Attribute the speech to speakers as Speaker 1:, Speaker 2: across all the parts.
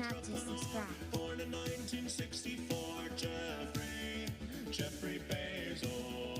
Speaker 1: have to subscribe.
Speaker 2: Born in 1964, Jeffrey Bezos.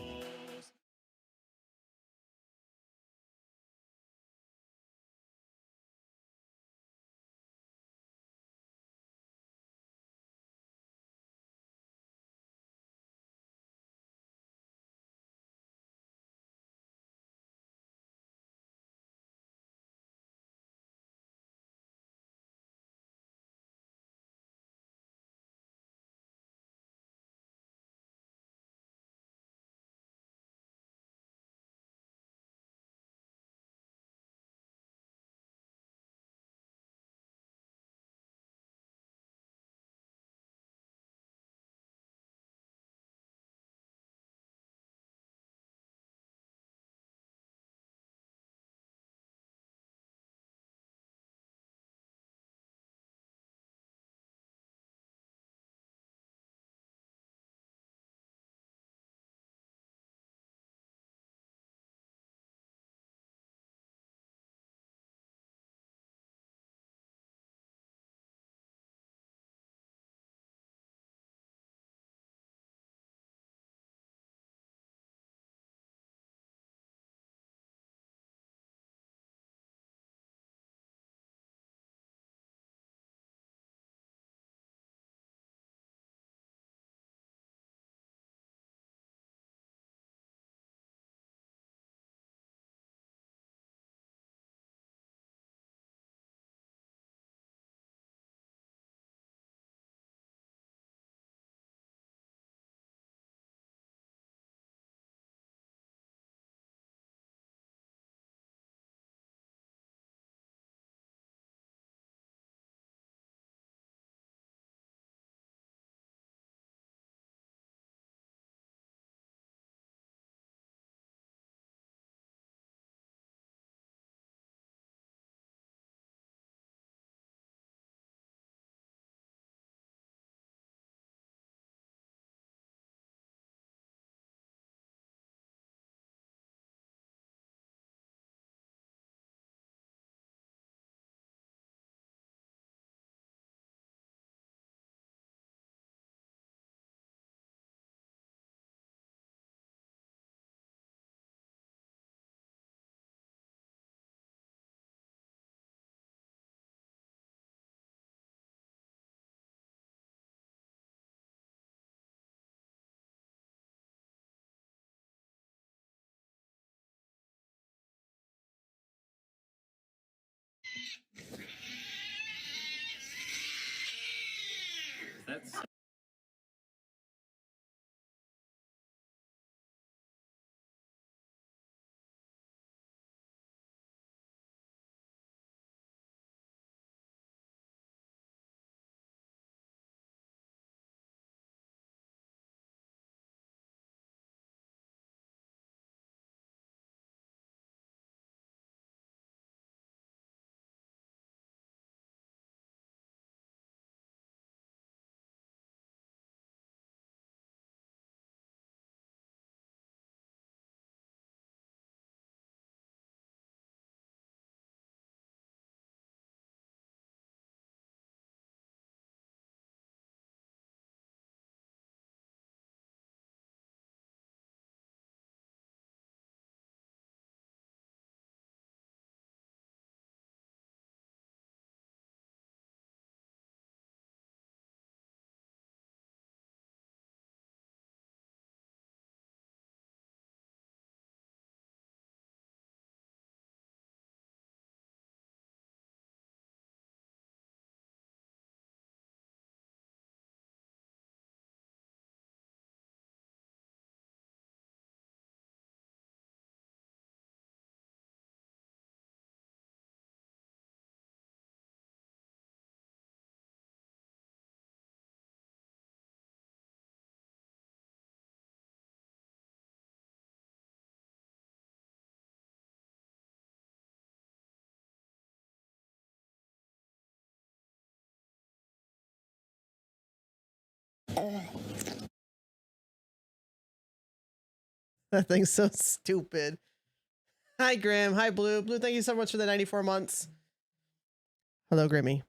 Speaker 3: That's
Speaker 4: That thing's so stupid. Hi, Grim. Hi, Blue. Blue, thank you so much for the 94 months. Hello, Grimmy.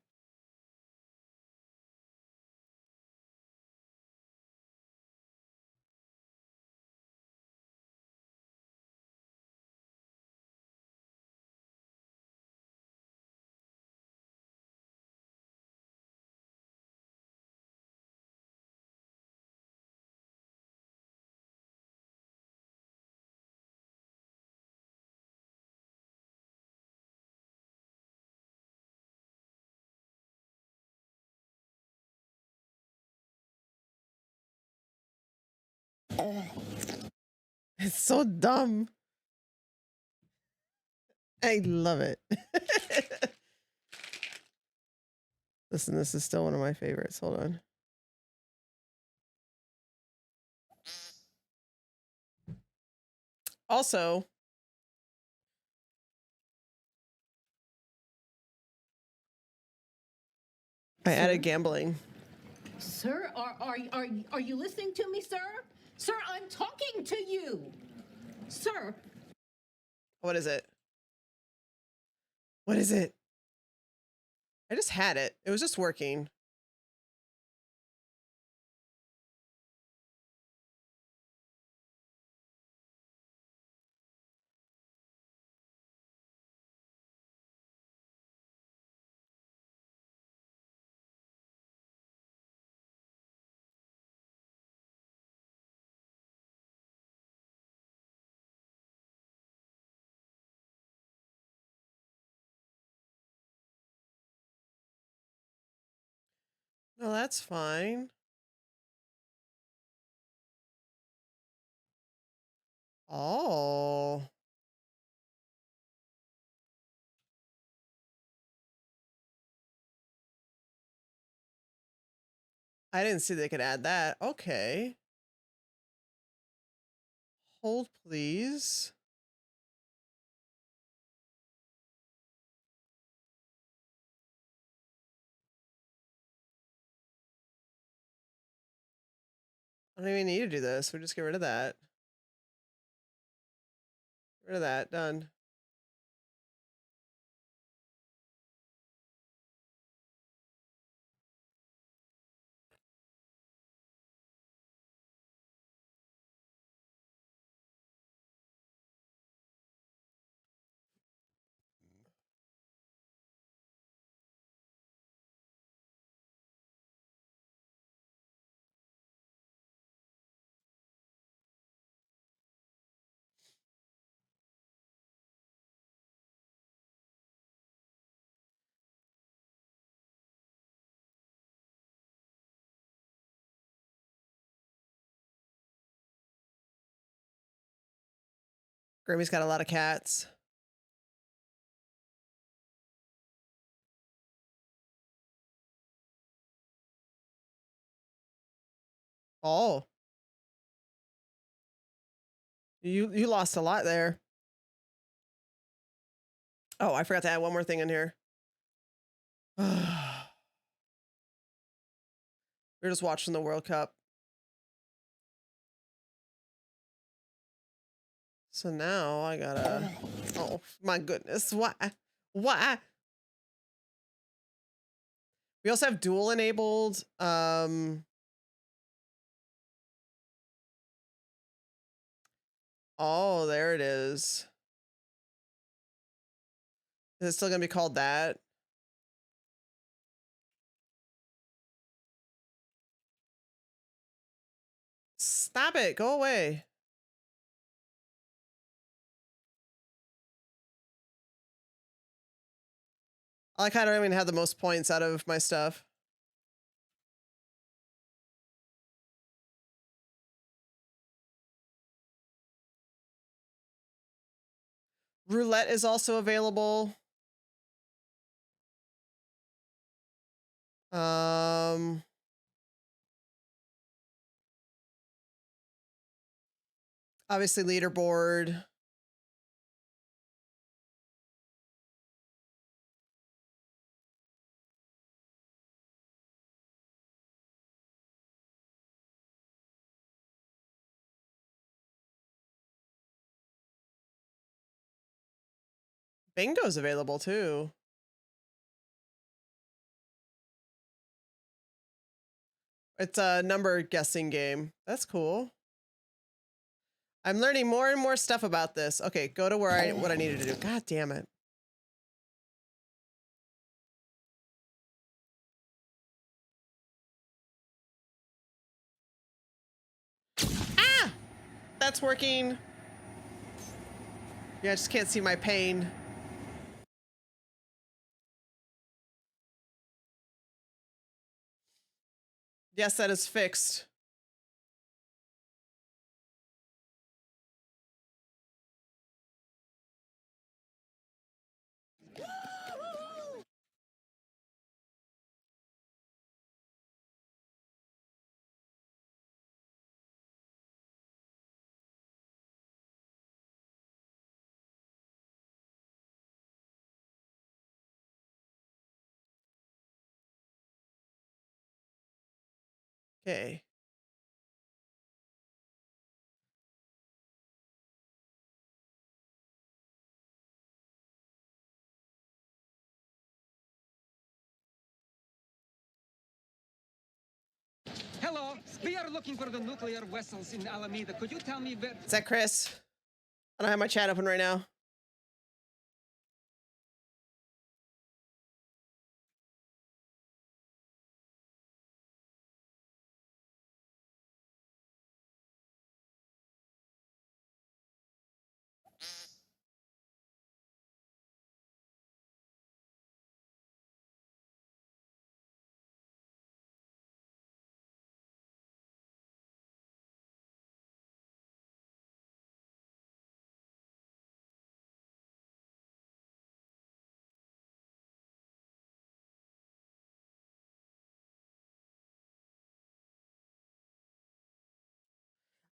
Speaker 4: It's so dumb. I love it. Listen, this is still one of my favorites. Hold on. Also, I added gambling.
Speaker 1: Sir, are you listening to me, sir? Sir, I'm talking to you. Sir.
Speaker 4: What is it? What is it? I just had it. It was just working. No, that's fine. Oh. I didn't see they could add that. Okay. Hold, please. I don't even need to do this. We just get rid of that. Get rid of that. Done. Grammy's got a lot of cats. Oh. You lost a lot there. Oh, I forgot to add one more thing in here. We're just watching the World Cup. So now I gotta. Oh my goodness! Why? Why? We also have dual enabled. Oh, there it is. Is it still gonna be called that? Stop it! Go away. I like how I don't even have the most points out of my stuff. Roulette is also available. Obviously leaderboard. Bingo's available too. It's a number guessing game. That's cool. I'm learning more and more stuff about this. Okay, go to where what I needed to do. God damn it. Ah! That's working. Yeah, I just can't see my pain. Yes, that is fixed. Okay.
Speaker 3: Hello, we are looking for the nuclear vessels in Alameda. Could you tell me where?
Speaker 4: Is that Chris? I don't have my chat open right now.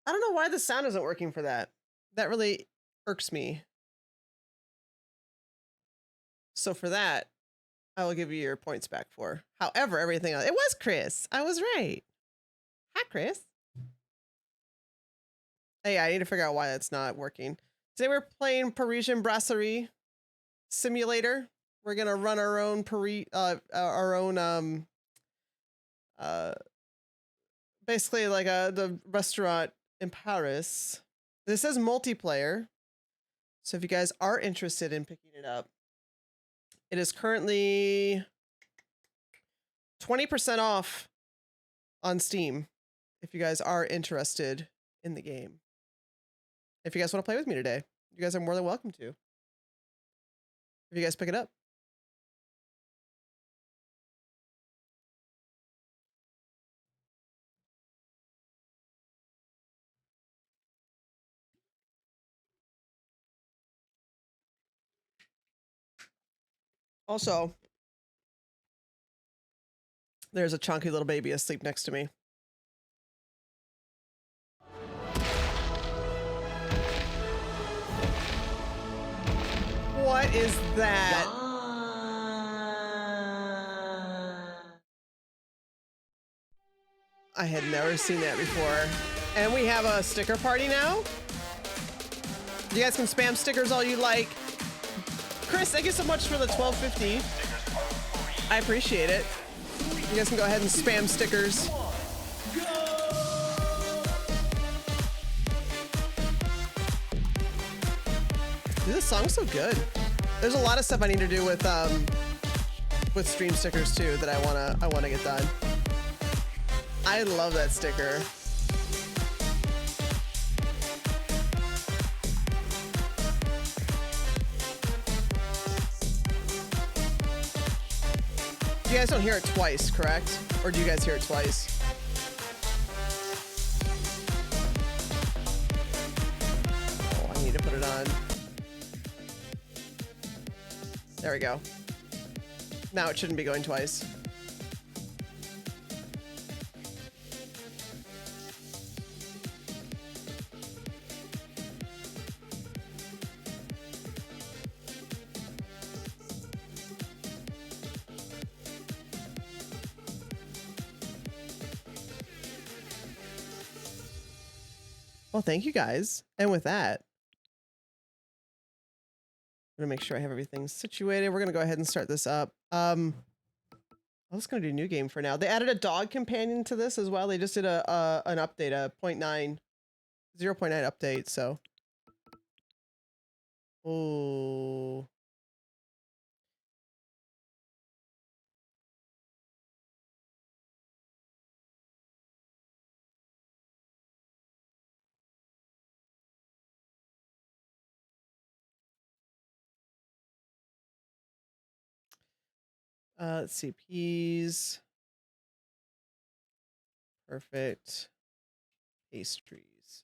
Speaker 4: I don't know why the sound isn't working for that. That really irks me. So for that, I will give you your points back for. However, everything else, it was Chris. I was right. Hi, Chris. Hey, I need to figure out why that's not working. Today we're playing Parisian Brasserie simulator. We're gonna run our own basically like the restaurant in Paris. This is multiplayer, so if you guys are interested in picking it up, it is currently 20% off on Steam. If you guys are interested in the game, if you guys want to play with me today, you guys are more than welcome to. If you guys pick it up. Also, there's a chunky little baby asleep next to me. What is that? I had never seen that before. And we have a sticker party now. You guys can spam stickers all you like. Chris, thank you so much for the $12.50. I appreciate it. You guys can go ahead and spam stickers. Dude, this song's so good. There's a lot of stuff I need to do with stream stickers too that I wanna get done. I love that sticker. You guys don't hear it twice, correct? Or do you guys hear it twice? Oh, I need to put it on. There we go. Now it shouldn't be going twice. Well, thank you guys. And with that, I'm gonna make sure I have everything situated. We're gonna go ahead and start this up. I'm just gonna do new game for now. They added a dog companion to this as well. They just did an update, a 0.9 update. So, oh, let's see, peas, perfect, pastries,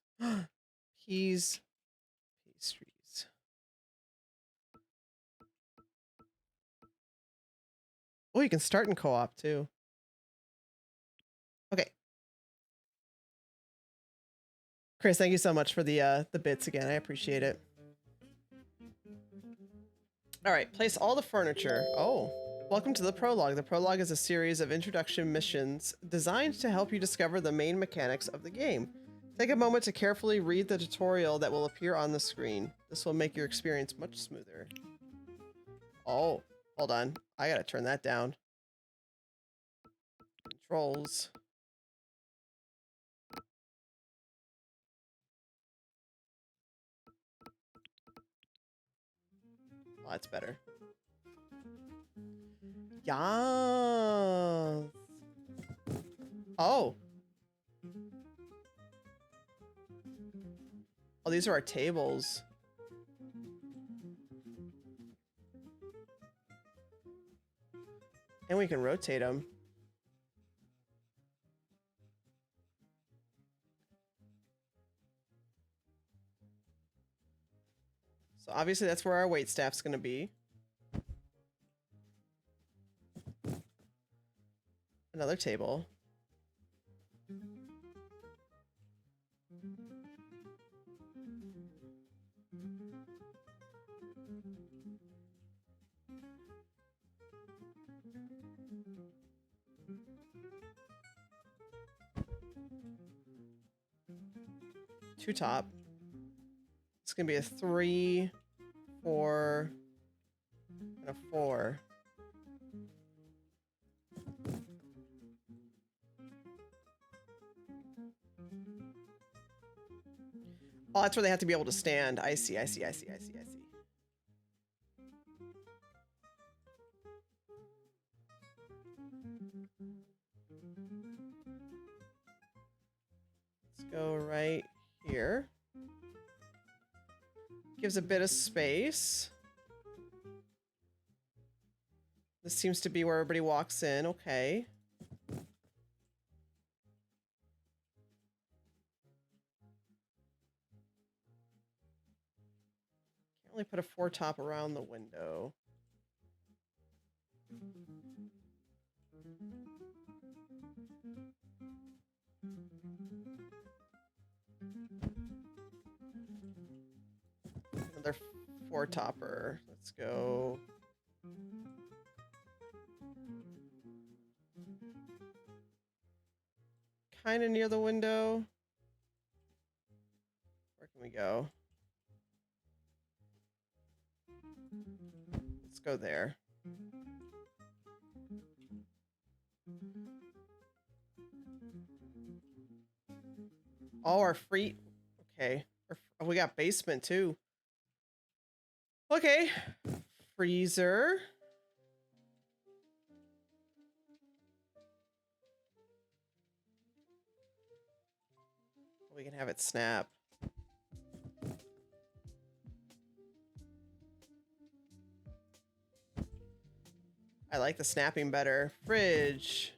Speaker 4: peas, pastries. Oh, you can start in co-op too. Okay. Chris, thank you so much for the bits again. I appreciate it. All right, place all the furniture. Oh. Welcome to the prologue. The prologue is a series of introduction missions designed to help you discover the main mechanics of the game. Take a moment to carefully read the tutorial that will appear on the screen. This will make your experience much smoother. Oh, hold on. I gotta turn that down. Controls. Oh, that's better. Yeah. Oh. Oh, these are our tables. And we can rotate them. So obviously that's where our wait staff's going to be. Another table. Two top. It's going to be a 3, 4, and a 4. Oh, that's where they have to be able to stand. I see. Let's go right here. Gives a bit of space. This seems to be where everybody walks in. Okay. Can't really put a 4 top around the window. Another 4 topper. Let's go. Kind of near the window. Where can we go? Let's go there. Oh, our free. Okay. Oh, we got basement too. Okay. Freezer. We can have it snap. I like the snapping better. Fridge.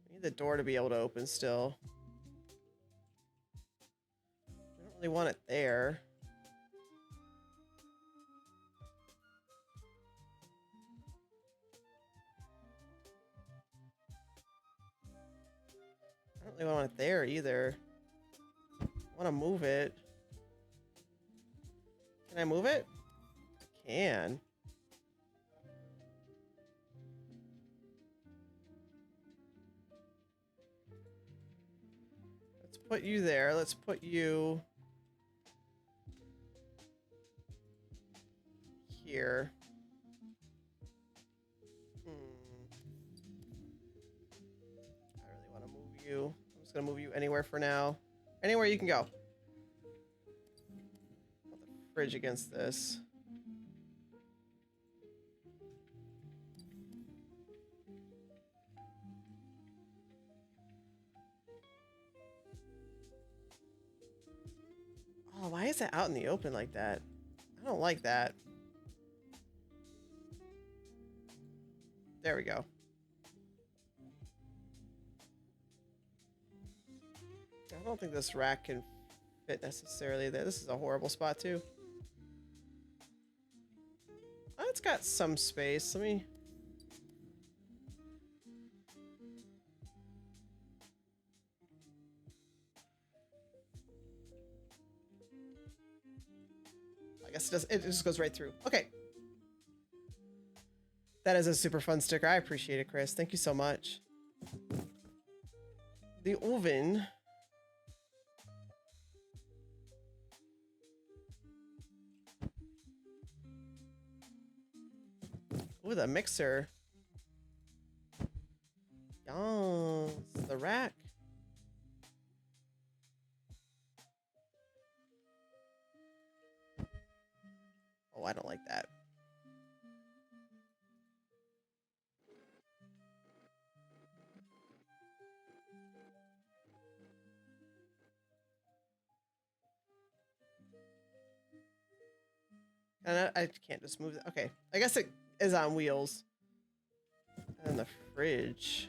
Speaker 4: We need the door to be able to open still. I don't really want it there. I don't really want it there either. I want to move it. Can I move it? I can. Let's put you there. Let's put you here. I really want to move you. I'm just going to move you anywhere for now. Anywhere you can go. Put the fridge against this. Oh, why is it out in the open like that? I don't like that. There we go. I don't think this rack can fit necessarily there. This is a horrible spot too. Oh, it's got some space. Let me... I guess it just goes right through. Okay. That is a super fun sticker. I appreciate it, Chris. Thank you so much. The oven. Ooh, the mixer. Yes, the rack. Oh, I don't like that. And I can't just move it. Okay, I guess it is on wheels. And the fridge.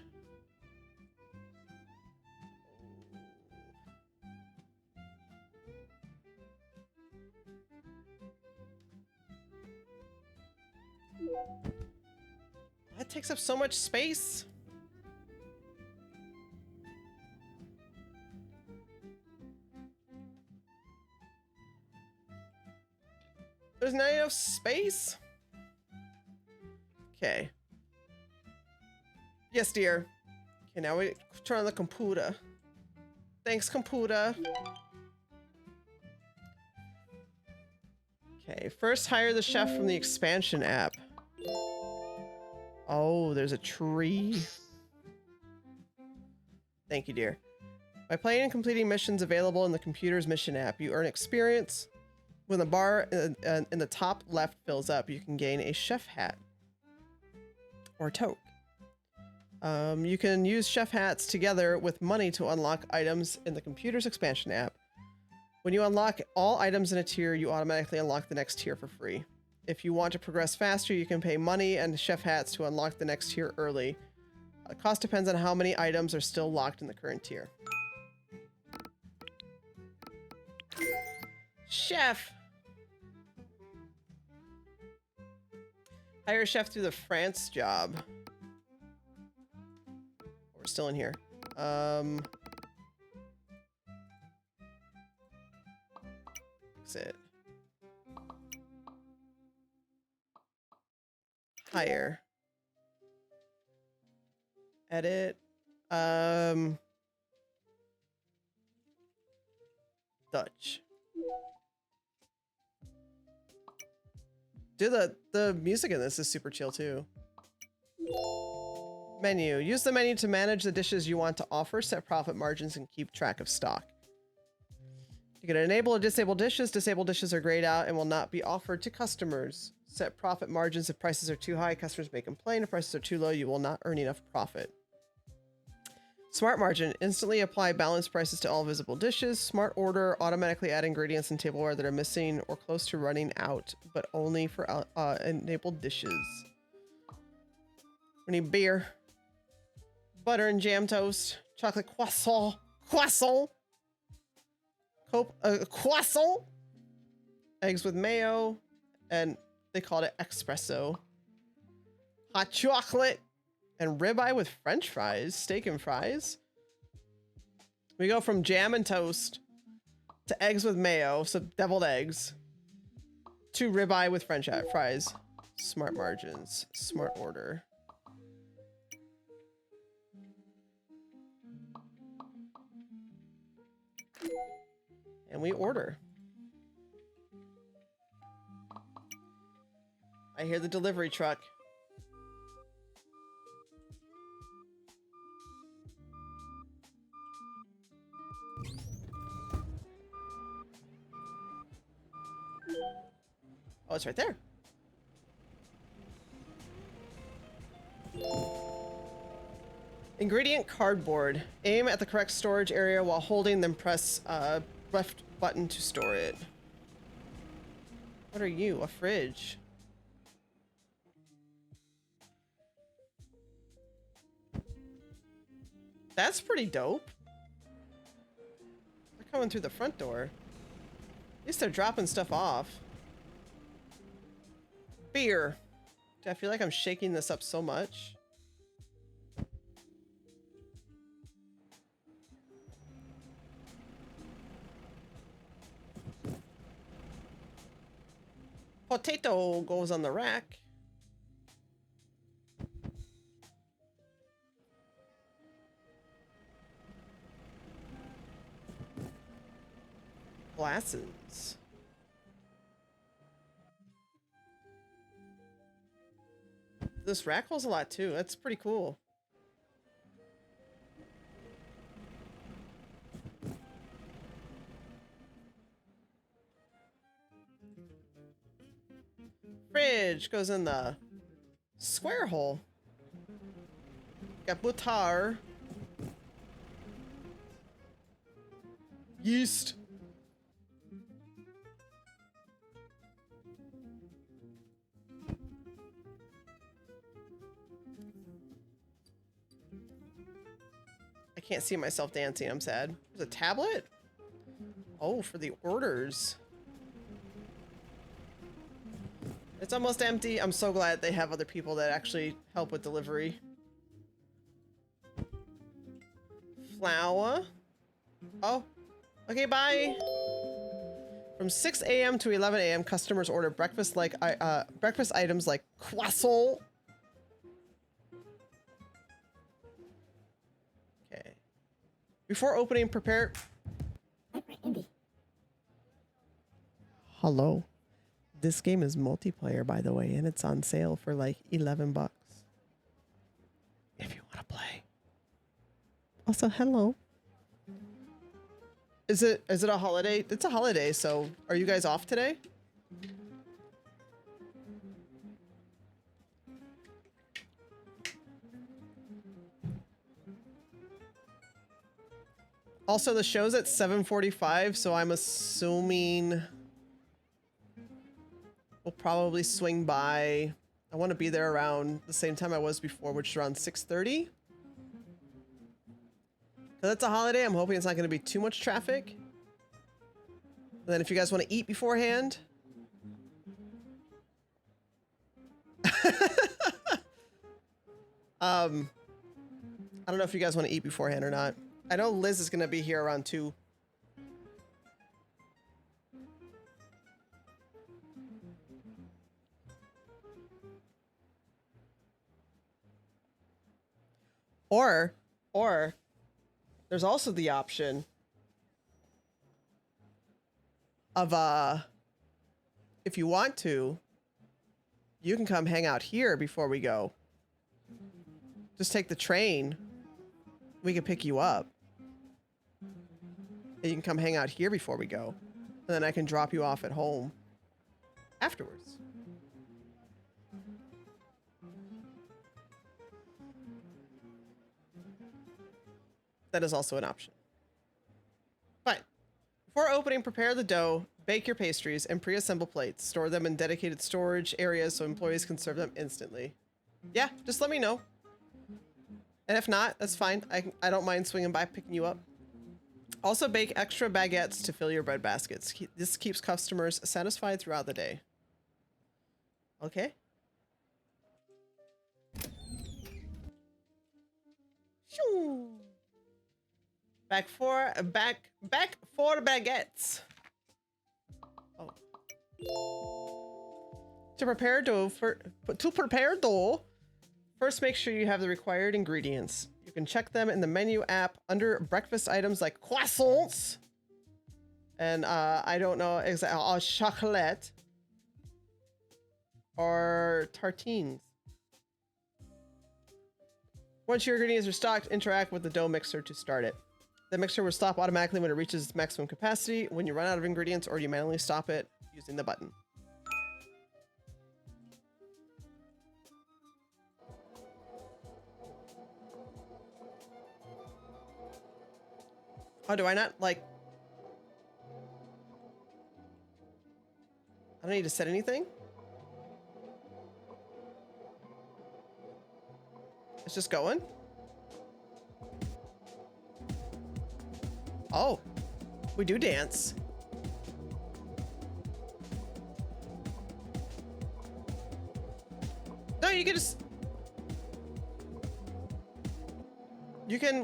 Speaker 4: That takes up so much space. There's not enough space. Okay. Yes, dear. Okay, now we turn on the computer. Thanks, computer. Okay, first hire the chef from the expansion app. Oh, there's a tree. Thank you, dear. By playing and completing missions available in the computer's mission app, you earn experience. When the bar in the top left fills up, you can gain a chef hat or toque. You can use chef hats together with money to unlock items in the computer's expansion app. When you unlock all items in a tier, you automatically unlock the next tier for free. If you want to progress faster, you can pay money and chef hats to unlock the next tier early. Cost depends on how many items are still locked in the current tier. Chef! Hire a chef through the France job. We're still in here. Exit. Hire. Edit. Dutch. Dude, the music in this is super chill too. Menu. Use the menu to manage the dishes you want to offer, set profit margins, and keep track of stock. You can enable or disable dishes. Disabled dishes are grayed out and will not be offered to customers. Set profit margins. If prices are too high, customers may complain. If prices are too low, you will not earn enough profit. Smart margin. Instantly apply balanced prices to all visible dishes. Smart order. Automatically add ingredients and tableware that are missing or close to running out, but only for enabled dishes. We need beer. Butter and jam toast. Chocolate croissant. Croissant. Croissant. Eggs with mayo. And they called it espresso. Hot chocolate. And ribeye with french fries. Steak and fries. We go from jam and toast to eggs with mayo, so deviled eggs, to ribeye with french fries. Smart margins. Smart order. And we order. I hear the delivery truck. Oh, it's right there. Ingredient cardboard. Aim at the correct storage area while holding, then press left button to store it. What are you? A fridge. That's pretty dope. They're coming through the front door. At least they're dropping stuff off. Beer. Dude, I feel like I'm shaking this up so much. Potato goes on the rack. Glasses. This rack holds a lot too. That's pretty cool. Fridge goes in the square hole. Got butter. Yeast. I can't see myself dancing. I'm sad. There's a tablet? Oh, for the orders. It's almost empty. I'm so glad they have other people that actually help with delivery. Flour. Oh, okay, bye. From 6 a.m. to 11 a.m., customers order breakfast items like croissant. Okay. Before opening, prepare. Hello. This game is multiplayer, by the way, and it's on sale for like 11 bucks. If you want to play. Also, hello. Is it a holiday? It's a holiday, so are you guys off today? Also, the show's at 7:45, so I'm assuming we'll probably swing by. I want to be there around the same time I was before, which is around 6:30. Because it's a holiday, I'm hoping it's not going to be too much traffic. And then if you guys want to eat beforehand. I don't know if you guys want to eat beforehand or not. I know Liz is going to be here around 2. Or there's also the option of if you want to, you can come hang out here before we go. Just take the train. We can pick you up. And you can come hang out here before we go. And then I can drop you off at home afterwards. That is also an option. Fine. Before opening, prepare the dough, bake your pastries, and pre-assemble plates. Store them in dedicated storage areas so employees can serve them instantly. Yeah, just let me know. And if not, that's fine. I don't mind swinging by picking you up. Also bake extra baguettes to fill your bread baskets. This keeps customers satisfied throughout the day. Okay. Shoo. Back for baguettes. Oh. To prepare dough first make sure you have the required ingredients. You can check them in the menu app under breakfast items like croissants and I don't know exactly, chocolate or tartines. Once your ingredients are stocked, interact with the dough mixer to start it. The mixer will stop automatically when it reaches its maximum capacity, when you run out of ingredients, or you manually stop it using the button. Oh, do I not, like... I don't need to set anything? It's just going? Oh, we do dance. No, you can just... You can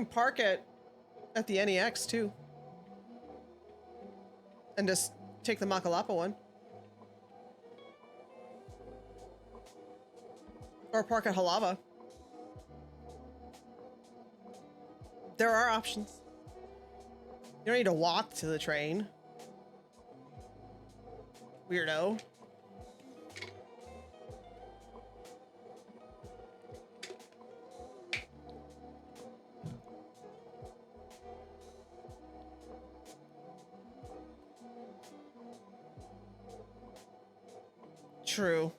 Speaker 4: park at the NEX too. And just take the Makalapa one. Or park at Halava. There are options. You don't need to walk to the train. Weirdo. True.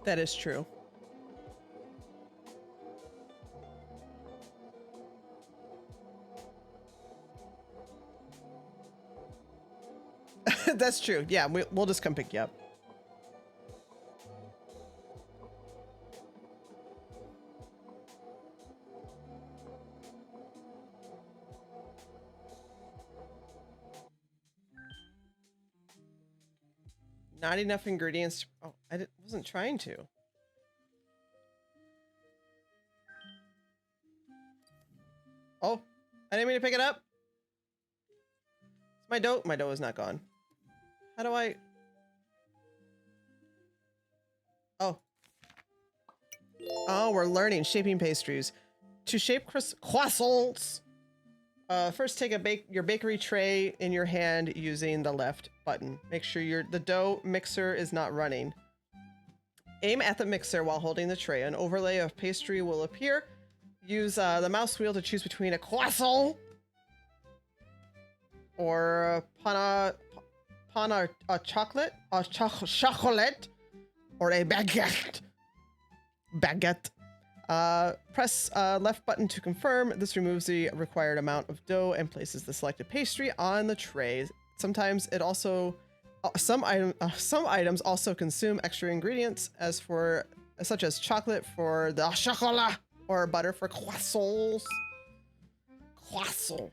Speaker 4: That is true. That's true. Yeah, we'll just come pick you up. Not enough ingredients. Oh, wasn't trying to. Oh, I didn't mean to pick it up. It's my dough. My dough is not gone. How do I? Oh. Oh, we're learning shaping pastries. To shape croissants, first take your bakery tray in your hand using the left button. Make sure the dough mixer is not running. Aim at the mixer while holding the tray. An overlay of pastry will appear. Use the mouse wheel to choose between a croissant or a chocolate, chocolate, or a baguette. Press left button to confirm. This removes the required amount of dough and places the selected pastry on the tray. Sometimes it also some items also consume extra ingredients, such as chocolate for the chocolat or butter for croissants. Croissant.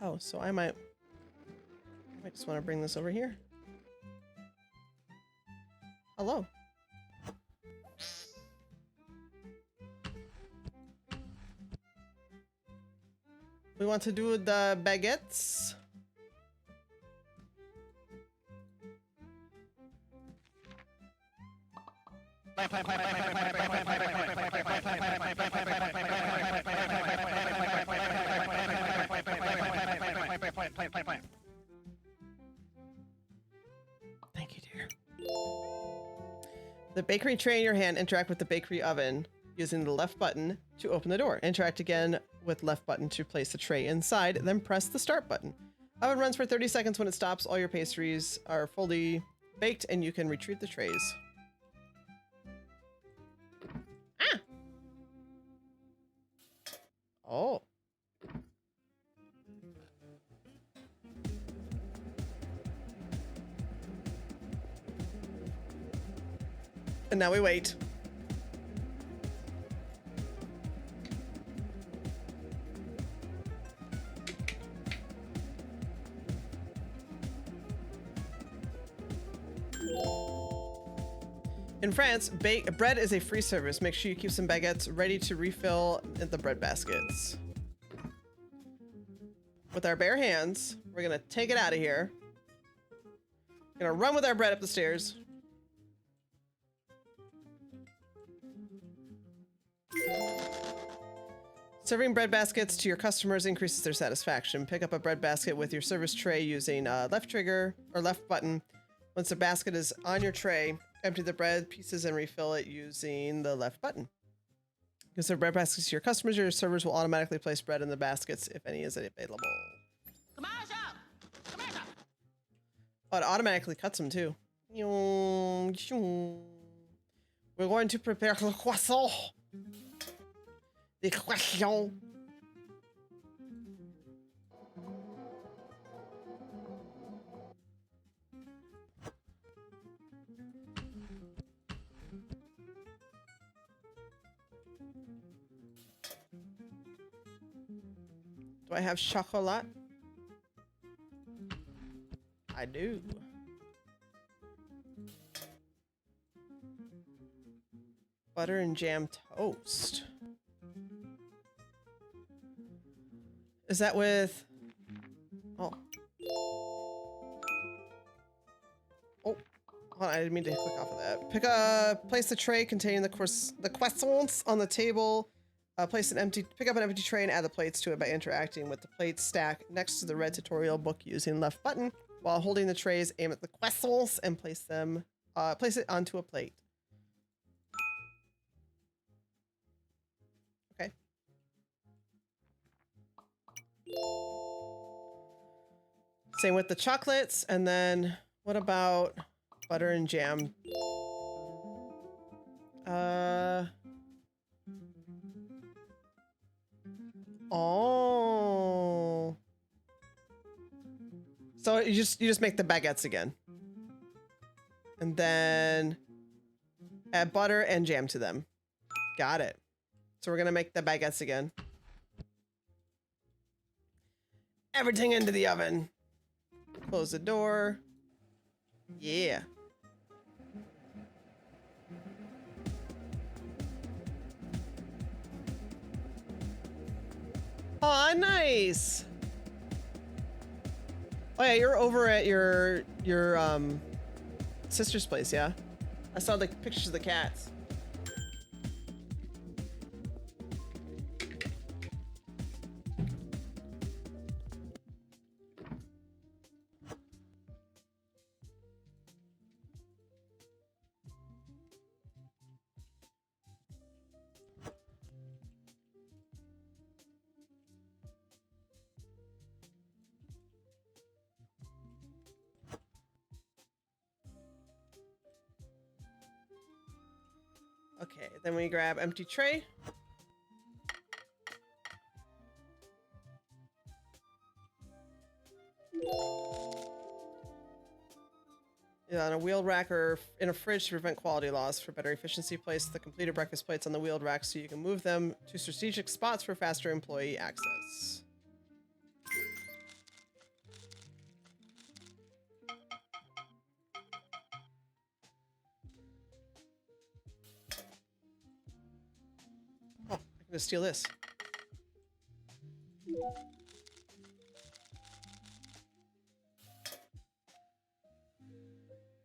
Speaker 4: Oh, so I might just want to bring this over here. Hello. We want to do the baguettes. Thank you, dear. The bakery tray in your hand, interact with the bakery oven using the left button to open the door. Interact again with left button to place the tray inside, then press the start button. Oven runs for 30 seconds. When it stops, all your pastries are fully baked and you can retrieve the trays. Ah! Oh. And now we wait. In France, bread is a free service. Make sure you keep some baguettes ready to refill in the bread baskets. With our bare hands, we're gonna take it out of here. Gonna run with our bread up the stairs. Serving bread baskets to your customers increases their satisfaction. Pick up a bread basket with your service tray using left trigger or left button. Once the basket is on your tray, empty the bread pieces and refill it using the left button. You can serve bread baskets to your customers. Your servers will automatically place bread in the baskets if any is available. Oh, it automatically cuts them too. We're going to prepare the croissant. The croissant. Do I have chocolate? I do. Butter and jam toast. Is that with... Oh. Oh. Hold on, I didn't mean to click off of that. Place the tray containing the croissants on the table. Pick up an empty tray and add the plates to it by interacting with the plate stack next to the red tutorial book using left button. While holding the trays, aim at the croissants and place it onto a plate. Okay. Same with the chocolates, and then what about butter and jam? Oh. So you just make the baguettes again. And then add butter and jam to them. Got it. So we're gonna make the baguettes again. Everything into the oven. Close the door. Yeah. Aw, nice. Oh yeah, you're over at your sister's place, yeah? I saw the pictures of the cats. Okay, then we grab empty tray. On a wheeled rack or in a fridge to prevent quality loss. For better efficiency, place the completed breakfast plates on the wheeled rack so you can move them to strategic spots for faster employee access. Oh, I can just steal this.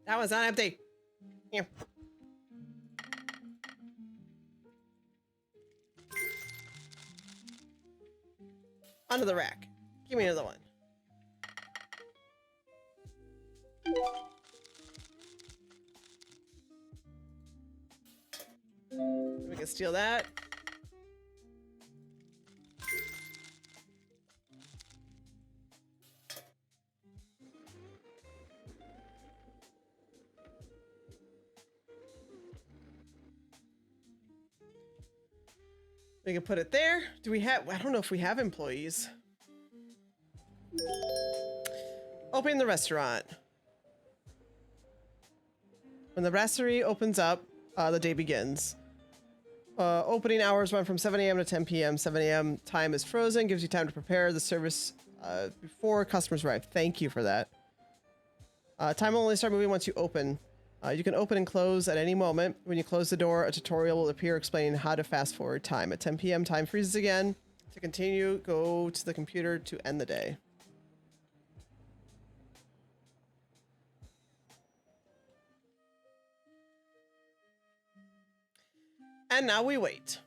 Speaker 4: That one's not empty. Here. Onto the rack. Give me another one. We can steal that. We can put it there. Do we have, I don't know if we have employees. Opening the restaurant. When the brasserie opens up, the day begins. Opening hours run from 7 a.m. to 10 p.m. 7 a.m. time is frozen, gives you time to prepare the service before customers arrive. Thank you for that. Time will only start moving once you open. You can open and close at any moment. When you close the door, a tutorial will appear explaining how to fast forward time. At 10 p.m., time freezes again. To continue, go to the computer to end the day. And now we wait.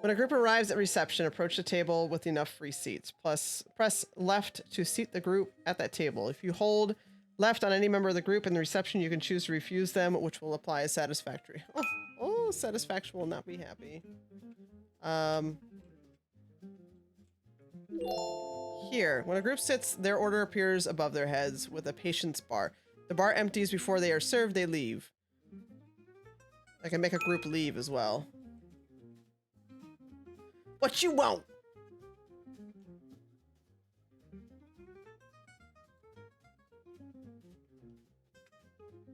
Speaker 4: When a group arrives at reception, approach the table with enough free seats. Plus, press left to seat the group at that table. If you hold left on any member of the group in the reception, you can choose to refuse them, which will apply as satisfactory. Oh, satisfaction will not be happy. Here, when a group sits, their order appears above their heads with a patience bar. The bar empties before they are served, they leave. I can make a group leave as well. What you want?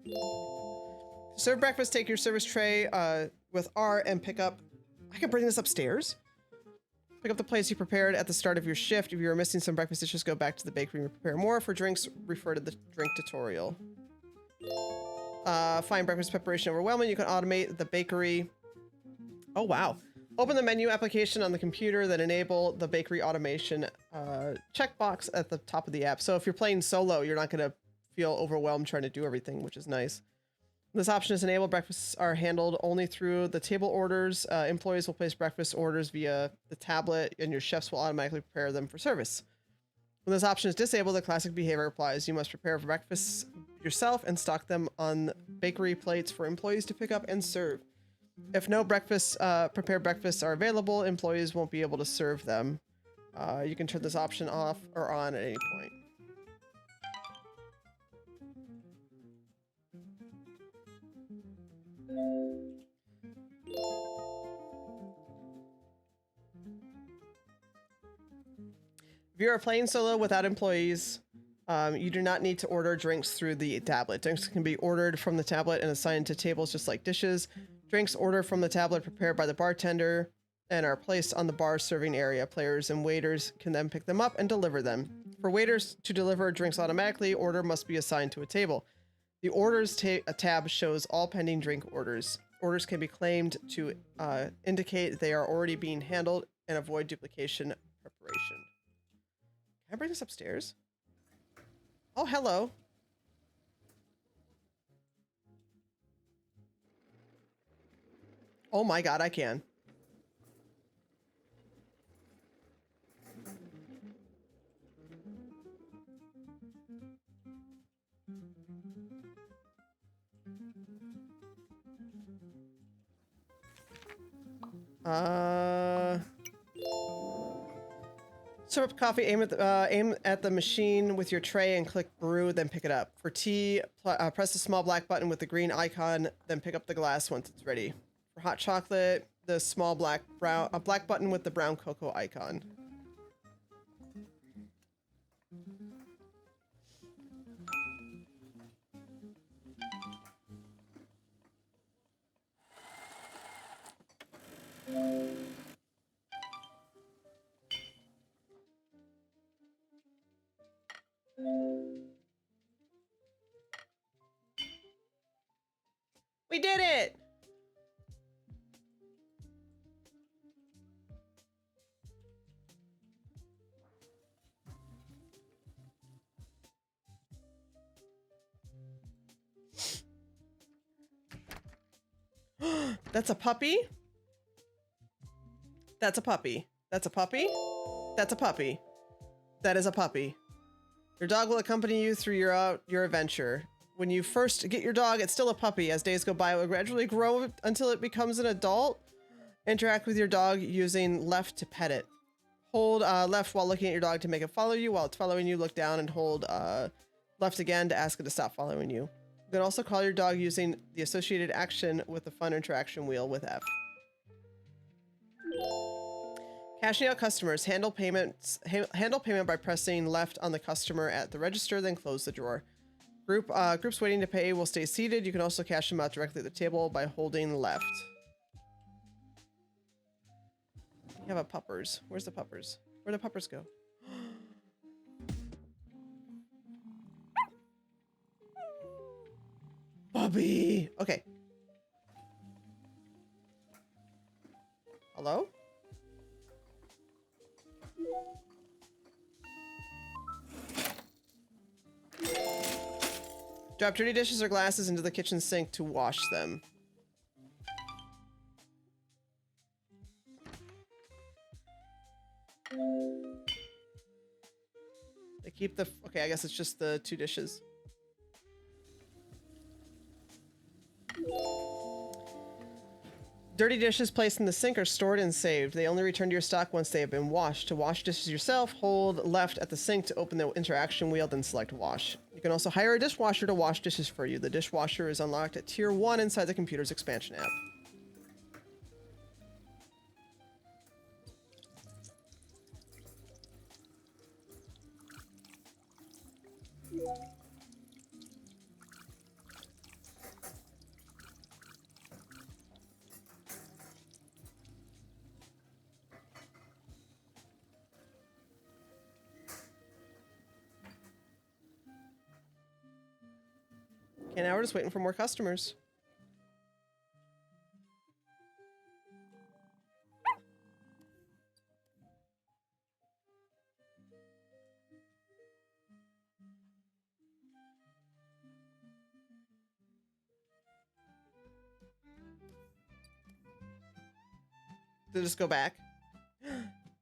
Speaker 4: To serve breakfast, take your service tray with R and pick up... I can bring this upstairs? Pick up the plates you prepared at the start of your shift. If you are missing some breakfast dishes, go back to the bakery and prepare more. For drinks, refer to the drink tutorial. Find breakfast preparation overwhelming. You can automate the bakery. Oh, wow. Open the menu application on the computer, then enable the bakery automation checkbox at the top of the app. So if you're playing solo, you're not going to feel overwhelmed trying to do everything, which is nice. This option is enabled. Breakfasts are handled only through the table orders. Employees will place breakfast orders via the tablet, and your chefs will automatically prepare them for service. When this option is disabled, the classic behavior applies. You must prepare breakfasts yourself and stock them on bakery plates for employees to pick up and serve. If no prepared breakfasts are available, employees won't be able to serve them. You can turn this option off or on at any point. If you are playing solo without employees, you do not need to order drinks through the tablet. Drinks can be ordered from the tablet and assigned to tables just like dishes. Drinks ordered from the tablet prepared by the bartender and are placed on the bar serving area. Players and waiters can then pick them up and deliver them. For waiters to deliver drinks automatically, order must be assigned to a table. The orders tab shows all pending drink orders. Orders can be claimed to indicate they are already being handled and avoid duplication preparation. Can I bring this upstairs? Oh, hello. Oh my god, I can. Serve up coffee, aim at the machine with your tray and click brew, then pick it up. For tea, press the small black button with the green icon, then pick up the glass once it's ready. For hot chocolate, the small black button with the brown cocoa icon. We did it! That's a puppy? That's a puppy. That's a puppy? That's a puppy. That is a puppy. Your dog will accompany you through your adventure. When you first get your dog, it's still a puppy. As days go by, it will gradually grow until it becomes an adult. Interact with your dog using left to pet it. Hold left while looking at your dog to make it follow you. While it's following you, look down and hold left again to ask it to stop following you. You can also call your dog using the associated action with the fun interaction wheel with F. Cashing out customers. Handle payment by pressing left on the customer at the register, then close the drawer. Groups waiting to pay will stay seated. You can also cash them out directly at the table by holding left. You have a puppers. Where's the puppers? Where'd the puppers go? Bobby! Okay. Hello? Drop dirty dishes or glasses into the kitchen sink to wash them. They keep the... Okay, I guess it's just the 2 dishes. Dirty dishes placed in the sink are stored and saved. They only return to your stock once they have been washed. To wash dishes yourself, hold left at the sink to open the interaction wheel, then select wash. You can also hire a dishwasher to wash dishes for you. The dishwasher is unlocked at Tier 1 inside the computer's expansion app. Okay, now we're just waiting for more customers. to just go back.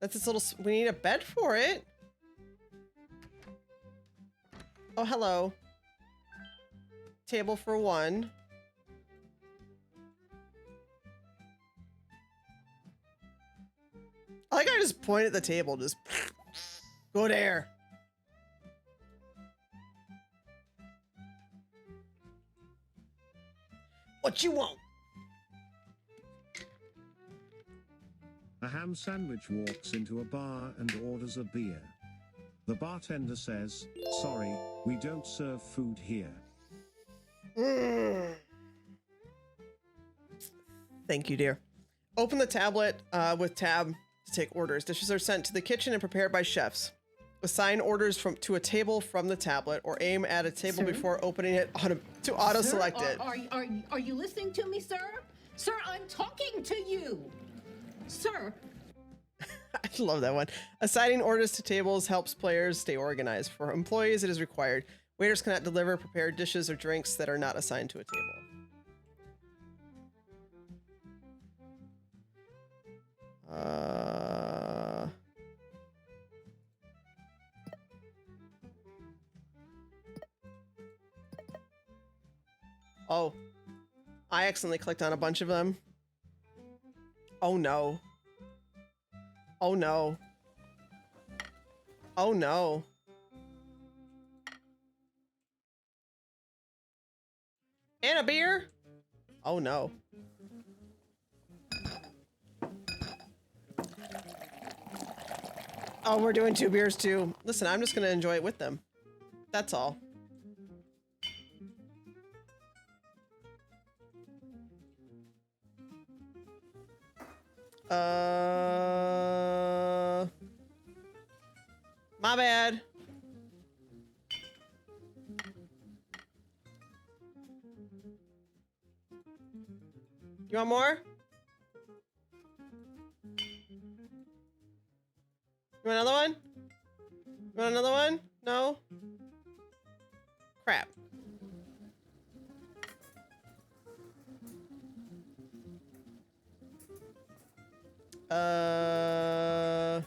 Speaker 4: That's its little. We need a bed for it. Oh, hello. Table for one. I like I just point at the table, just go there. What you want?
Speaker 5: A ham sandwich walks into a bar and orders a beer. The bartender says, "Sorry, we don't serve food here."
Speaker 4: Thank you, dear. Open the tablet with tab to take orders. Dishes are sent to the kitchen and prepared by chefs. Assign orders to a table from the tablet or aim at a table
Speaker 1: Sir?
Speaker 4: before opening it to auto-select
Speaker 1: Sir,
Speaker 4: it.
Speaker 1: Are you listening to me, sir? Sir, I'm talking to you. Sir,
Speaker 4: I love that one. Assigning orders to tables helps players stay organized. For employees, it is required. Waiters cannot deliver prepared dishes or drinks that are not assigned to a table. Oh, I accidentally clicked on a bunch of them. Oh no. Oh no. Oh no. And a beer? Oh no. Oh, we're doing 2 beers too. Listen, I'm just gonna enjoy it with them. That's all. My bad. You want more? You want another one? You want another one? No? Crap. Oh.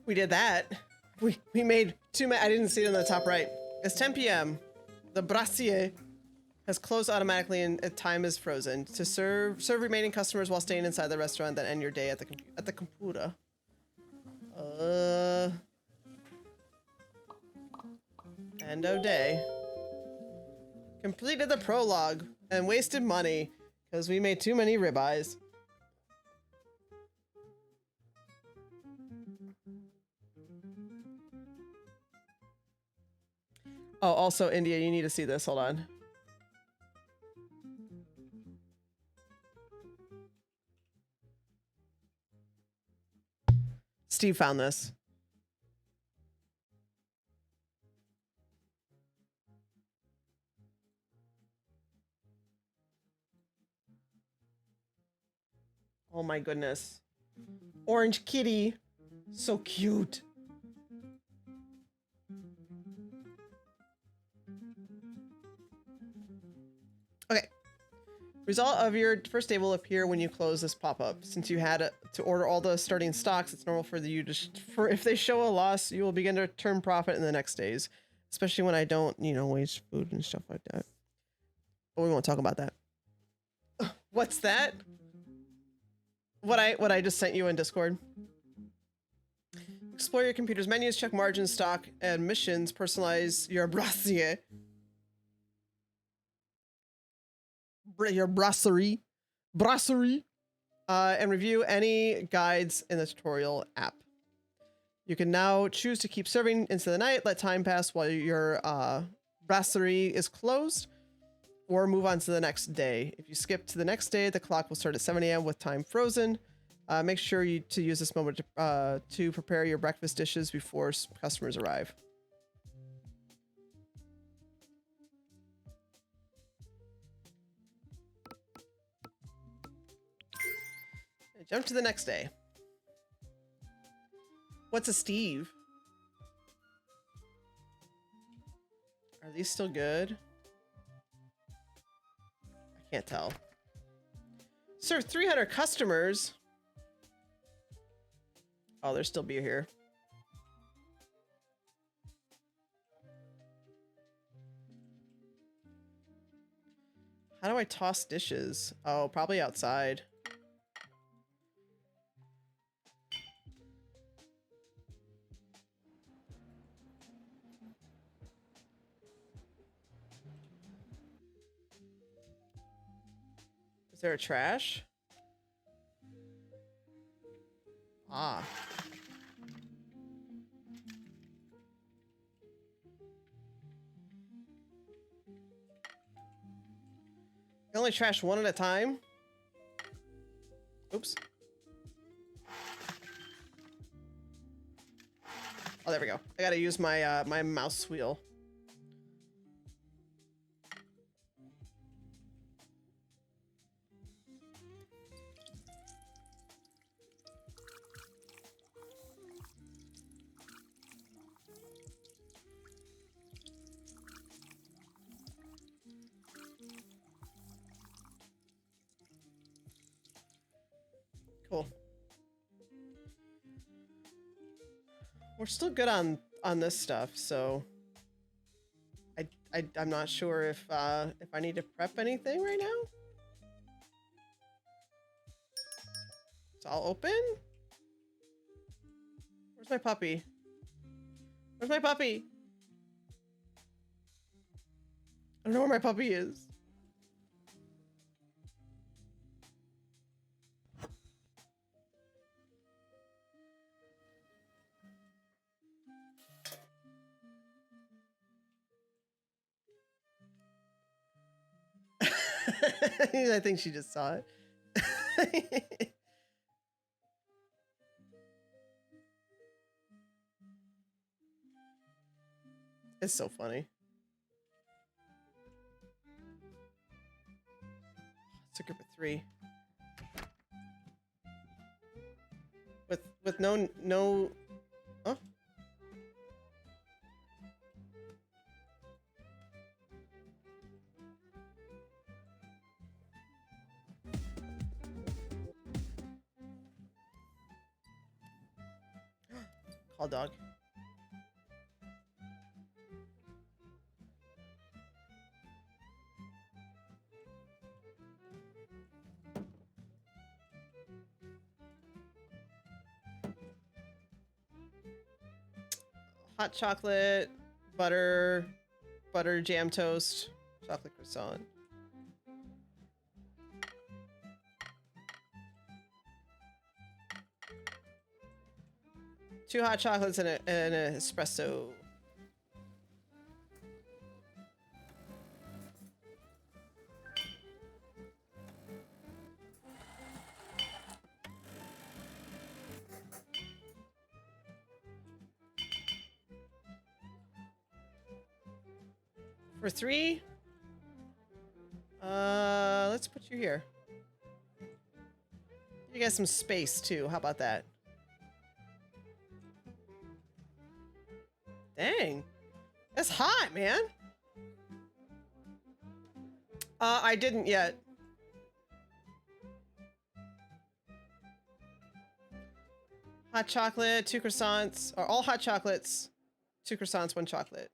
Speaker 4: We did that. We made too many. I didn't see it in the top right. It's 10 p.m. The Brasserie has closed automatically and time is frozen. To serve remaining customers while staying inside the restaurant, then end your day at the computer. End of day. Completed the prologue and wasted money because we made too many ribeyes. Oh, also, India, you need to see this. Hold on. Steve found this. Oh my goodness. Orange kitty. So cute. Okay. Result of your first day will appear when you close this pop-up. Since you had to order all the starting stocks, it's normal for you to if they show a loss, you will begin to turn profit in the next days. Especially when I don't, waste food and stuff like that. But we won't talk about that. What's that? What I just sent you in Discord. Explore your computer's menus, check margins, stock, and missions, personalize your brasserie. Your brasserie, and review any guides in the tutorial app. You can now choose to keep serving into the night, let time pass while your brasserie is closed, or move on to the next day. If you skip to the next day, the clock will start at 7 a.m. with time frozen. Make sure to use this moment to prepare your breakfast dishes before customers arrive. Jump to the next day. What's a Steve? Are these still good? I can't tell. Serve 300 customers. Oh, there's still beer here. How do I toss dishes? Oh, probably outside. Is there a trash? Ah. You only trash one at a time? Oops. Oh, there we go. I gotta use my my mouse wheel. Cool. We're still good on this stuff, so I'm not sure if I need to prep anything right now. It's all open. Where's my puppy? Where's my puppy? I don't know where my puppy is. I think she just saw it. It's so funny. It's a group of 3. With no huh? Call dog. Hot chocolate, butter jam toast, chocolate croissant. Two hot chocolates and an espresso. For 3, let's put you here. You got some space too. How about that? Dang, that's hot, man. I didn't yet. Hot chocolate, 2 croissants, or all hot chocolates, 2 croissants, 1 chocolate.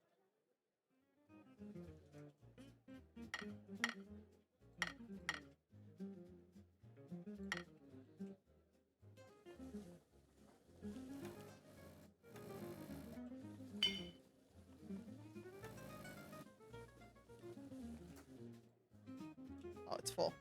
Speaker 4: Oh, it's full.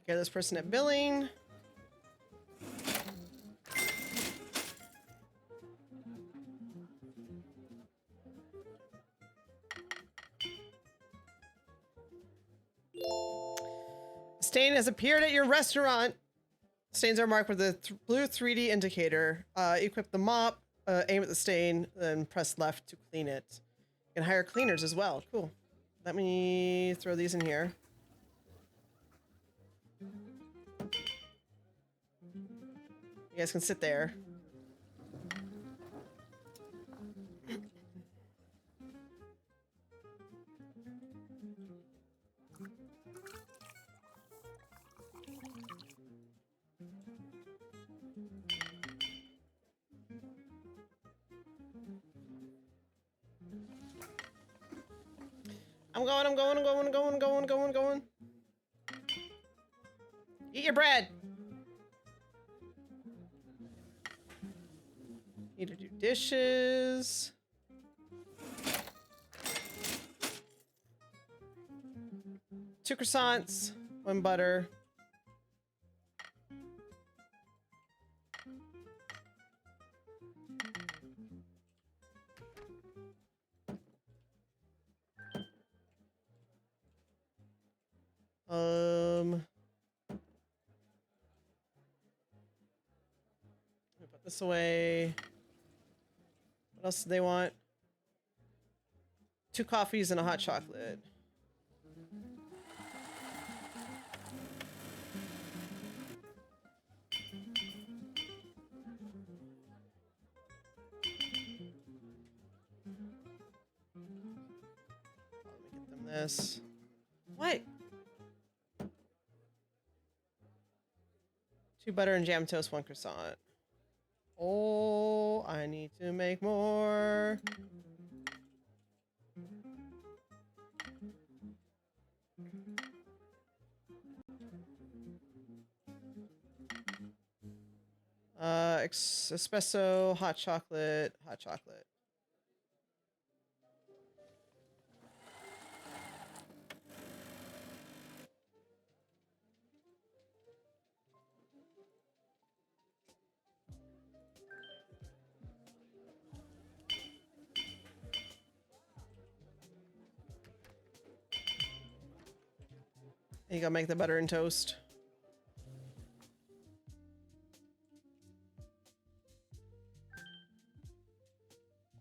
Speaker 4: Take care of this person at billing. Stain has appeared at your restaurant. Stains are marked with a blue 3D indicator. Equip the mop, aim at the stain, then press left to clean it. You can hire cleaners as well. Cool. Let me throw these in here. You guys can sit there. I'm going. Eat your bread. Need to do dishes. Two croissants, one butter. Put this away. What else do they want? 2 coffees and a hot chocolate. Let me get them this. What? 2 butter and jam toast, 1 croissant. Oh, I need to make more. Espresso, hot chocolate. You gotta make the butter and toast.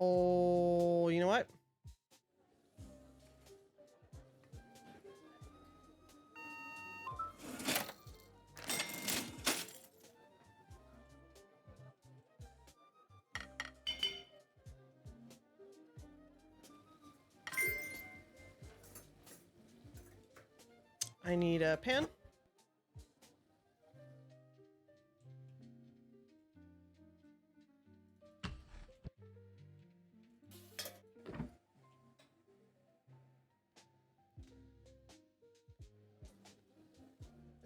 Speaker 4: Oh, you know what? I need a pan.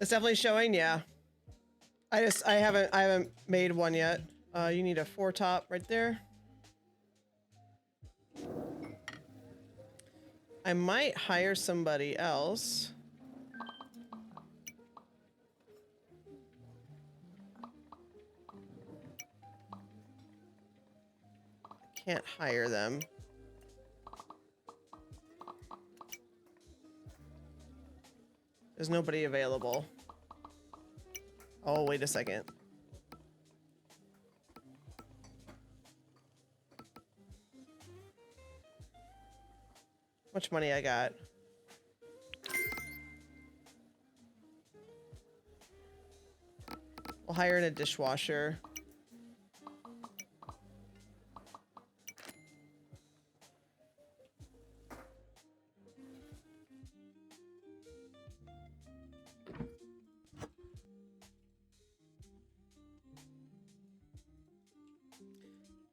Speaker 4: It's definitely showing, yeah. I haven't made one yet. You need a 4 top right there. I might hire somebody else. Can't hire them. There's nobody available. Oh, wait a second. How much money I got? We'll hire in a dishwasher.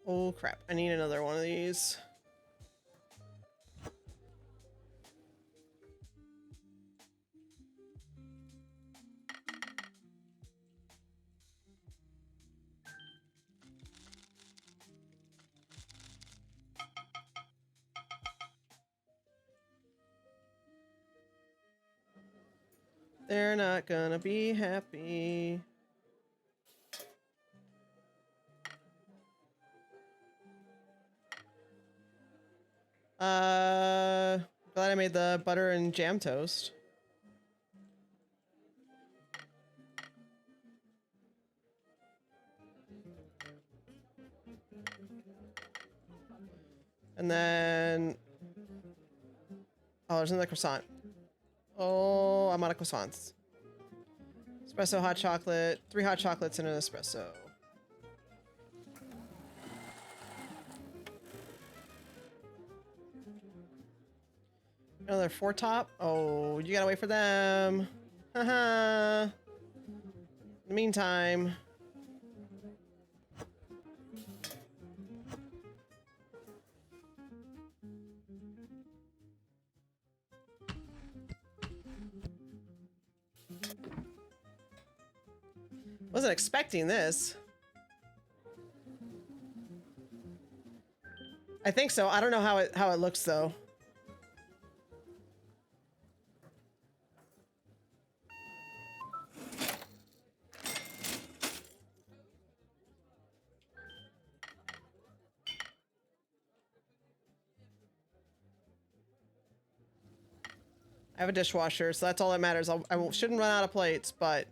Speaker 4: Oh crap, I need another one of these. They're not gonna be happy. Glad I made the butter and jam toast. And then, oh, there's another croissant. Oh, I'm out of croissants. Espresso, hot chocolate, 3 hot chocolates and an espresso. Another 4 top. Oh, you gotta wait for them. Haha. In the meantime. Wasn't expecting this. I think so. I don't know how it looks though. I have a dishwasher, so that's all that matters. Shouldn't run out of plates, but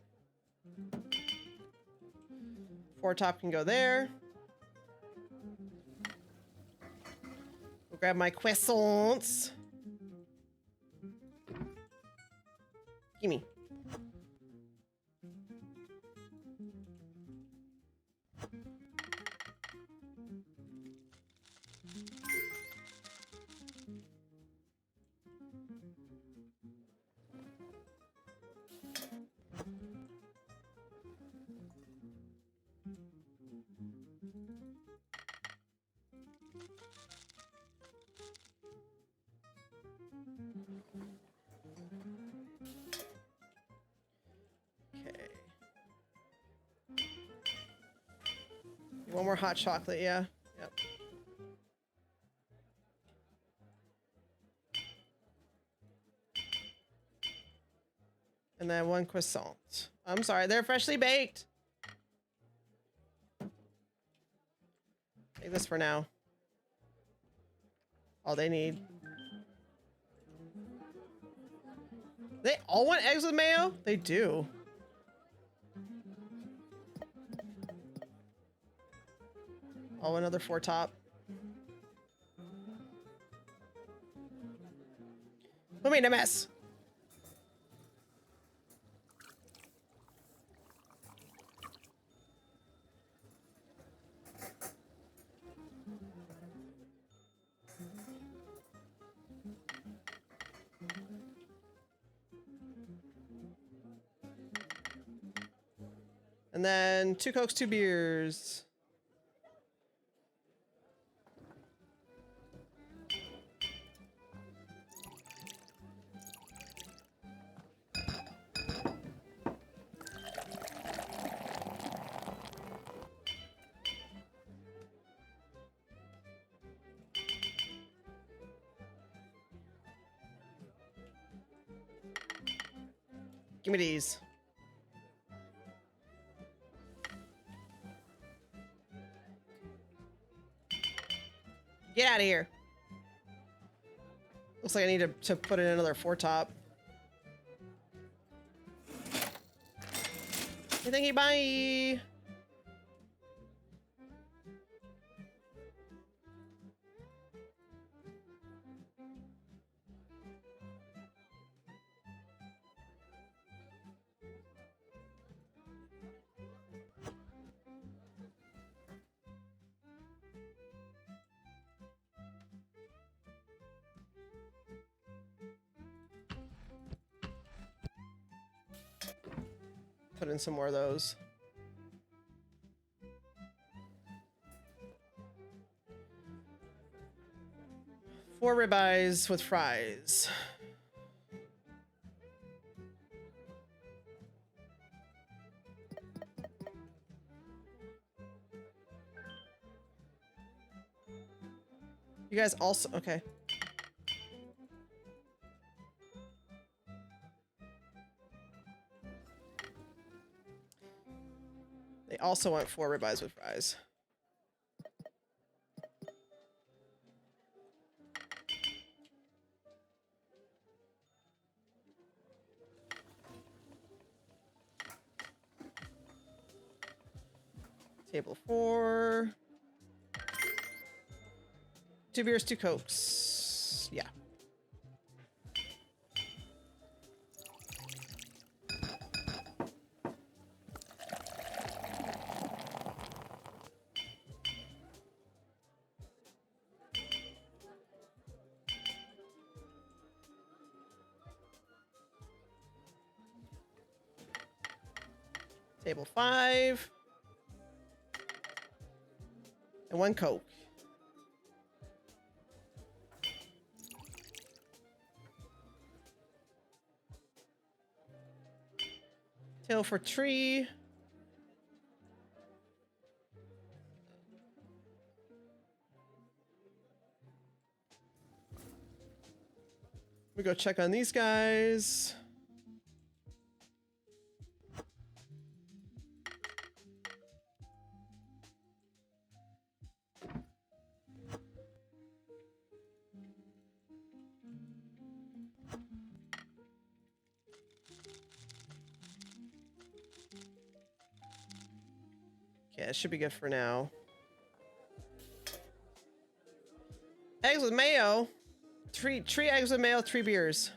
Speaker 4: 4 top can go there. We'll grab my croissants. Gimme. One more hot chocolate, yeah. Yep. And then 1 croissant. I'm sorry, they're freshly baked. Take this for now. All they need. They all want eggs with mayo? They do. Oh, another 4 top. Who made a mess? And then 2 Cokes, 2 beers. Give me these. Get out of here. Looks like I need to put in another 4 top. Hey, thank you, bye. Put in some more of those. Four ribeyes with fries. You guys also, okay. also want 4 ribeyes with fries. Table 4. 2 beers, 2 Cokes. Yeah. Table 5. And 1 Coke. Tail for tree. We go check on these guys. Yeah, it should be good for now. Eggs with mayo. Three eggs with mayo, 3 beers.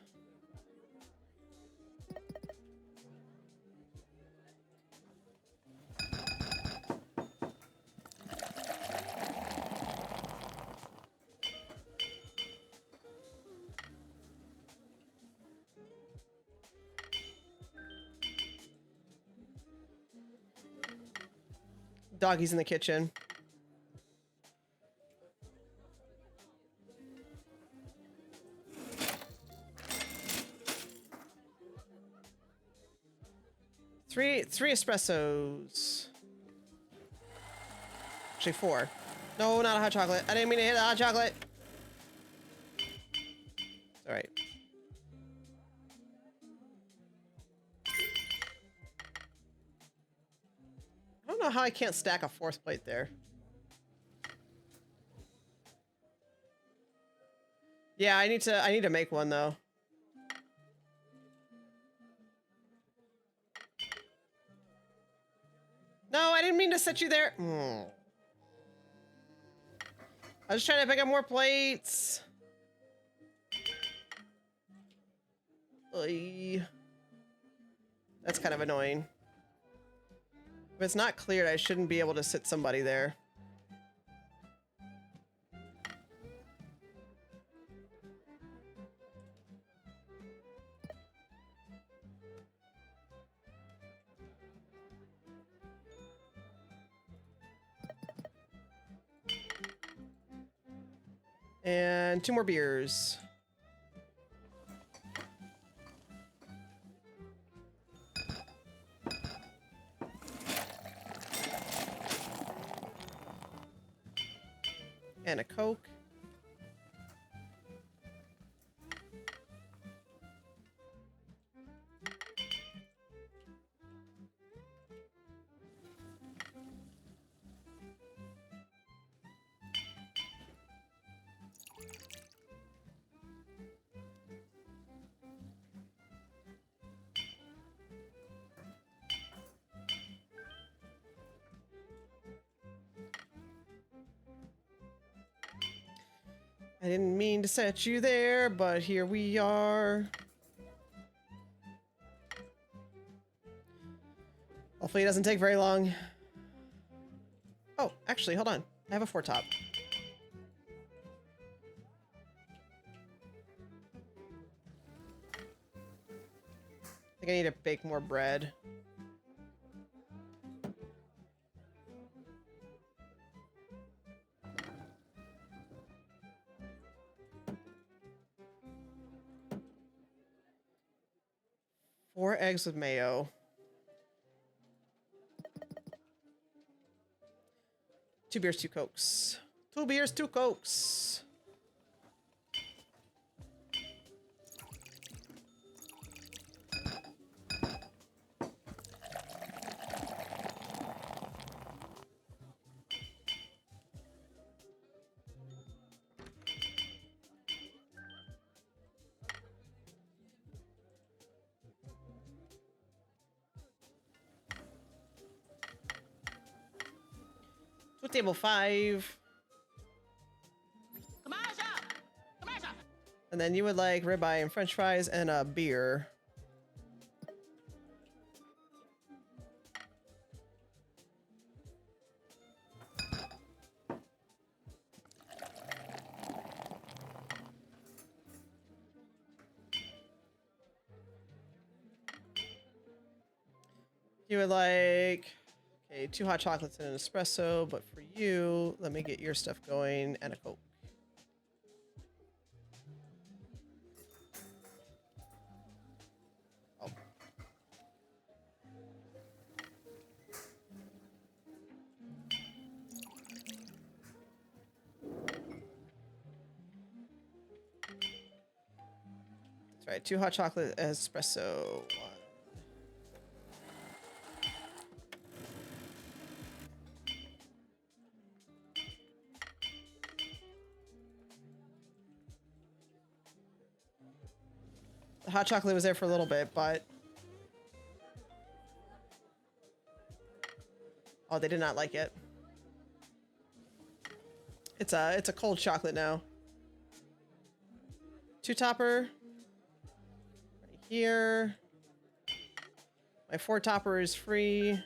Speaker 4: Doggy's in the kitchen. Three espressos. Actually 4. No, not a hot chocolate. I didn't mean to hit a hot chocolate. All right. I don't know how I can't stack a 4th plate there. Yeah, I need to make one though. No, I didn't mean to set you there. I was trying to pick up more plates. Oy. That's kind of annoying. If it's not cleared, I shouldn't be able to sit somebody there. And 2 more beers. And a Coke. I didn't mean to set you there, but here we are. Hopefully it doesn't take very long. Oh, actually, hold on. I have a 4 top. I think I need to bake more bread. Four eggs with mayo. 2 beers, 2 Cokes. 2 beers, 2 Cokes. With table 5. And then you would like ribeye and french fries and a beer. You would like, okay, 2 hot chocolates and an espresso, but for you, let me get your stuff going and a Coke. Oh. That's right, 2 hot chocolate espresso. 1. The hot chocolate was there for a little bit, but oh, they did not like it. It's a cold chocolate now. 2 topper. Right here. My 4 topper is free.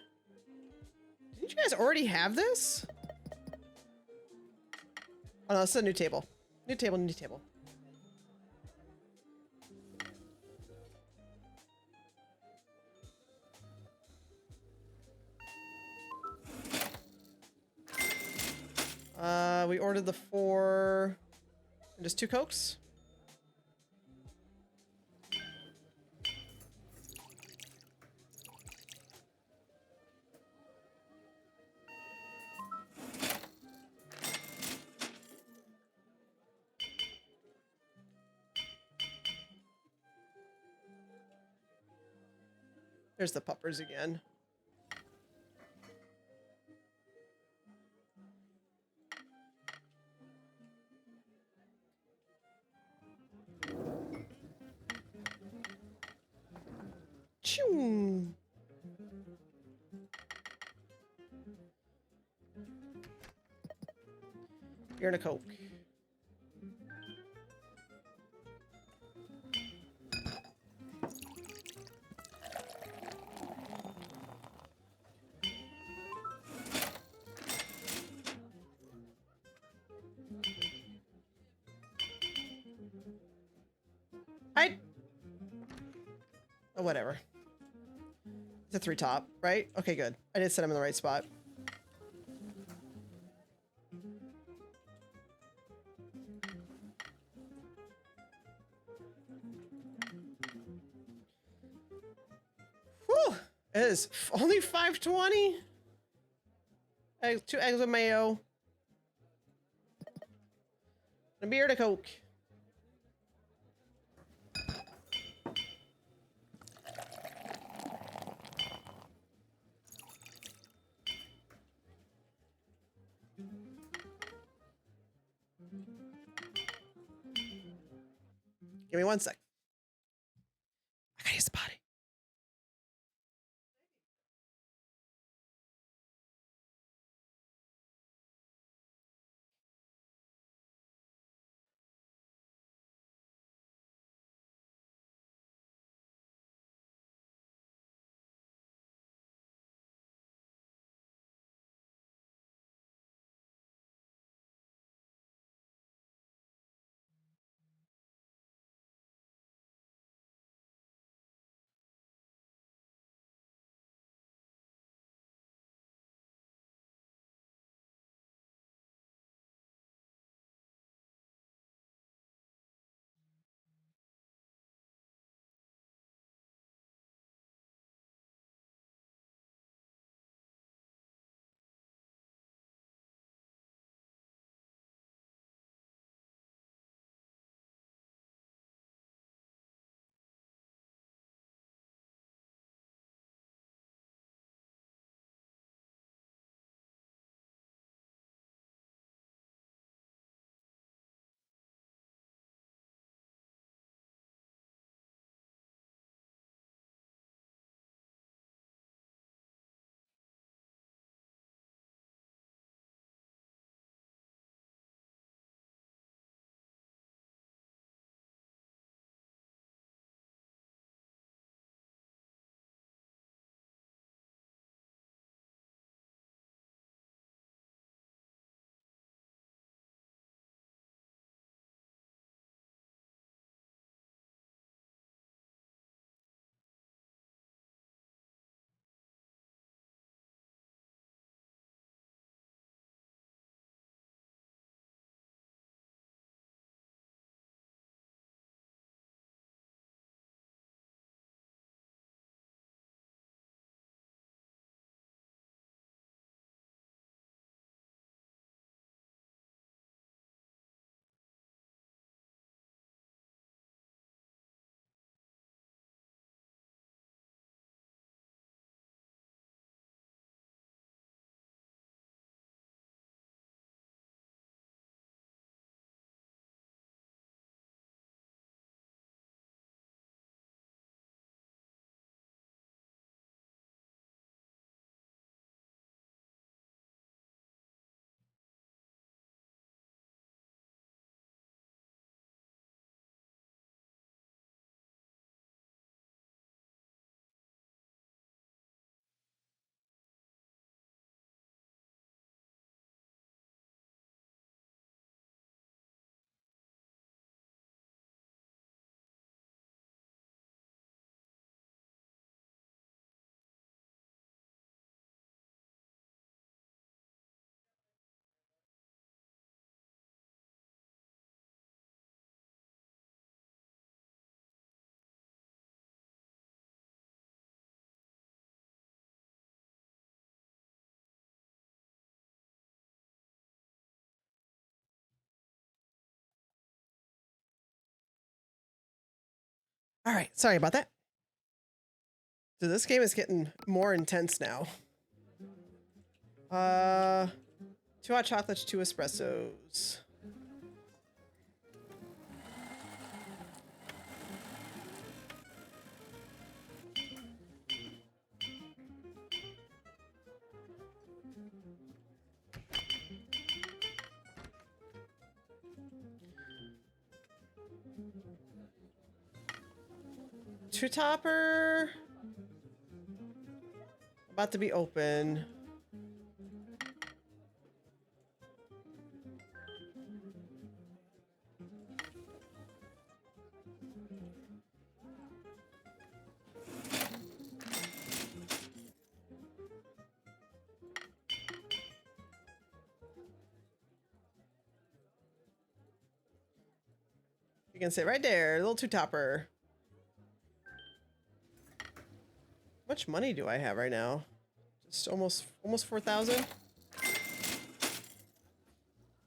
Speaker 4: Didn't you guys already have this? Oh no, this is a new table. New table, new table. We ordered the 4 and just 2 Cokes. There's the puppers again. Choo. Beer and a Coke. Oh, whatever. It's a 3 top, right? Okay, good. I did set him in the right spot. Whew! It is only 520. 2 eggs with mayo. And a beer and a Coke. Give me 1 sec. I gotta use the potty. All right, sorry about that. So this game is getting more intense now. 2 hot chocolates, 2 espressos. Two topper. About to be open. You can sit right there, little two topper. How much money do I have right now? Just almost 4,000. I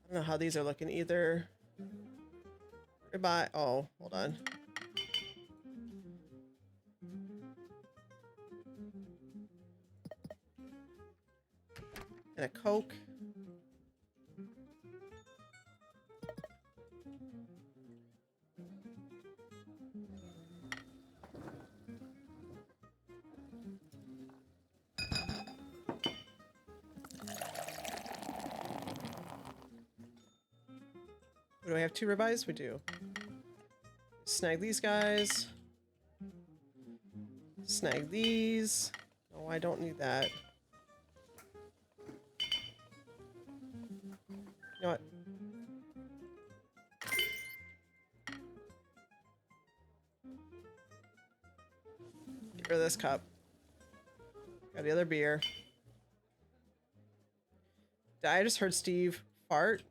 Speaker 4: don't know how these are looking either. Goodbye. Oh, hold on. And a Coke. Do we have 2 ribeyes? We do. Snag these guys. Snag these. Oh, I don't need that. You know what? Get rid of this cup. Got the other beer. I just heard Steve fart.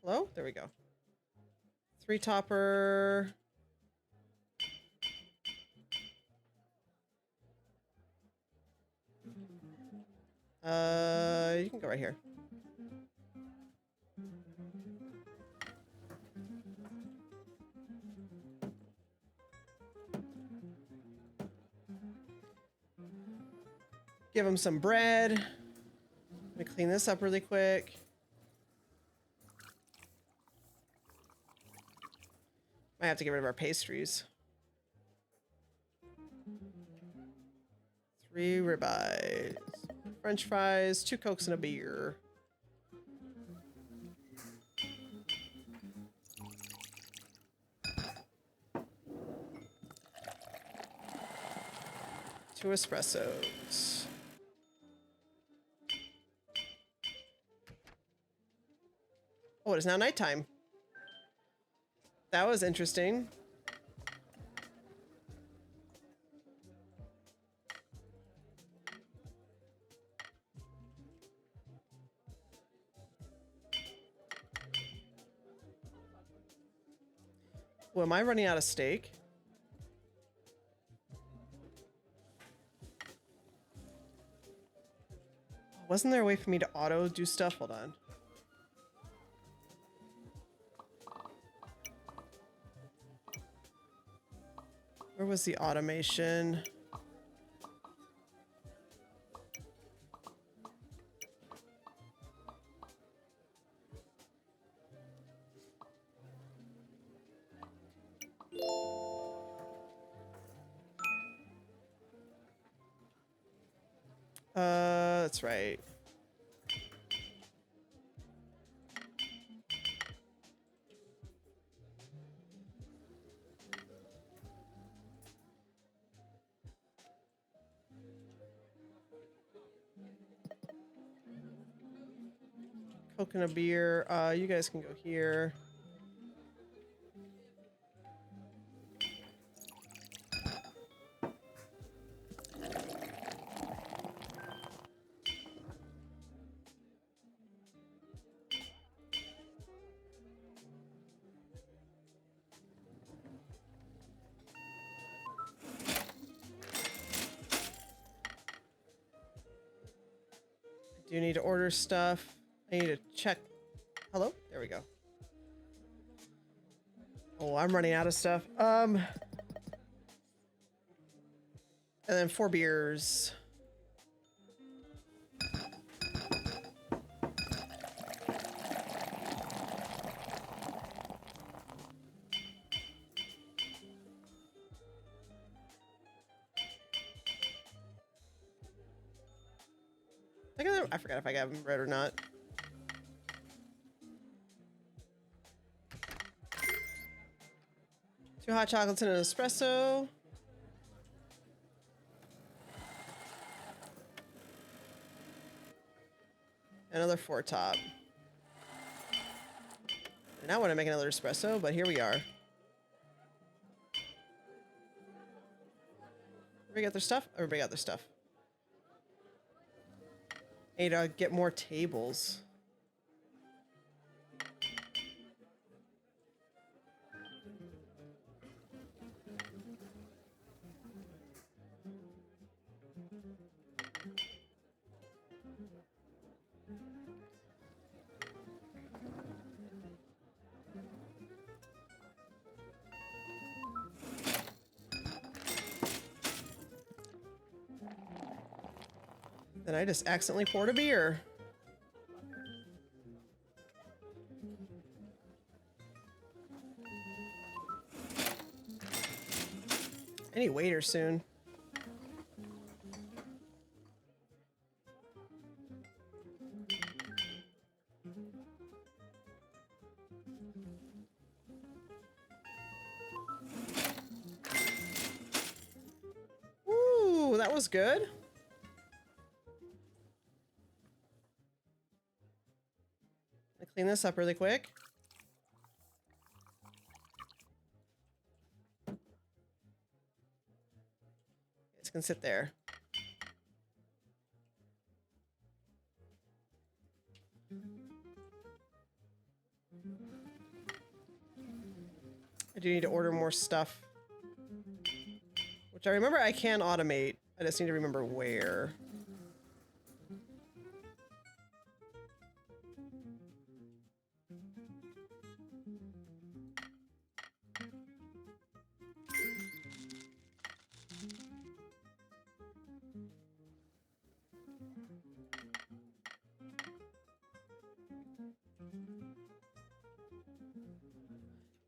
Speaker 4: Hello? There we go. 3 topper. You can go right here. Give him some bread. Let me clean this up really quick. Might have to get rid of our pastries. 3 ribeyes. French fries, 2 Cokes and a beer. Two espressos. Oh, it is now nighttime. That was interesting. Well, am I running out of steak? Wasn't there a way for me to auto do stuff? Hold on. Where was the automation? That's right. Coconut beer. You guys can go here. Do you need to order stuff? I need to check. Hello? There we go. Oh, I'm running out of stuff. And then 4 beers. I forgot if I got them red or not. Two hot chocolates and an espresso. Another 4 top. And I want to make another espresso, but here we are. Everybody got their stuff? Everybody got their stuff. I need to get more tables. Then I just accidentally poured a beer. I need waiter soon. Ooh, that was good. Clean this up really quick. It's gonna sit there. I do need to order more stuff, which I remember I can automate. I just need to remember where.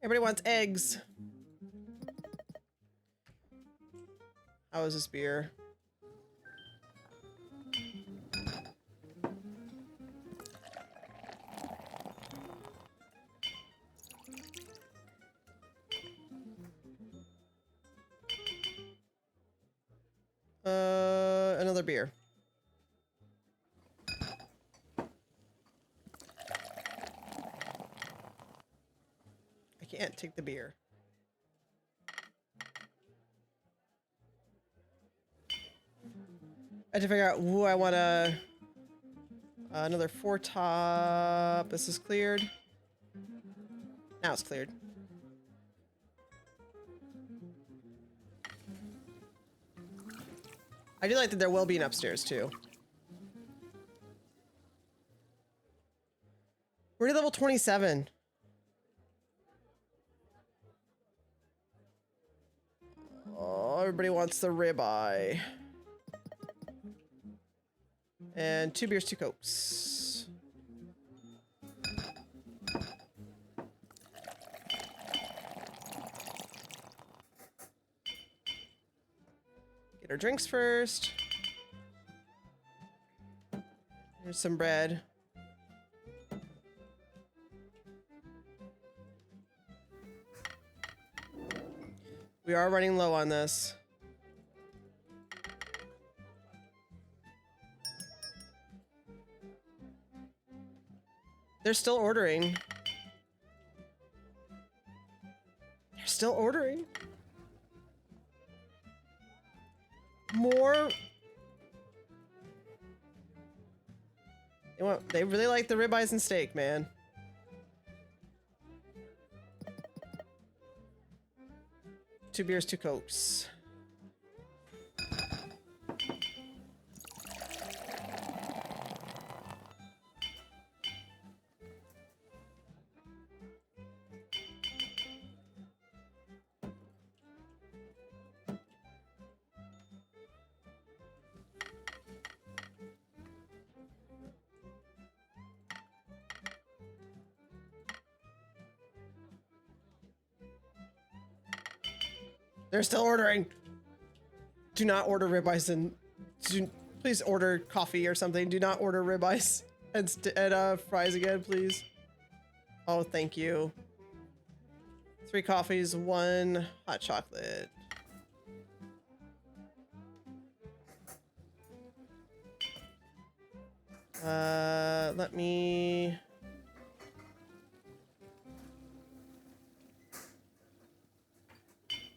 Speaker 4: Everybody wants eggs. How is this beer? Another beer. I can't take the beer. I have to figure out who I want to... another 4 top. This is cleared. Now it's cleared. I do like that there will be an upstairs too. We're at level 27. Oh, everybody wants the ribeye. And 2 beers, 2 cokes. Get our drinks first. Here's some bread. We are running low on this. They're still ordering. They're still ordering. More. They really like the ribeyes and steak, man. Two beers, 2 cokes. They're still ordering. Do not order ribeyes and please order coffee or something. Do not order ribeyes and fries again, please. Oh, thank you. 3 coffees, 1 hot chocolate. Let me...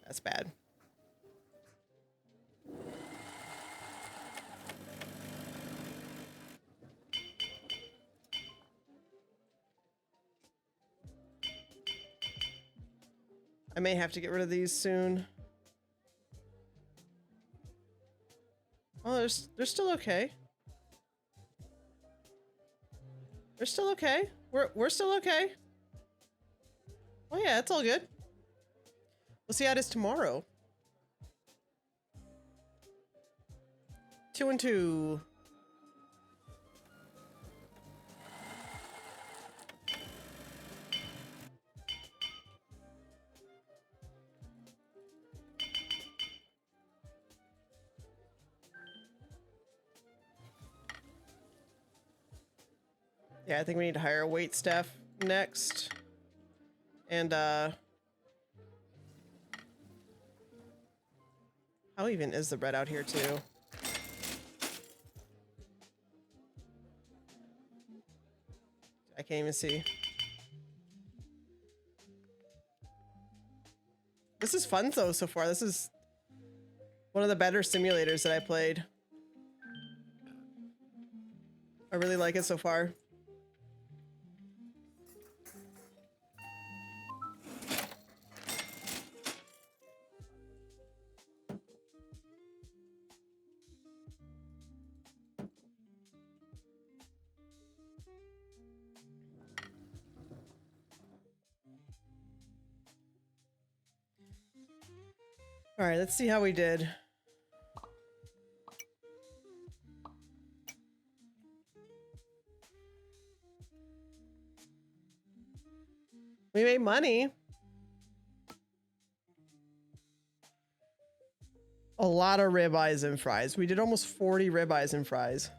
Speaker 4: That's bad. I may have to get rid of these soon. Oh, they're still okay. They're still okay. We're still okay. Oh yeah, it's all good. We'll see how it is tomorrow. 2 and 2. Yeah, I think we need to hire a wait staff next. And, how even is the bread out here, too? I can't even see. This is fun, though, so far. This is one of the better simulators that I played. I really like it so far. All right, let's see how we did. We made money. A lot of ribeyes and fries. We did almost 40 ribeyes and fries.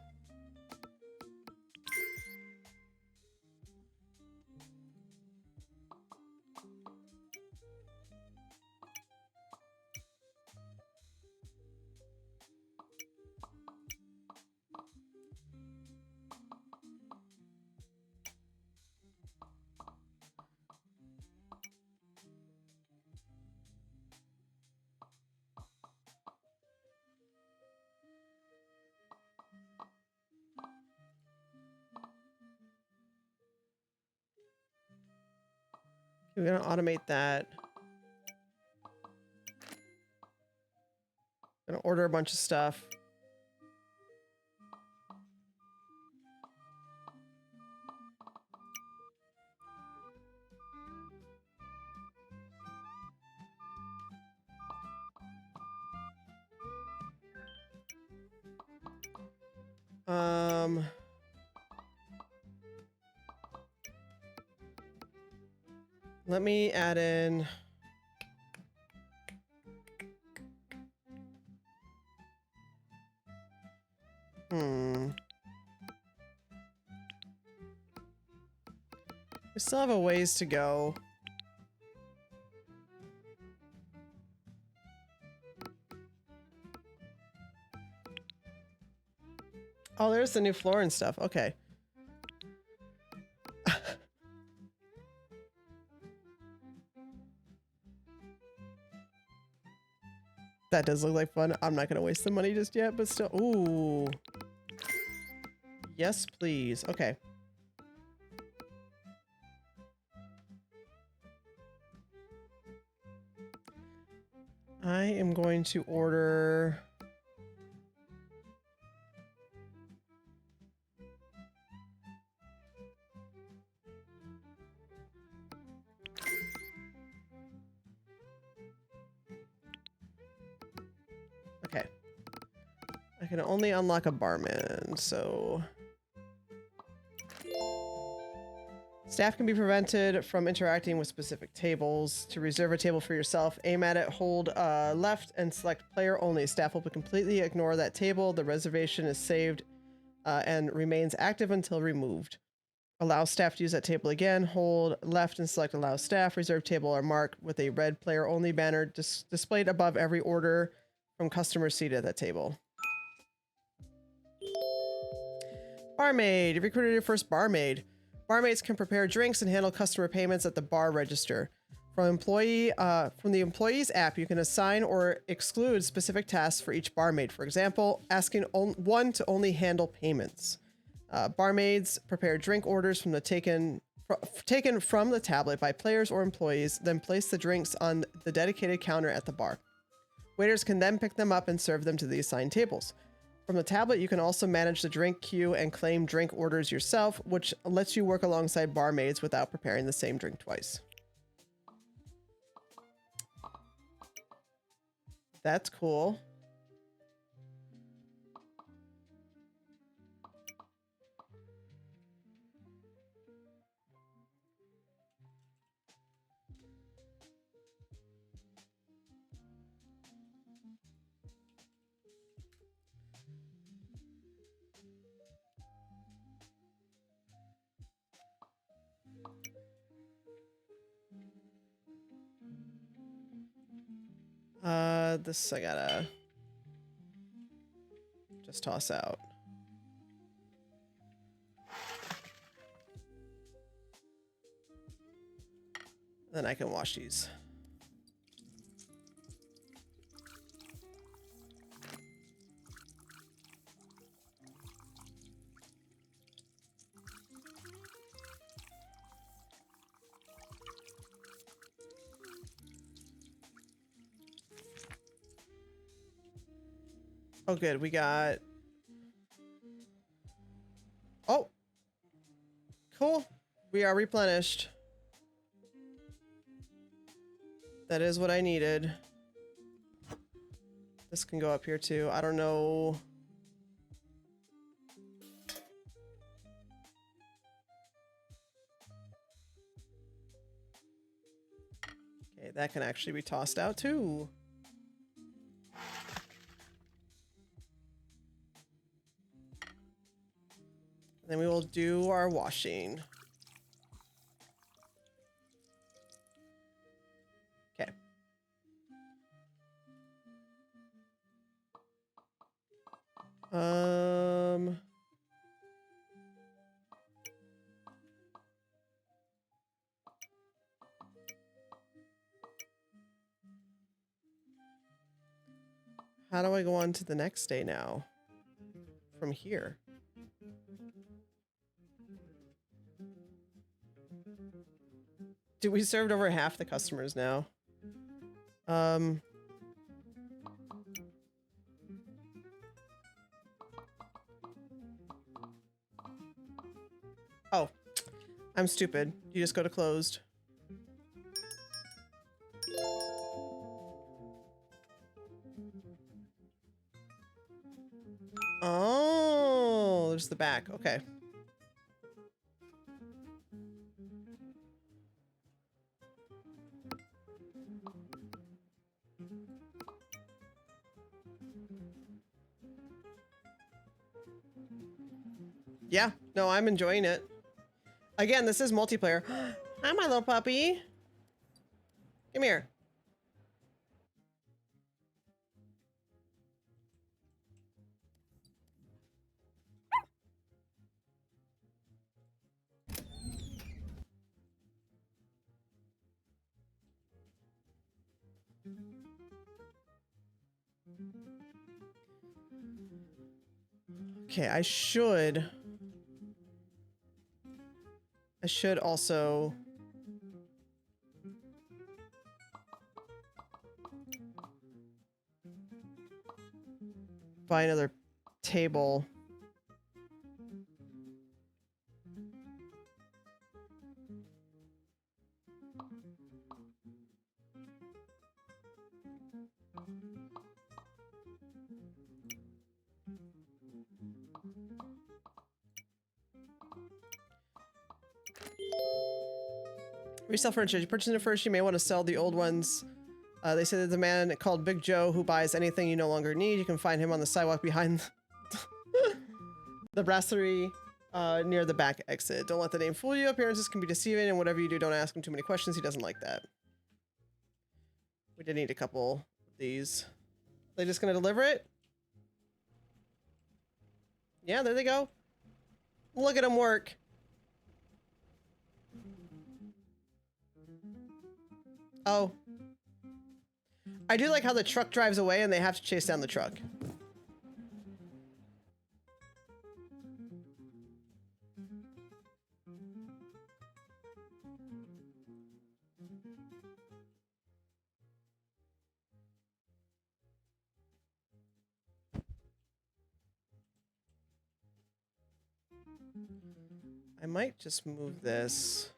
Speaker 4: We're gonna automate that. Gonna order a bunch of stuff. Let me add in. We still have a ways to go. Oh, there's the new floor and stuff. Okay. That does look like fun. I'm not gonna waste the money just yet, but still. Ooh. Yes, please. Okay. I am going to order. Okay. I can only unlock a barman, so Staff can be prevented from interacting with specific tables. To reserve a table for yourself, aim at it, hold left, and select player only. Staff will completely ignore that table. The reservation is saved and remains active until removed. Allow staff to use that table again. Hold left and select allow staff. Reserve table are marked with a red player only banner displayed above every order from customers seated at that table. Barmaid. You've recruited your first barmaid. Barmaids can prepare drinks and handle customer payments at the bar register. From the employee's app, you can assign or exclude specific tasks for each barmaid. For example, asking one to only handle payments. Barmaids prepare drink orders from the taken from the tablet by players or employees, then place the drinks on the dedicated counter at the bar. Waiters can then pick them up and serve them to the assigned tables. From the tablet, you can also manage the drink queue and claim drink orders yourself, which lets you work alongside barmaids without preparing the same drink twice. That's cool. This I gotta just toss out. Then I can wash these. Oh, good. We got... Oh! Cool. We are replenished. That is what I needed. This can go up here too. I don't know... Okay, that can actually be tossed out too. Then we will do our washing. Okay. How do I go on to the next day now? From here. Dude, we served over half the customers now. Oh, I'm stupid. You just go to closed. Oh, there's the back. Okay. Yeah, no, I'm enjoying it. Again, this is multiplayer. Hi, my little puppy. Come here. Okay, I should also buy another table. Resell furniture. You purchase it first, you may want to sell the old ones. They say there's a man called Big Joe who buys anything you no longer need. You can find him on the sidewalk behind the Brasserie near the back exit. Don't let the name fool you. Appearances can be deceiving, and whatever you do, don't ask him too many questions. He doesn't like that. We did need a couple of these. They just gonna deliver it? Yeah, there they go. Look at them work. Oh. I do like how the truck drives away and they have to chase down the truck. I might just move this.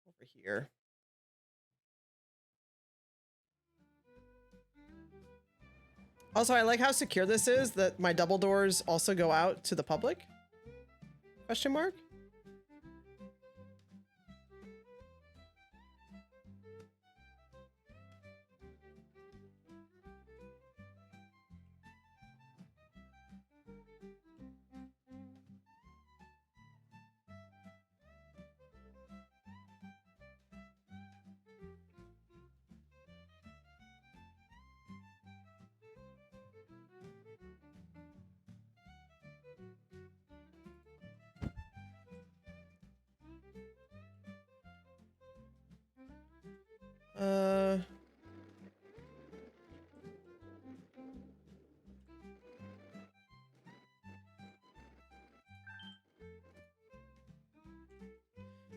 Speaker 4: Over here. Also, I like how secure this is, that my double doors also go out to the public? Question mark?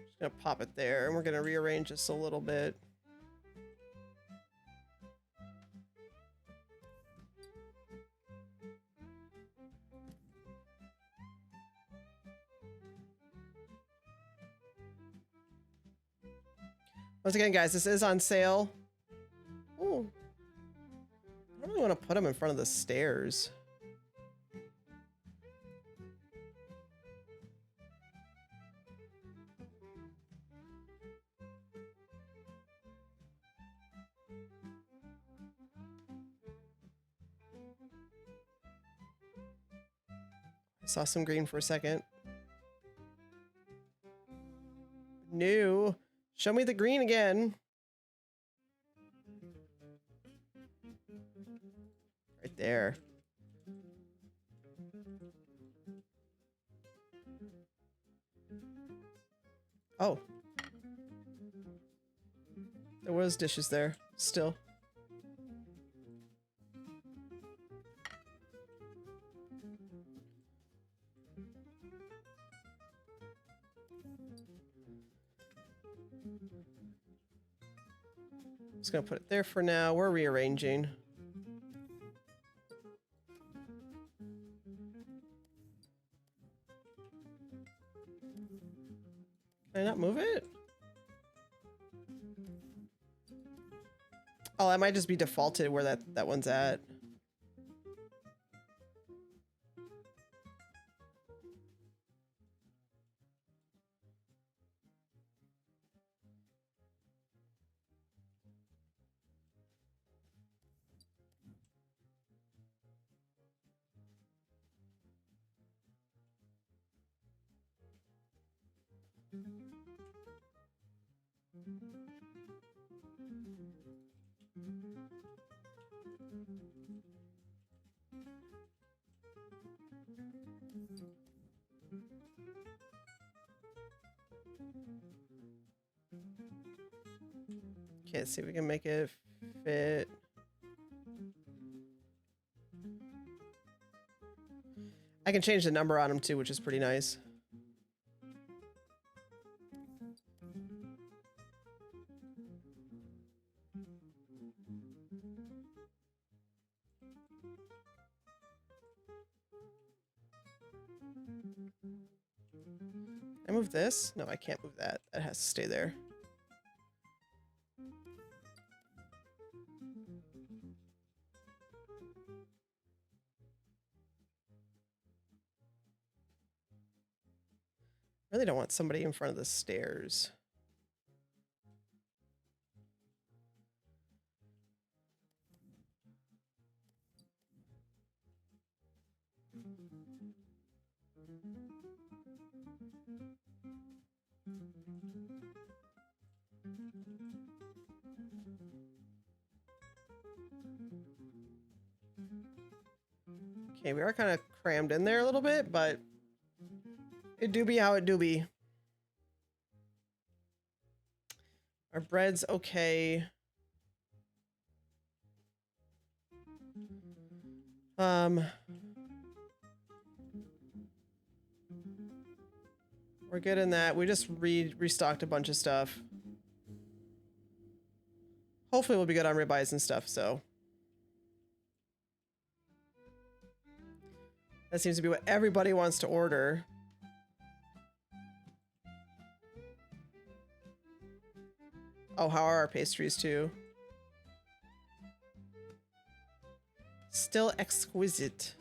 Speaker 4: Just gonna pop it there, and we're gonna rearrange this a little bit. Once again, guys, this is on sale. Ooh. I don't really want to put them in front of the stairs. I saw some green for a second. No. Show me the green again. Right there. Oh. There was dishes there, still. Just gonna put it there for now. We're rearranging. Can I not move it? Oh, that might just be defaulted where that one's at. Okay, let's see if we can make it fit. I can change the number on them too, which is pretty nice. Can I move this? No, I can't move that. That has to stay there. Really don't want somebody in front of the stairs. Okay, we are kind of crammed in there a little bit, but it do be how it do be. Our bread's okay. We're good in that. We just restocked a bunch of stuff. Hopefully we'll be good on ribeyes and stuff, so. That seems to be what everybody wants to order. Oh, how are our pastries too? Still exquisite.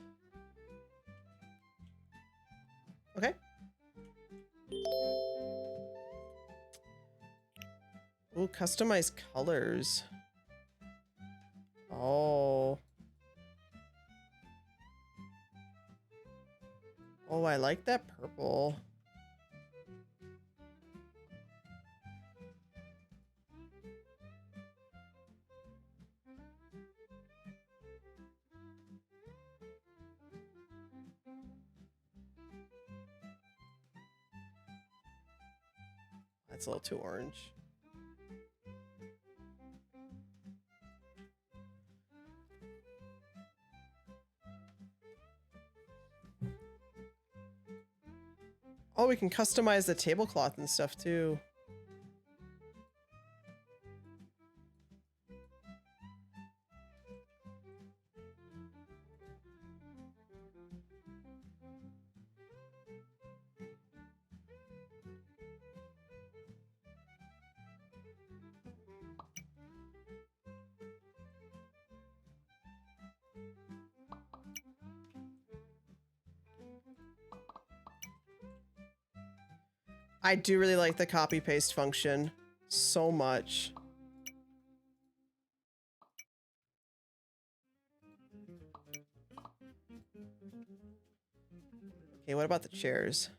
Speaker 4: Okay. Ooh, customized colors. Oh. Oh, I like that purple. That's a little too orange. Oh, we can customize the tablecloth and stuff too. I do really like the copy paste function so much. Okay, what about the chairs?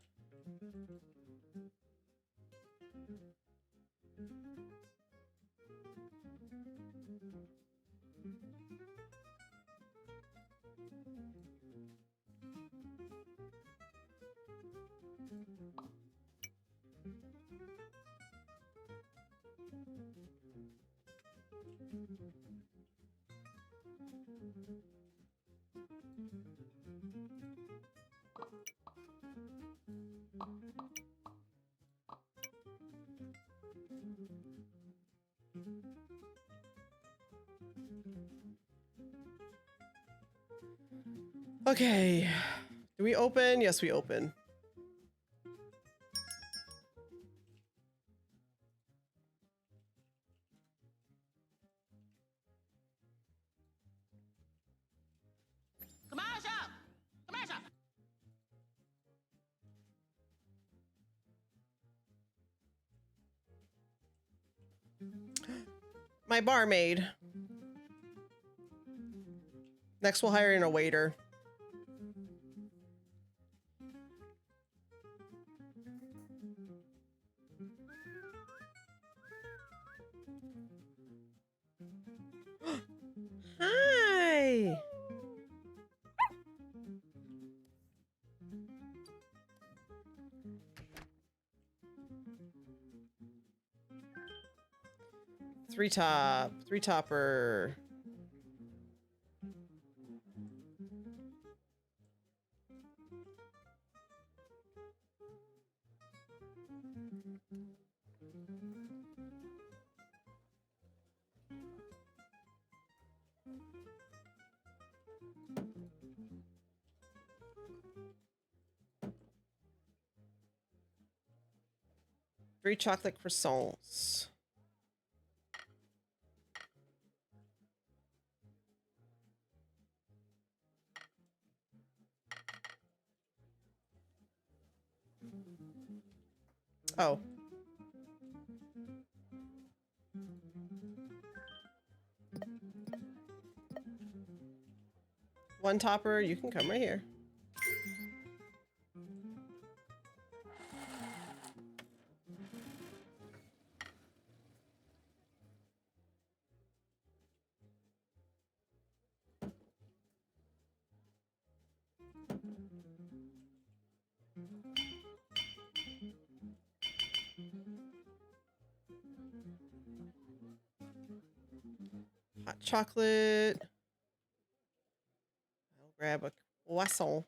Speaker 4: Okay. Do we open? Yes, we open.
Speaker 1: Commercial! Commercial!
Speaker 4: My barmaid. Next, we'll hire in a waiter. Hi. Three topper. Three chocolate croissants. Oh. One topper, you can come right here. Hot chocolate. I'll grab a croissant.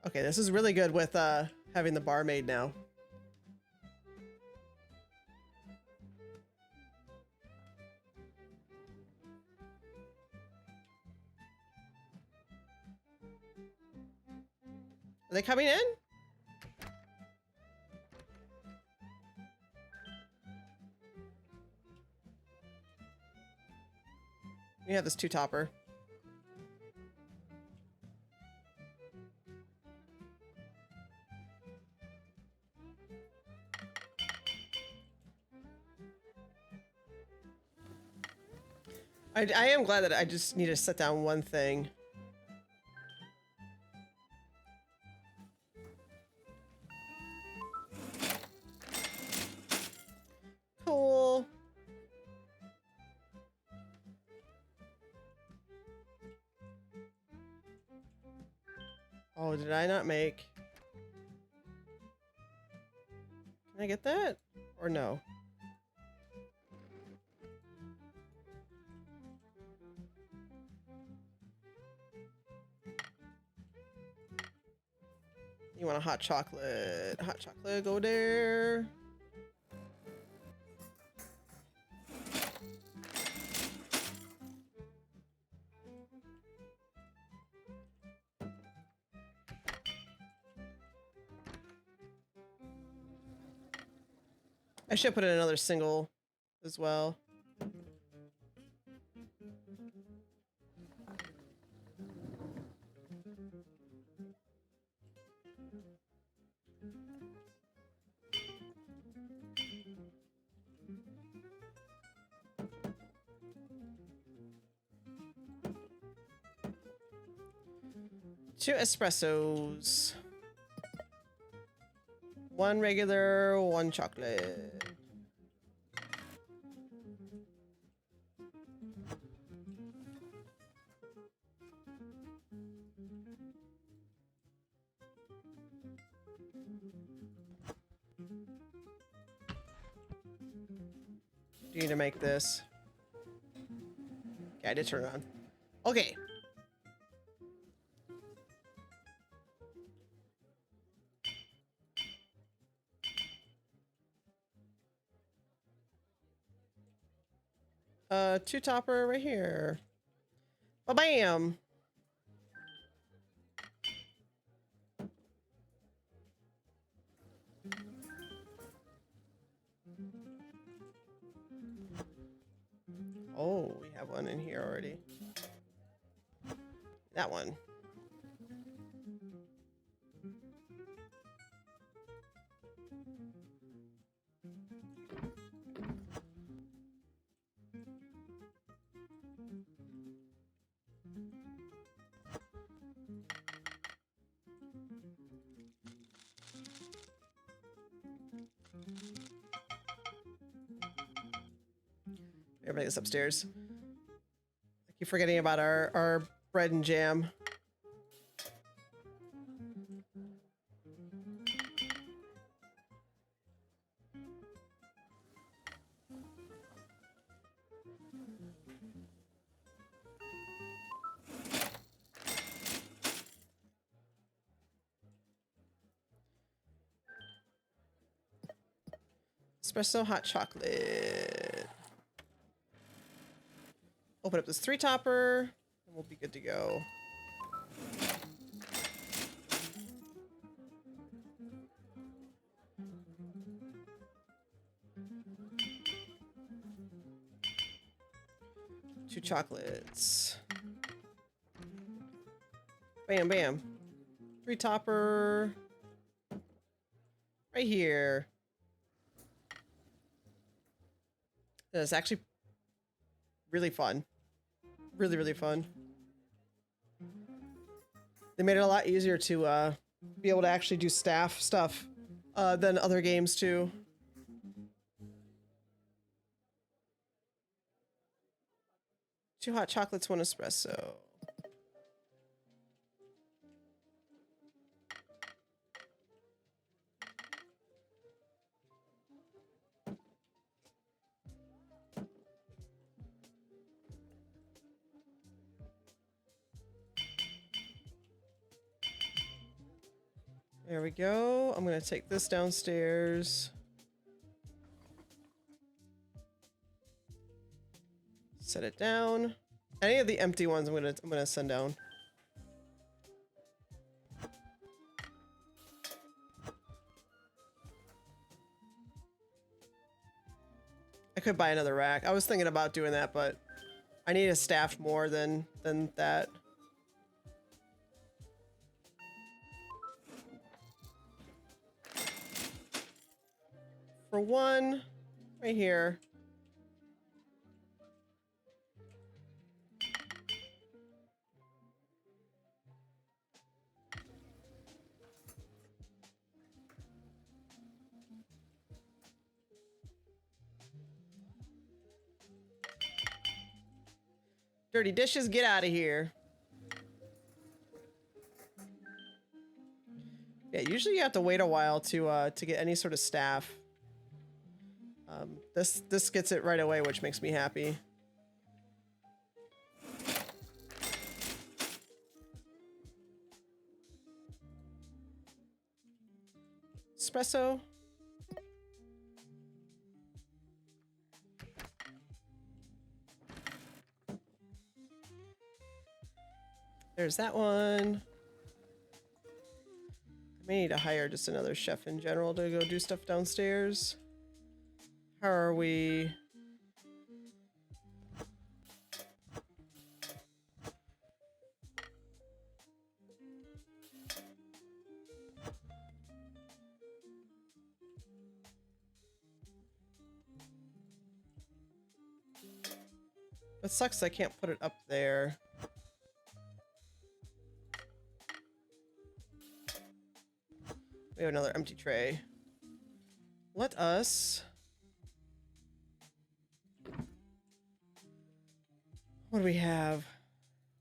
Speaker 4: Okay, this is really good with having the barmaid now. Are they coming in? We have this two topper. I am glad that I just need to set down one thing. Cool. Oh, did I not make? Can I get that? Or no? You want a hot chocolate. Hot chocolate, go there. I should put in another single as well. Two espressos. One regular, one chocolate. Do you need to make this? Yeah, I did turn it on. Okay. Two topper right here. Ba-bam! Oh, we have one in here already. That one. Everybody is upstairs. I keep forgetting about our bread and jam. Espresso hot chocolate. Open up this three topper, and we'll be good to go. Two chocolates. Bam, bam. 3 topper. Right here. It's actually really fun. Really, really fun. They made it a lot easier to be able to actually do staff stuff than other games too. 2 hot chocolates, 1 espresso. There we go. I'm gonna take this downstairs. Set it down. Any of the empty ones I'm gonna send down. I could buy another rack. I was thinking about doing that, but I need a staff more than that. For 1, right here. Dirty dishes, get out of here. Yeah, usually you have to wait a while to get any sort of staff. This gets it right away, which makes me happy. Espresso. There's that one. I may need to hire just another chef in general to go do stuff downstairs. How are we? It sucks I can't put it up there. We have another empty tray. Let us... What do we have?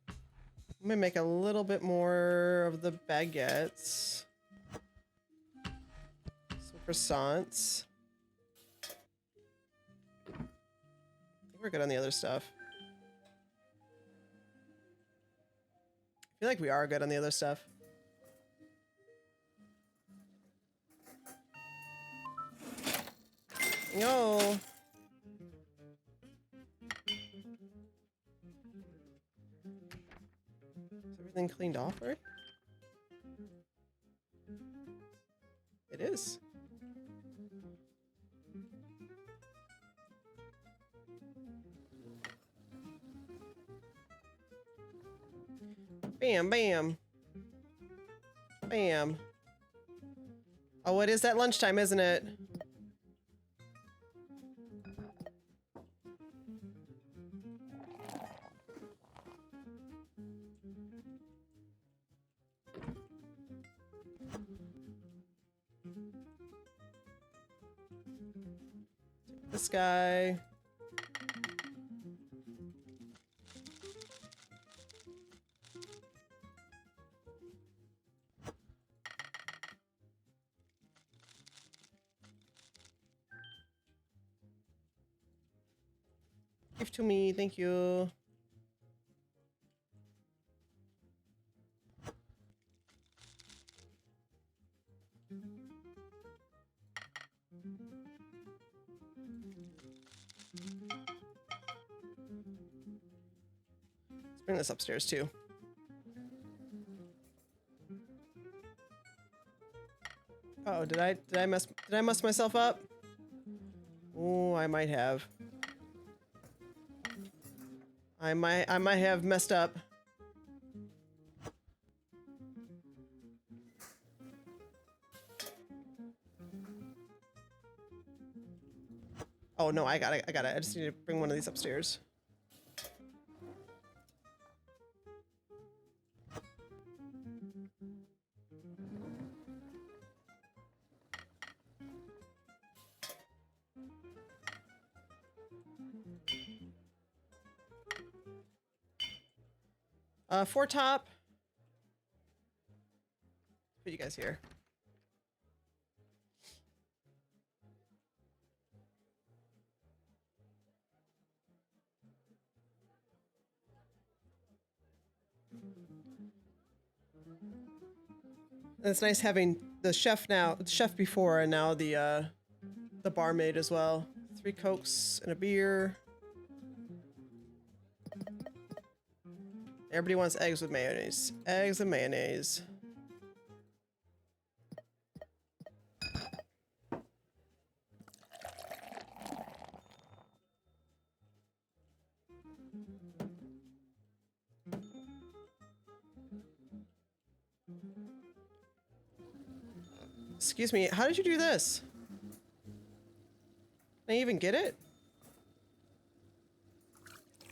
Speaker 4: I'm gonna make a little bit more of the baguettes. Some croissants. I think we're good on the other stuff. I feel like we are good on the other stuff. No. Is everything cleaned off, right? It is. Bam, bam. Bam. Oh, it is that lunchtime, isn't it? This guy. Give to me, thank you. Let's bring this upstairs too. Oh, did I mess myself up? Oh, I might have. I might have messed up. Oh no, I got it. I got it. I just need to bring one of these upstairs. Four top. Put you guys here. And it's nice having the chef now, the chef before, and now the barmaid as well. 3 Cokes and a beer. Everybody wants eggs with mayonnaise. Eggs and mayonnaise. Excuse me, how did you do this? Can I even get it?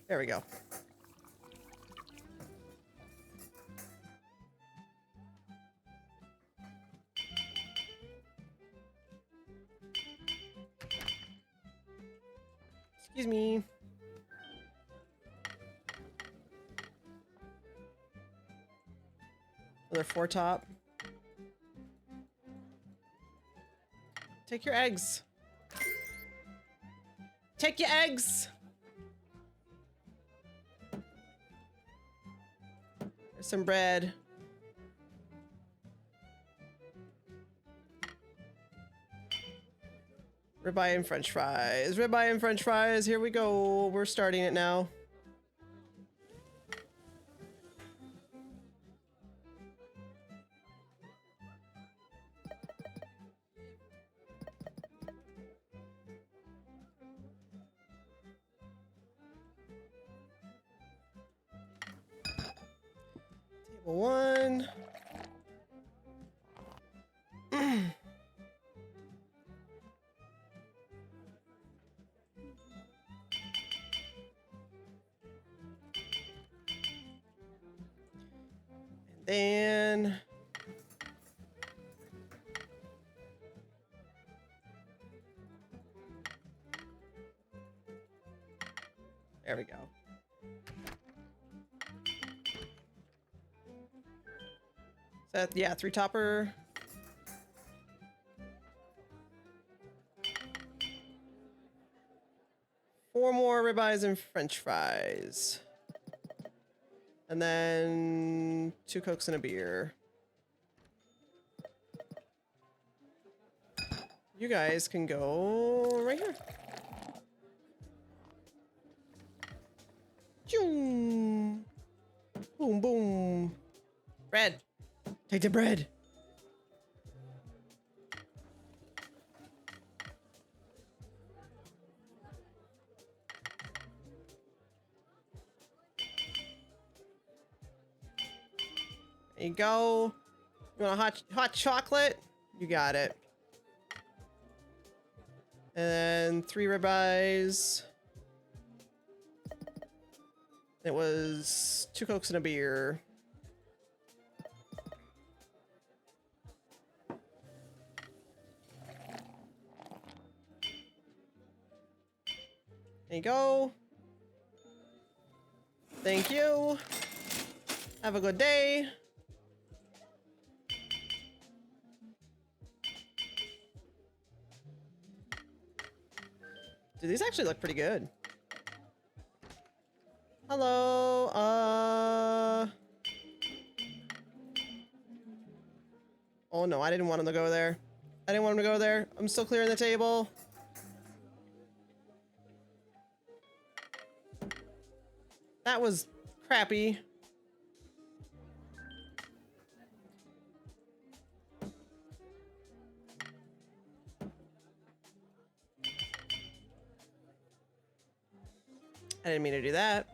Speaker 4: There we go. Excuse me. Another 4 top. Take your eggs. Take your eggs. There's some bread. Ribeye and French fries. Ribeye and French fries. Here we go. We're starting it now. Table 1. Then there we go. That, yeah, 3 topper. Four more ribeyes and French fries. And then 2 Cokes and a beer. You guys can go right here. Choom. Boom, boom. Bread. Take the bread. There you go. You want a hot chocolate? You got it. And then 3 ribeyes. It was 2 Cokes and a beer. There you go. Thank you. Have a good day. Dude, these actually look pretty good. Hello, oh no, I didn't want him to go there. I didn't want him to go there. I'm still clearing the table. That was crappy. I didn't mean to do that.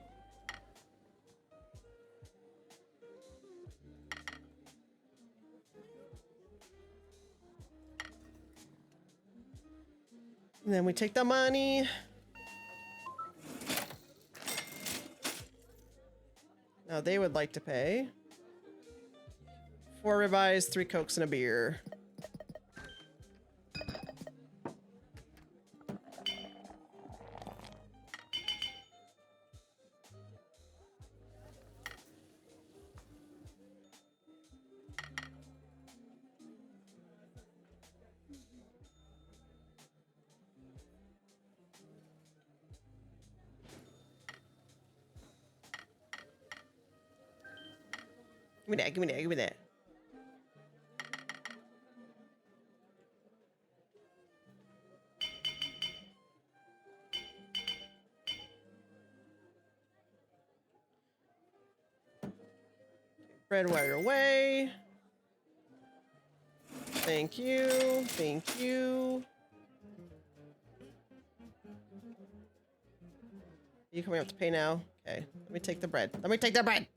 Speaker 4: And then we take the money. Now they would like to pay. 4 ribeyes, 3 cokes, and a beer. Give me that, give me that, give me that. Bread wire away. Thank you, thank you. You coming up to pay now? Okay, let me take the bread. Let me take the bread.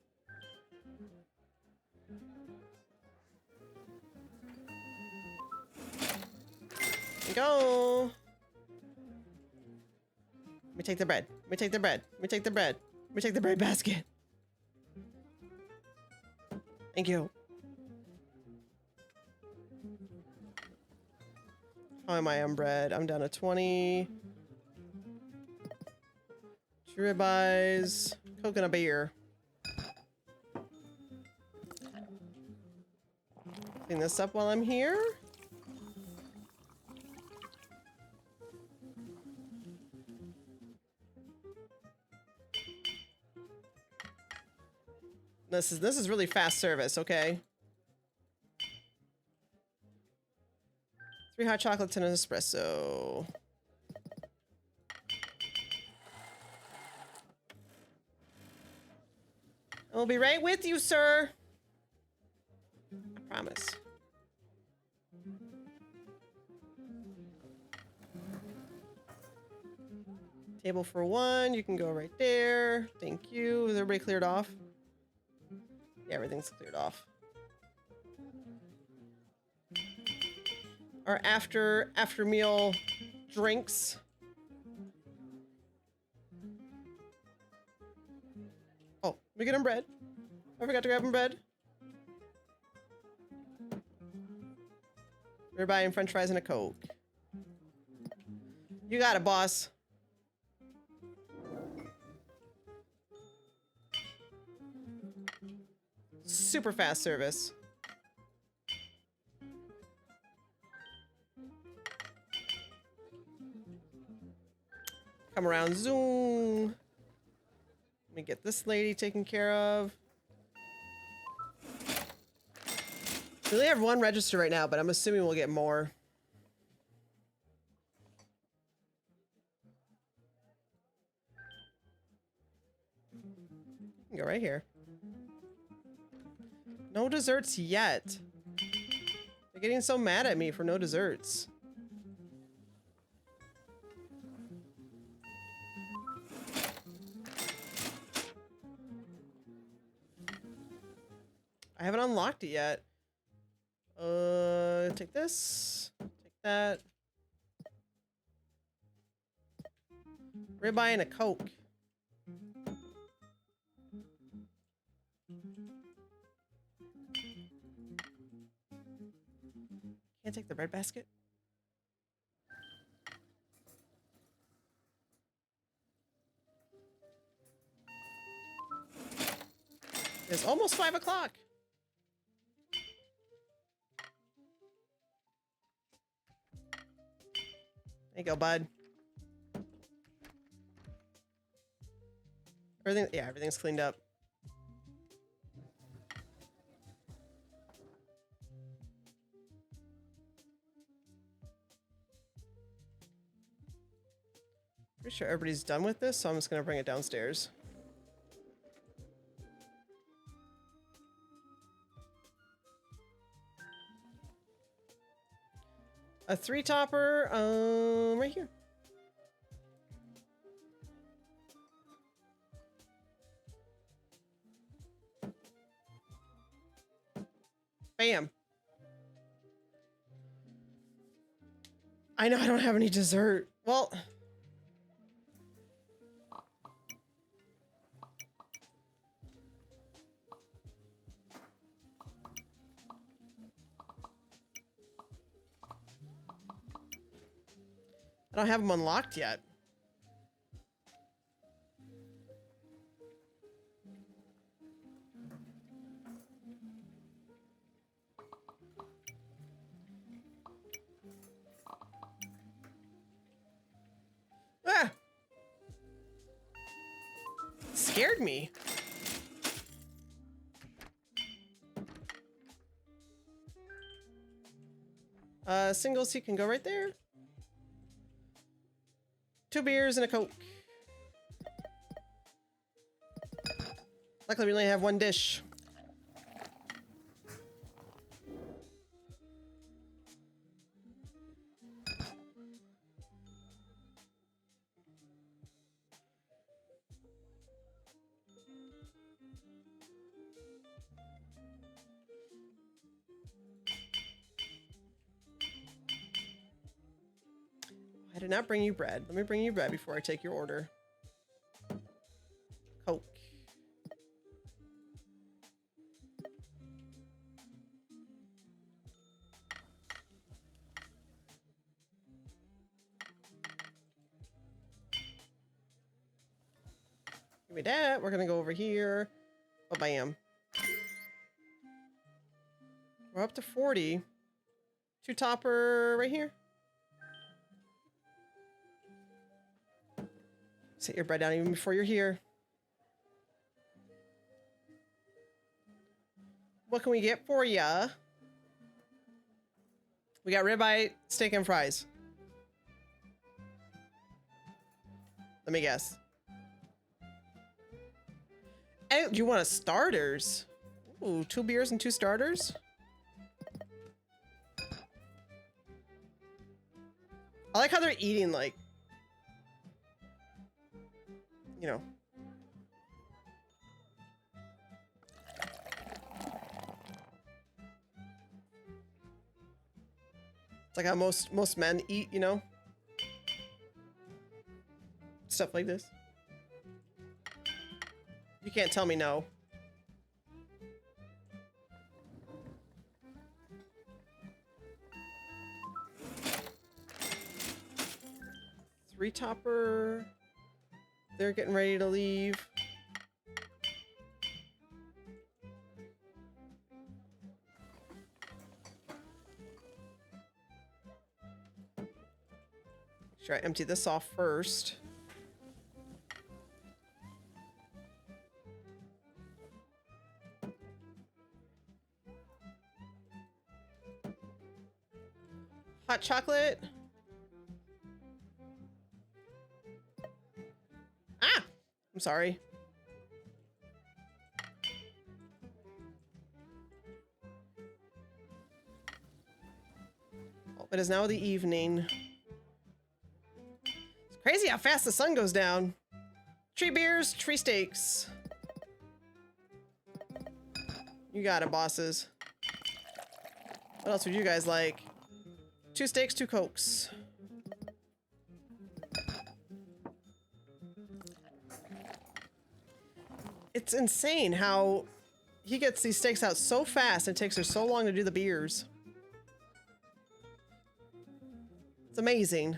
Speaker 4: Go. Let me take the bread. Let me take the bread. Let me take the bread. Let me take the bread basket. Thank you. How am I on bread? I'm down to 20. 2 ribeyes. Coconut beer. Clean this up while I'm here. This is really fast service, okay? 3 hot chocolates and an espresso. I'll be right with you, sir. I promise. Table for 1. You can go right there. Thank you. Is everybody cleared off? Yeah, everything's cleared off. Our after meal drinks. Oh, let me get him bread. I forgot to grab him bread. We're buying French fries and a Coke. You got it, boss. Super fast service. Come around, zoom. Let me get this lady taken care of. We only have 1 register right now, but I'm assuming we'll get more. Go right here. No desserts yet. They're getting so mad at me for no desserts. I haven't unlocked it yet. Take this. Take that. Ribeye and a Coke. Can't take the bread basket. It's almost 5 o'clock. There you go, bud. Everything's cleaned up. Pretty sure everybody's done with this, so I'm just gonna bring it downstairs. A 3-topper, right here. Bam. I know I don't have any dessert. Well, I don't have them unlocked yet. Ah! Scared me. Single seat can go right there. 2 beers and a Coke. Luckily, we only have 1 dish. I did not bring you bread. Let me bring you bread before I take your order. Coke. Give me that. We're gonna go over here. Oh, bam. We're up to 40. 2 topper right here. Set your bread down even before you're here. What can we get for ya? We got ribeye, steak, and fries. Let me guess. And do you want a starters? Ooh, 2 beers and 2 starters? I like how they're eating, like, you know. It's like how most men eat, you know? Stuff like this. You can't tell me no. Three topper. They're getting ready to leave. Sure, I empty this off first. Hot chocolate. Ah! I'm sorry. Oh, it is now the evening. It's crazy how fast the sun goes down. 3 beers, 3 steaks. You got it, bosses. What else would you guys like? 2 steaks, 2 cokes. It's insane how he gets these steaks out so fast and it takes her so long to do the beers. It's amazing.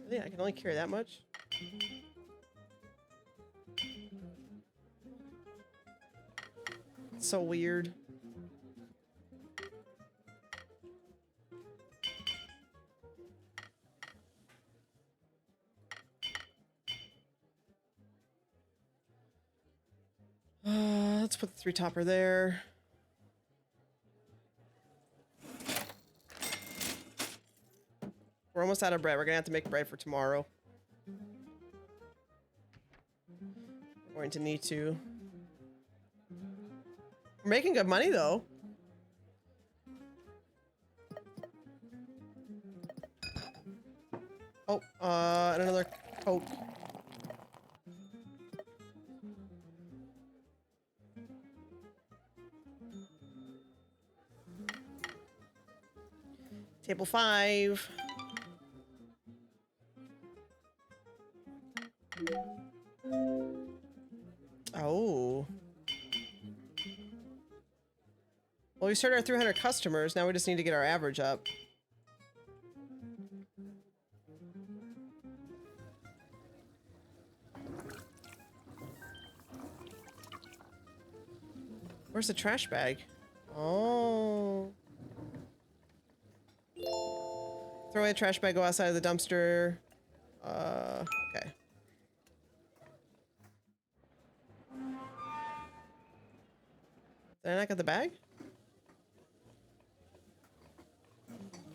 Speaker 4: Yeah, I can only carry that much. It's so weird. Let's put the 3 topper there. We're almost out of bread. We're gonna have to make bread for tomorrow. We're going to need to. We're making good money though. Oh, and another Coke. Table 5. Oh. Well, we started our 300 customers. Now we just need to get our average up. Where's the trash bag? Oh. Throw away the trash bag, go outside of the dumpster. Okay. Did I not get the bag?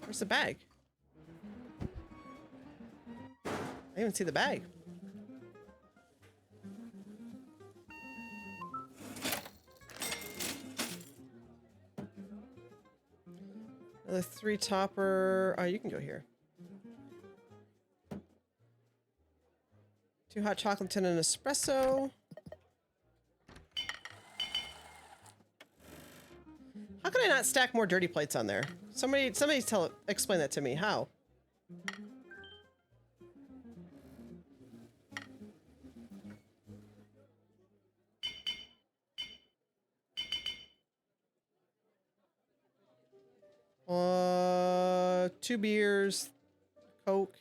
Speaker 4: Where's the bag? I didn't even see the bag. Another 3 topper. Oh, you can go here. 2 hot chocolate and an espresso. How can I not stack more dirty plates on there? Somebody explain that to me. How? Two beers, Coke.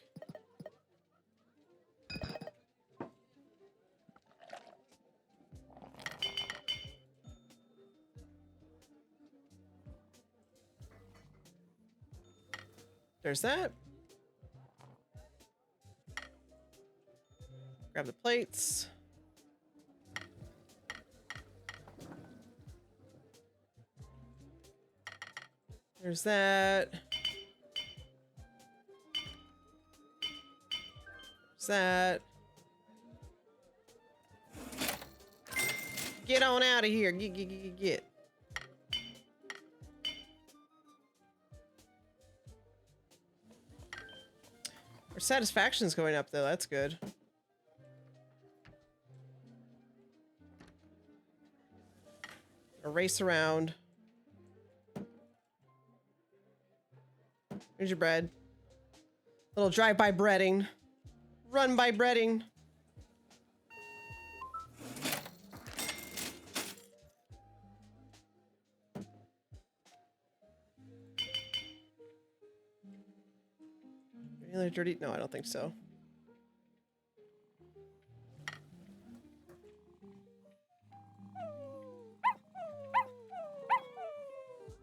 Speaker 4: There's that. Grab the plates. There's that. There's that. Get on out of here. Get. Our satisfaction's going up though. That's good. A race around. Here's your bread. Little drive-by breading. Run by breading. Any other dirty? No, I don't think so.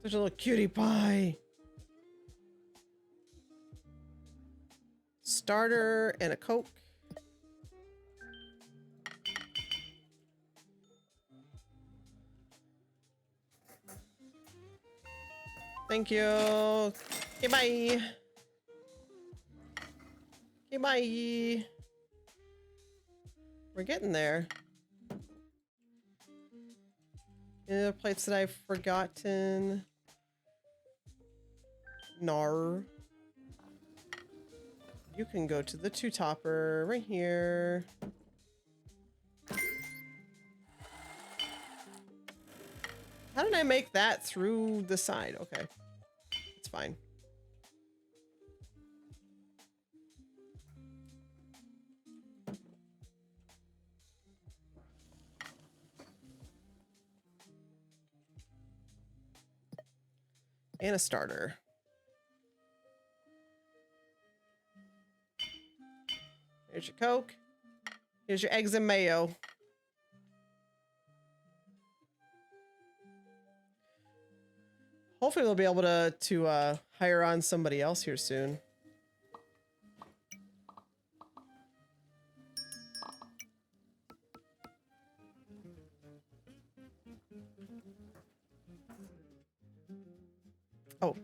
Speaker 4: Such a little cutie pie. Starter and a Coke. Thank you. Okay, bye. Okay, bye. We're getting there. Any other plates that I've forgotten? Nar. You can go to the 2-topper right here. How did I make that through the side? Okay. It's fine. And a starter. Here's your Coke. Here's your eggs and mayo. Hopefully we'll be able to hire on somebody else here soon. Oh.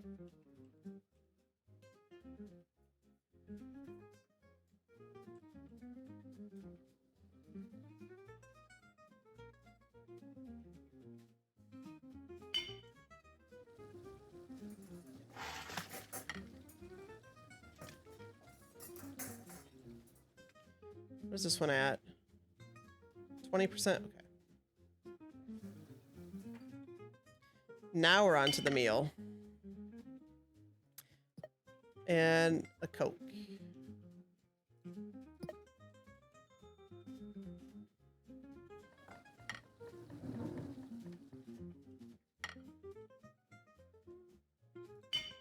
Speaker 4: Where's this one at? 20%? Okay. Now we're on to the meal. And a Coke.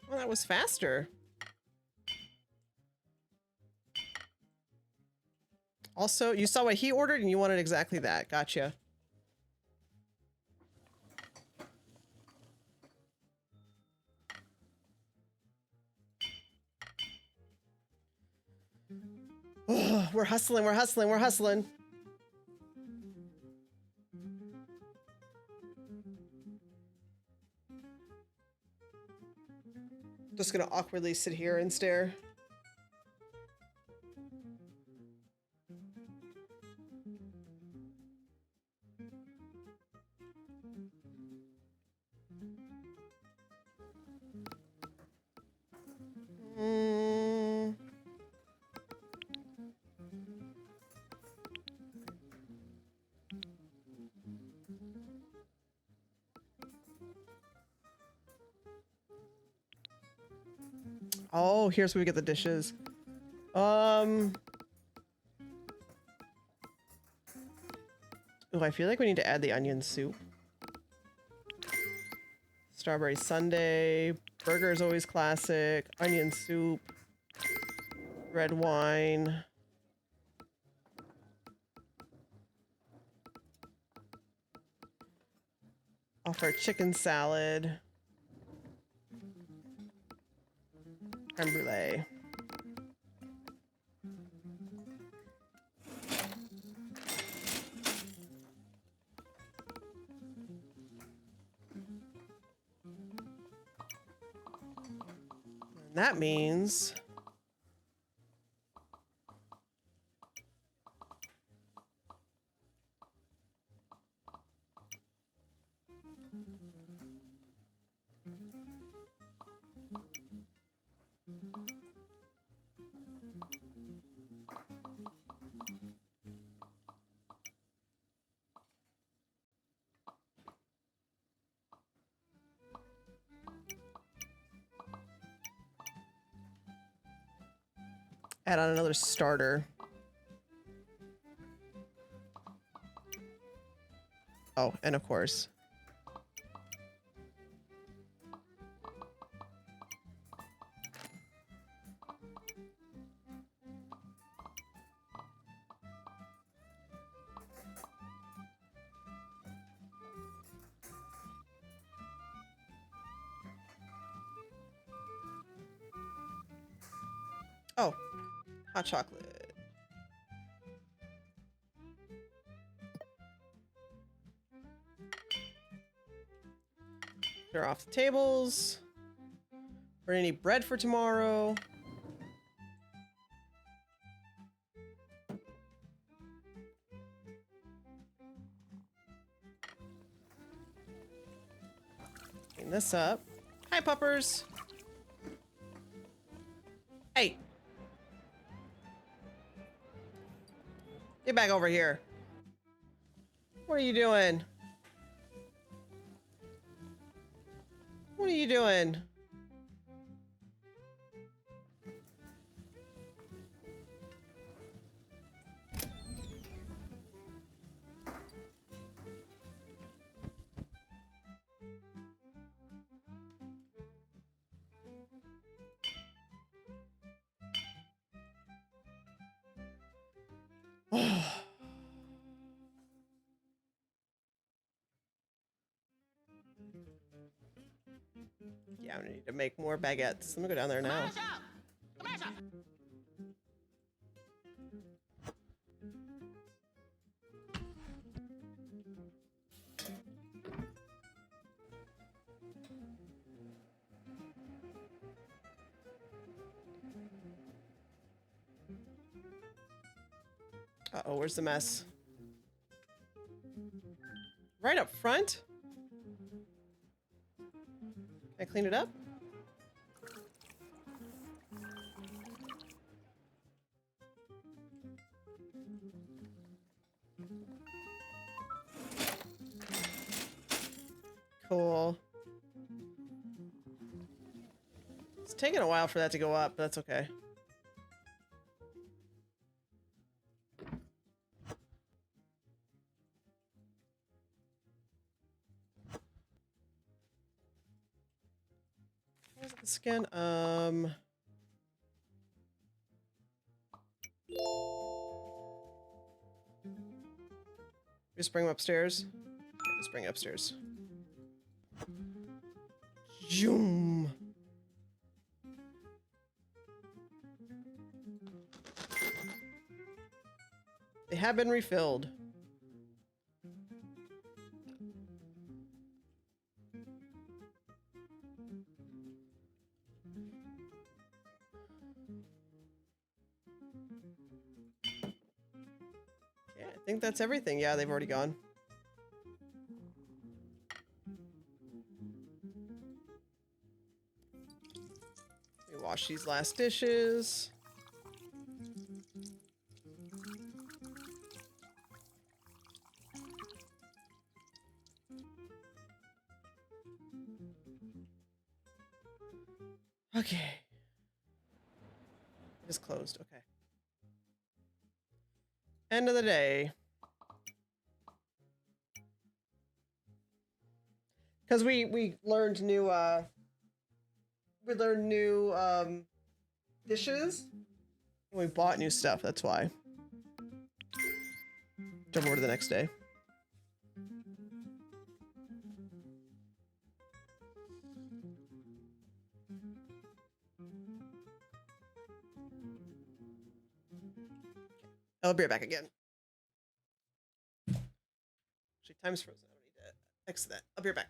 Speaker 4: Well, that was faster. Also, you saw what he ordered and you wanted exactly that. Gotcha. Oh, we're hustling, we're hustling, we're hustling. Just gonna awkwardly sit here and stare. Oh, here's where we get the dishes. Oh, I feel like we need to add the onion soup. Strawberry sundae. Burger is always classic. Onion soup. Red wine. Offer chicken salad. Creme brulee. And that means add on another starter. Oh, and of course. Oh, hot chocolate. Clear off the tables. We're gonna need bread for tomorrow. Clean this up. Hi, puppers. Hey. Get back over here. What are you doing? What are you doing? Yeah, I need to make more baguettes. Let me go down there now. Uh-oh, where's the mess? Right up front? Can I clean it up? Cool. It's taking a while for that to go up, but that's okay. Where's the skin? Just bring him upstairs. Yeah, just bring it upstairs. Zoom. They have been refilled. Yeah, I think that's everything. Yeah, they've already gone. We wash these last dishes. Okay. It is closed. Okay. End of the day. Because we learned new dishes. We bought new stuff, that's why. Jump over to the next day. I'll be right back again. Actually, time's frozen. I don't need to exit that. I'll be right back.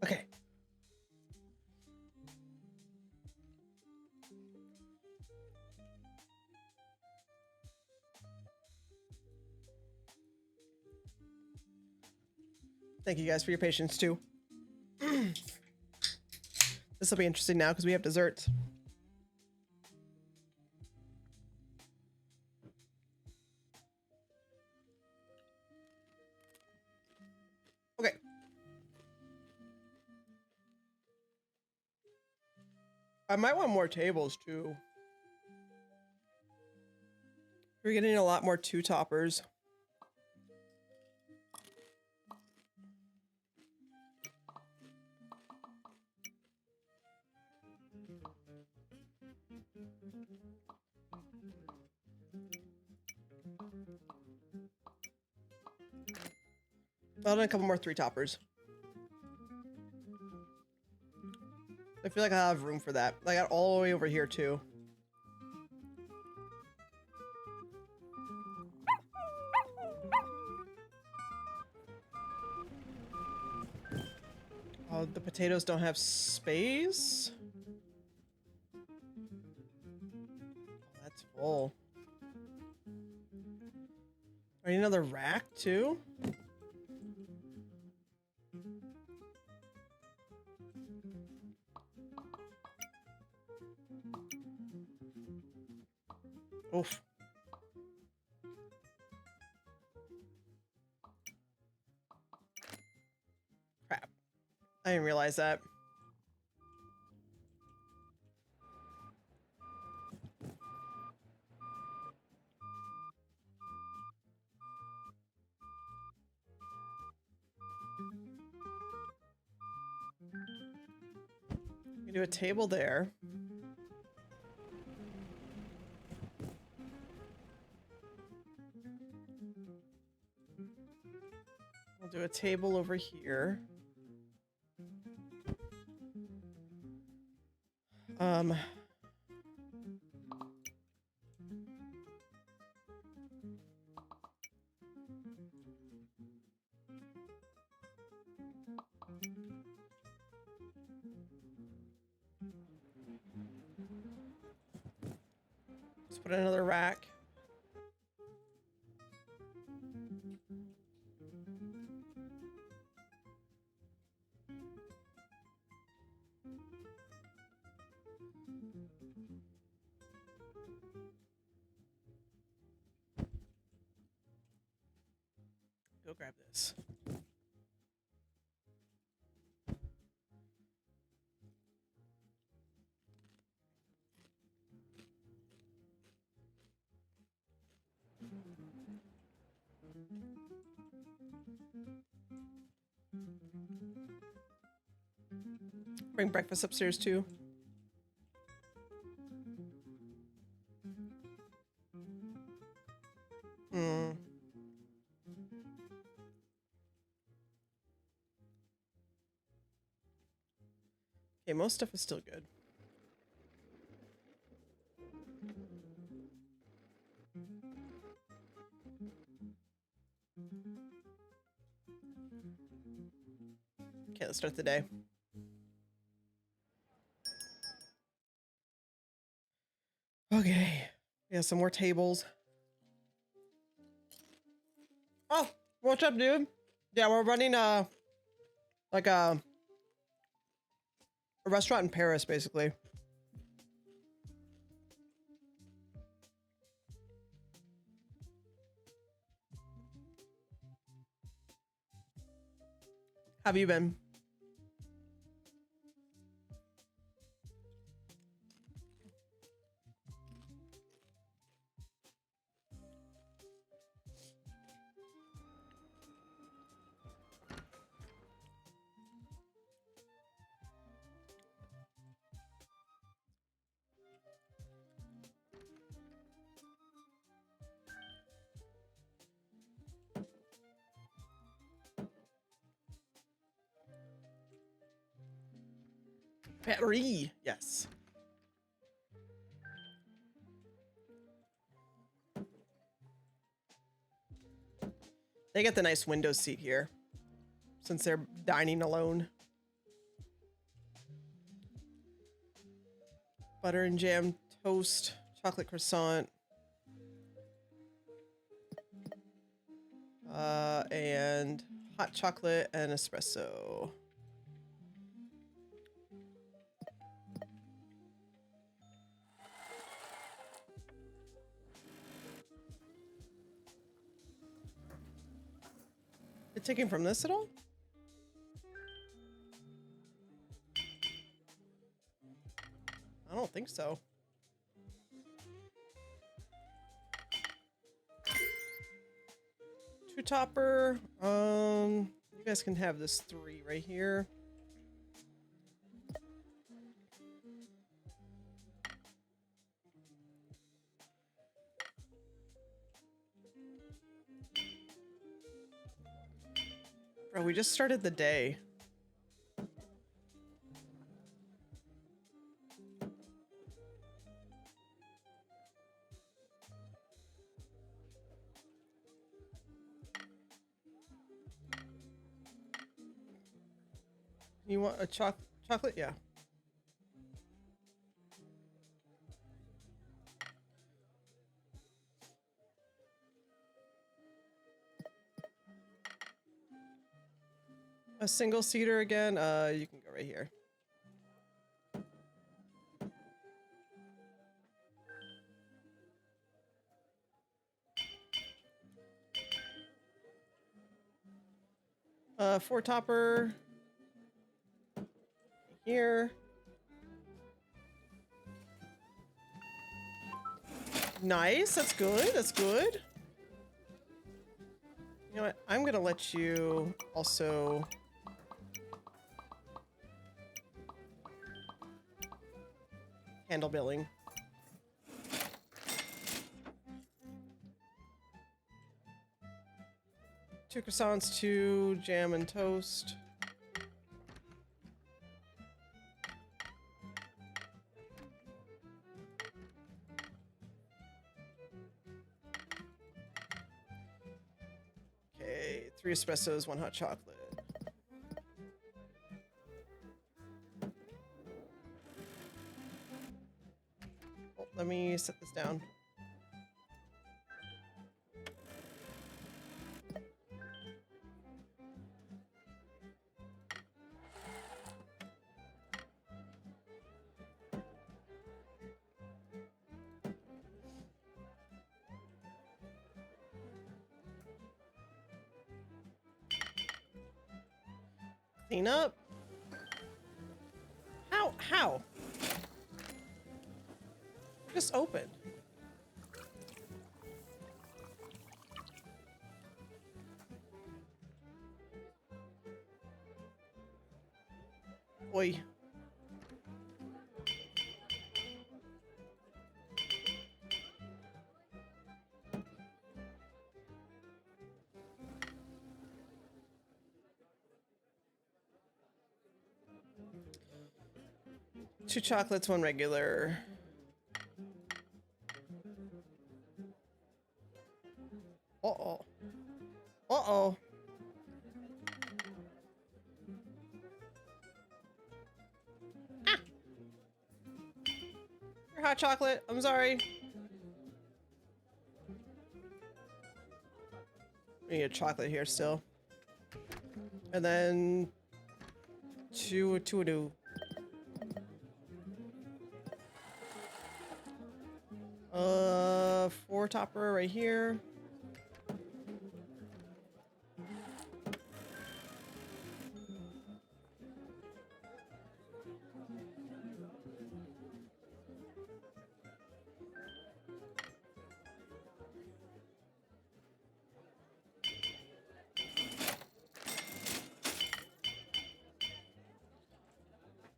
Speaker 4: Okay. Thank you guys for your patience too. This will be interesting now because we have desserts. Okay. I might want more tables too. We're getting a lot more two-toppers. I'll do a couple more three-toppers. I feel like I have room for that. I got all the way over here too. Oh, the potatoes don't have space? Oh, that's full. I need another rack too? Oof. Crap. I didn't realize that. We do a table there. We'll do a table over here. Let's put another rack. Go grab this. Bring breakfast upstairs too. Okay, most stuff is still good. Okay, let's start the day. Okay, we have some more tables. Oh, what's up, dude? Yeah, we're running like a restaurant in Paris, basically. How have you been? Paris, yes. They get the nice window seat here, since they're dining alone. Butter and jam toast, chocolate croissant, and hot chocolate and espresso. You're taking from this at all? I don't think so. Two topper. You guys can have this 3 right here. Bro, we just started the day. You want a chocolate? Yeah. A single seater again? You can go right here. Four topper. Here. Nice, that's good, that's good. You know what, I'm gonna let you also... handle billing. Two croissants, two jam and toast. Okay, 3 espressos, 1 hot chocolate. Oh, let me set this down. Clean up. How? Just opened. Oi. Two chocolates, 1 regular. Uh-oh. Uh-oh. Ah! Your hot chocolate. I'm sorry. We need a chocolate here still. And then... two a do. Four topper right here.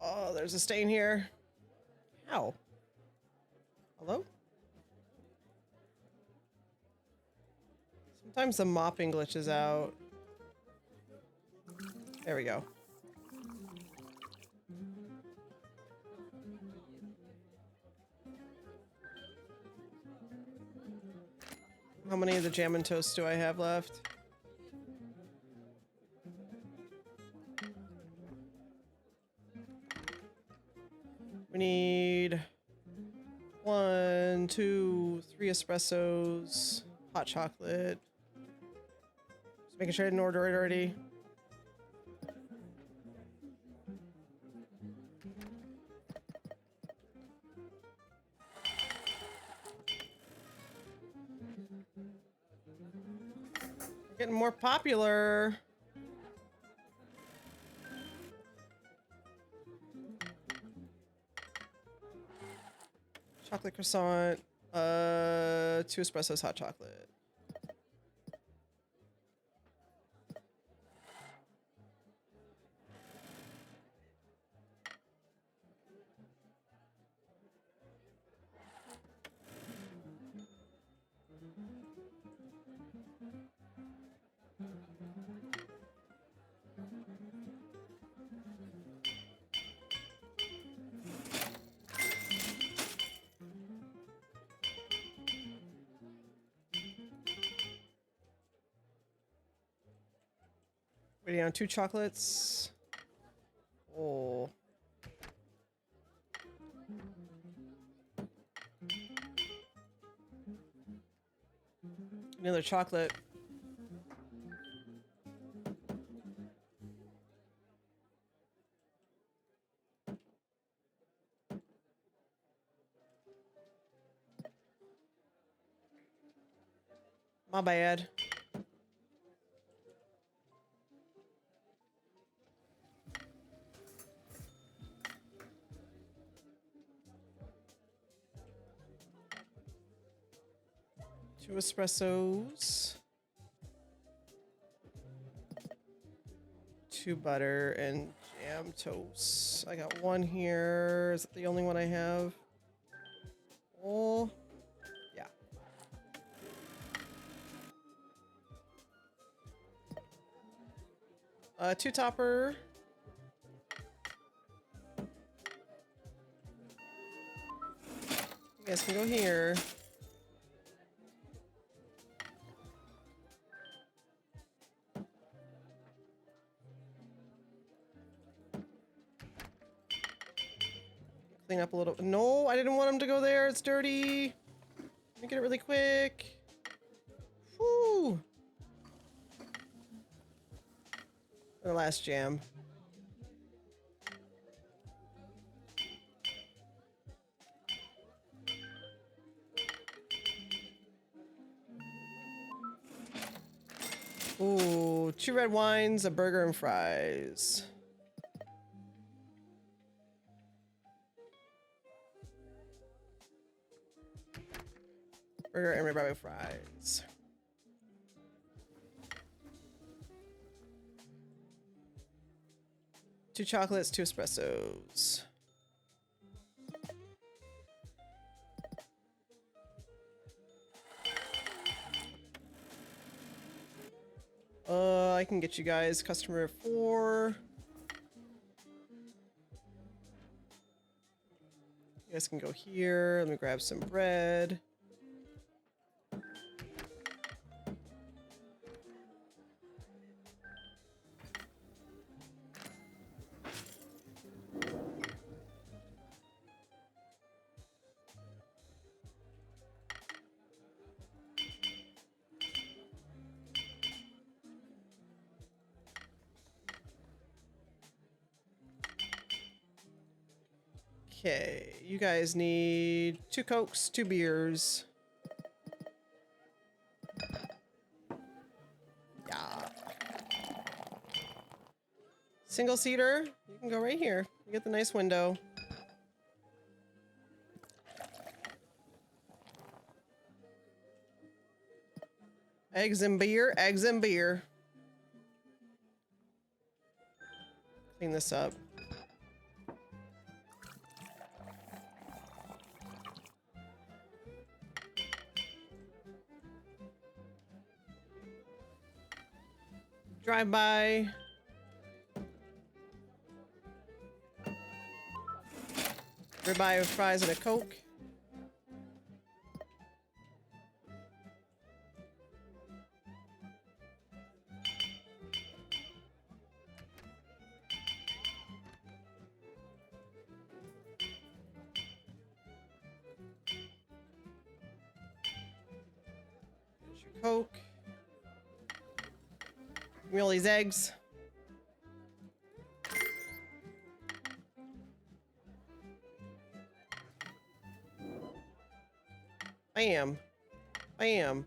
Speaker 4: Oh, there's a stain here. How? Hello? Sometimes the mopping glitches out. There we go. How many of the jam and toast do I have left? We need 1, 2, 3 espressos, hot chocolate. Just making sure I didn't order it already. Getting more popular. Chocolate croissant, 2 espressos, hot chocolate. Waiting on 2 chocolates. Oh. Another chocolate. My bad. 2 espressos. 2 butter and jam toast. I got 1 here. Is it the only one I have? Oh, yeah. Two topper. You guys can go here. Clean up a little. No, I didn't want him to go there. It's dirty. Let me get it really quick. Whew. The last jam. Ooh, 2 red wines, a burger, and fries. Burger and red rabbit fries. Two chocolates, 2 espressos. I can get you guys customer 4. You guys can go here. Let me grab some bread. Okay, you guys need 2 Cokes, 2 beers. Yeah. Single seater, you can go right here. You get the nice window. Eggs and beer, eggs and beer. Clean this up. Drive by. Ribeye with fries and a Coke. There's your Coke. Give me all these eggs. Bam. Bam.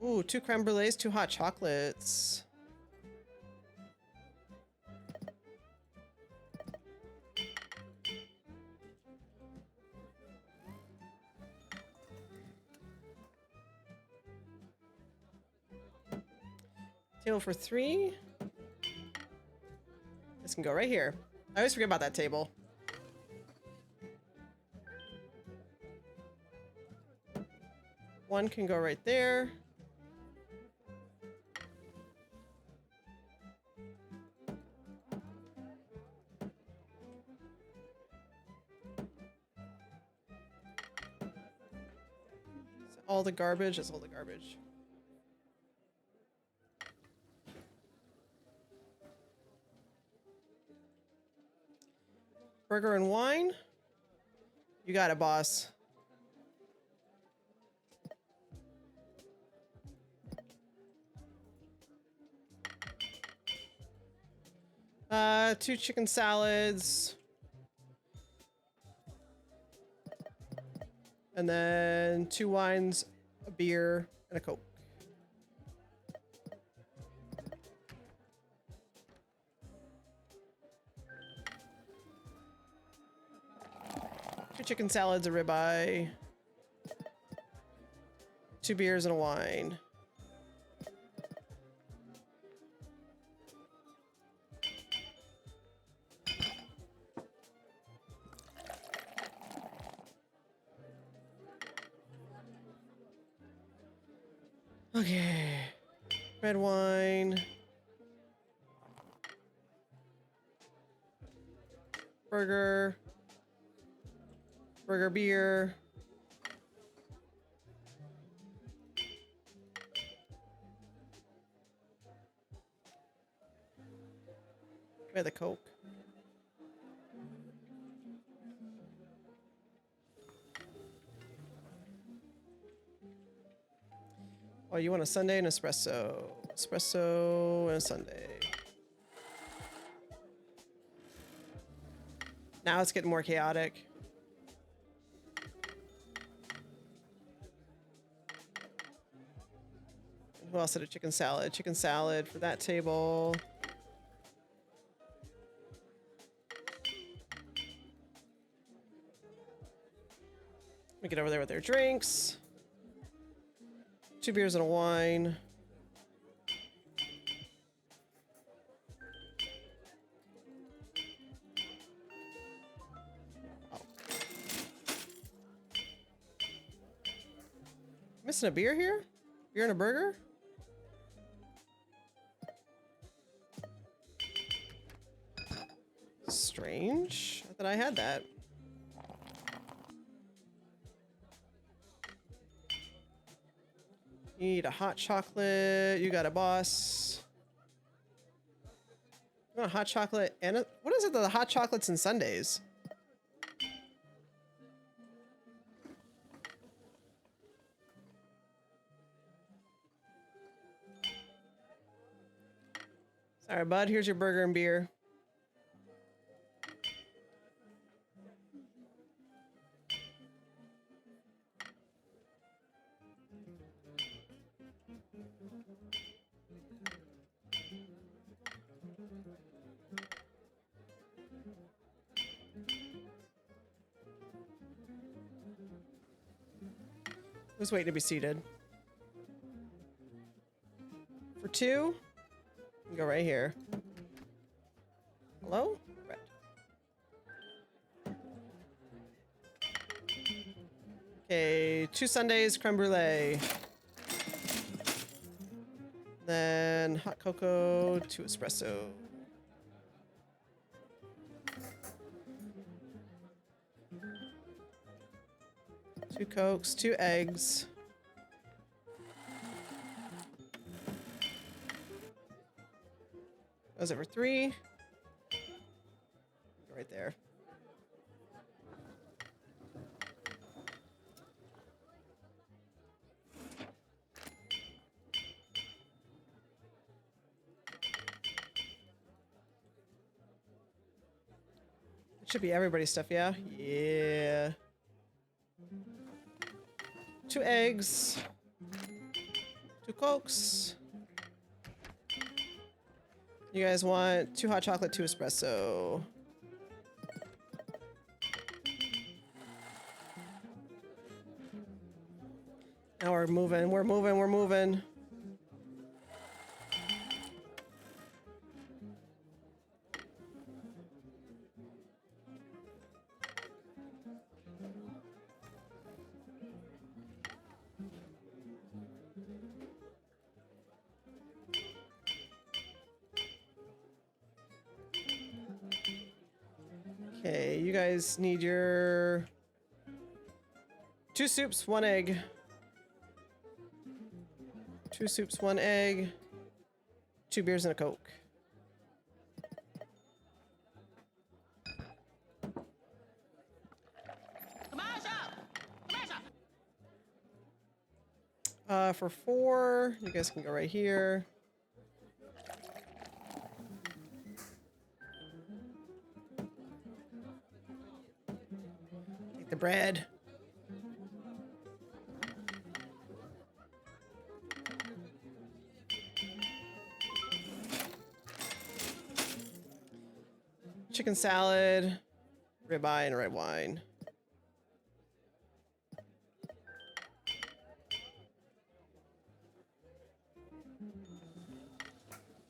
Speaker 4: Ooh, 2 creme brulees, 2 hot chocolates. Table for 3. This can go right here. I always forget about that table. One can go right there. All the garbage, that's all the garbage. Burger and wine. You got it, boss. Two chicken salads. And then 2 wines, a beer, and a Coke. Two chicken salads, a ribeye. 2 beers and a wine. Okay. Red wine. Burger. Burger beer. We had the Coke. Oh, you want a sundae and espresso. Espresso and a sundae. Now it's getting more chaotic. Who else had a chicken salad? Chicken salad for that table. Let me get over there with their drinks. 2 beers and a wine. Oh. Missing a beer here? Beer and a burger? Strange. I thought I had that. You need a hot chocolate. You got a boss. You want a hot chocolate and a... What is it, the hot chocolates and sundaes? Sorry, bud. Here's your burger and beer. Who's waiting to be seated? For 2? You can go right here. Hello? Red. Okay, 2 sundaes, creme brulee. Then hot cocoa, 2 espresso. Two Cokes, 2 eggs. Was it for 3? Right there. It should be everybody's stuff, yeah? Yeah. 2 eggs. 2 Cokes. You guys want 2 hot chocolate, 2 espresso. Now we're moving, we're moving, we're moving. Okay, you guys need your 2 soups, 1 egg. 2 soups, 1 egg. 2 beers and a Coke. For 4, you guys can go right here. Take the bread. Chicken salad, ribeye, and red wine.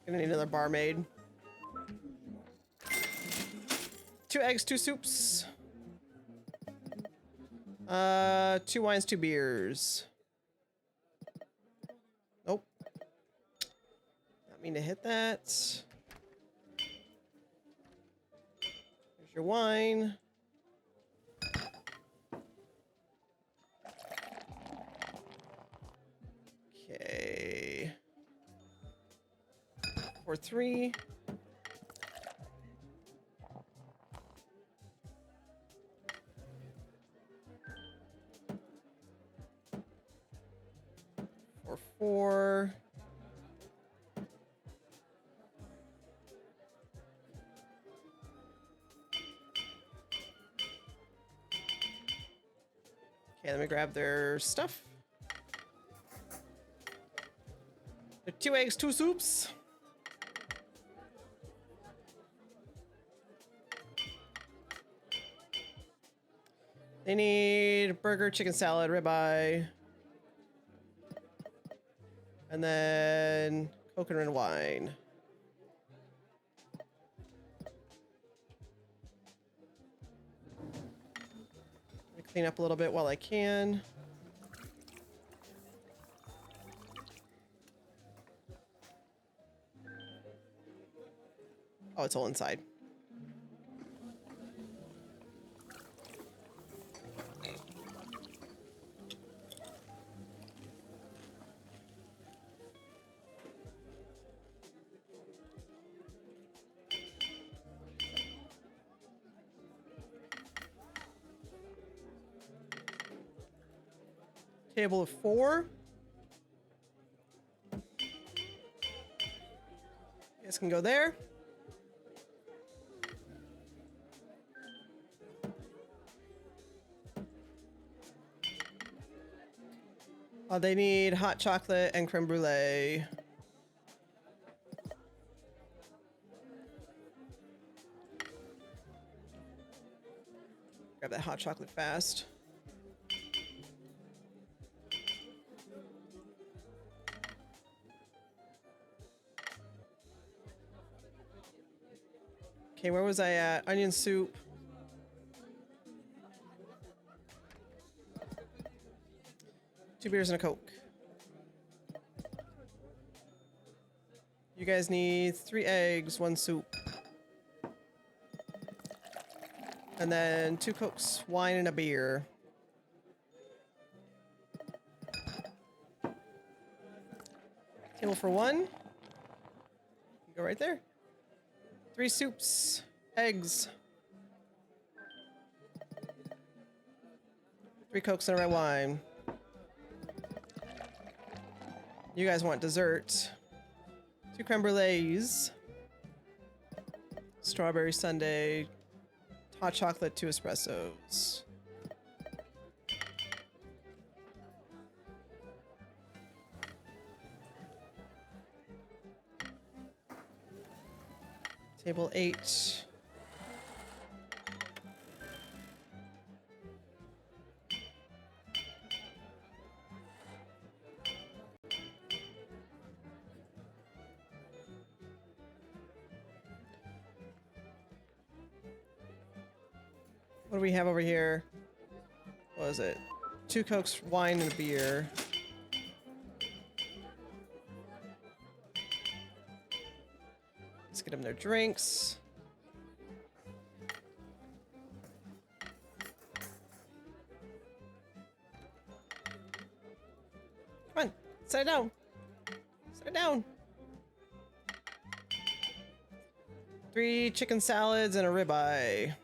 Speaker 4: Gonna need another barmaid. 2 eggs, 2 soups. 2 wines, 2 beers. Nope. Not mean to hit that. Here's your wine. Okay. 4, 3. Or 4. Okay, let me grab their stuff. 2 eggs, 2 soups. They need burger, chicken salad, ribeye. And then coconut and wine. Let me clean up a little bit while I can. Oh, it's all inside. Table of 4. You guys can go there. They need hot chocolate and creme brulee. Grab that hot chocolate fast. Okay, where was I at? Onion soup. Two beers and a Coke. You guys need 3 eggs, 1 soup. And then 2 Cokes, wine, and a beer. Table for 1. Go right there. 3 soups, eggs. 3 Cokes and a red wine. You guys want dessert. 2 creme brulees. Strawberry sundae. Hot chocolate, 2 espressos. Table 8. What do we have over here? What is it? 2 Cokes, wine, and a beer. Let's get them their drinks. Come on, sit down. Sit down. 3 chicken salads and a ribeye.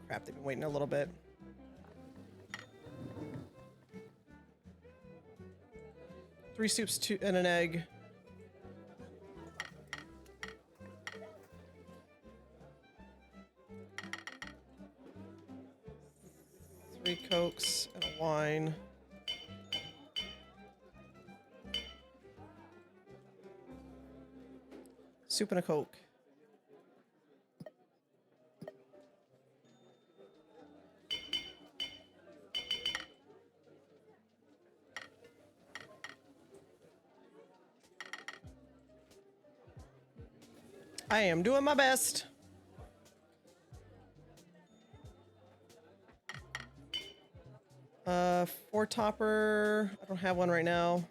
Speaker 4: Crap, they've been waiting a little bit. Three soups, 2 and an egg. Three Cokes and a wine. Soup and a Coke. I am doing my best. Four topper. I don't have one right now.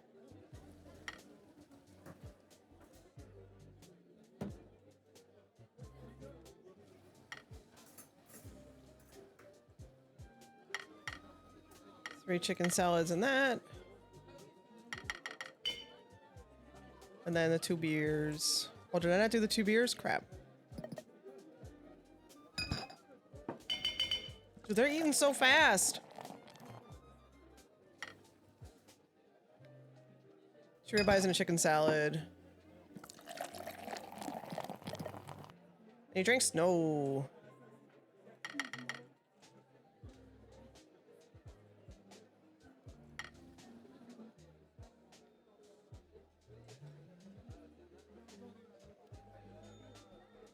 Speaker 4: Three chicken salads and that. And then the 2 beers. Oh, did I not do the 2 beers? Crap. Dude, they're eating so fast. Two ribeyes and a chicken salad. Any drinks? No.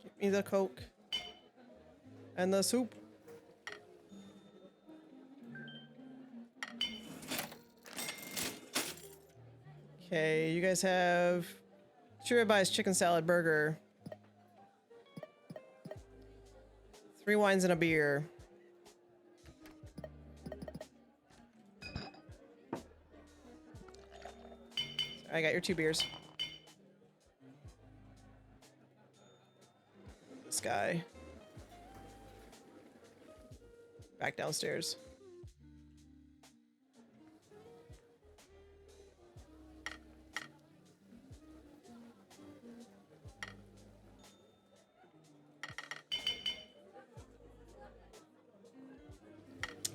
Speaker 4: Give me the Coke. And the soup. Okay, you guys have 2 ribeyes, chicken salad, burger. 3 wines and a beer. I got your 2 beers. This guy. Back downstairs.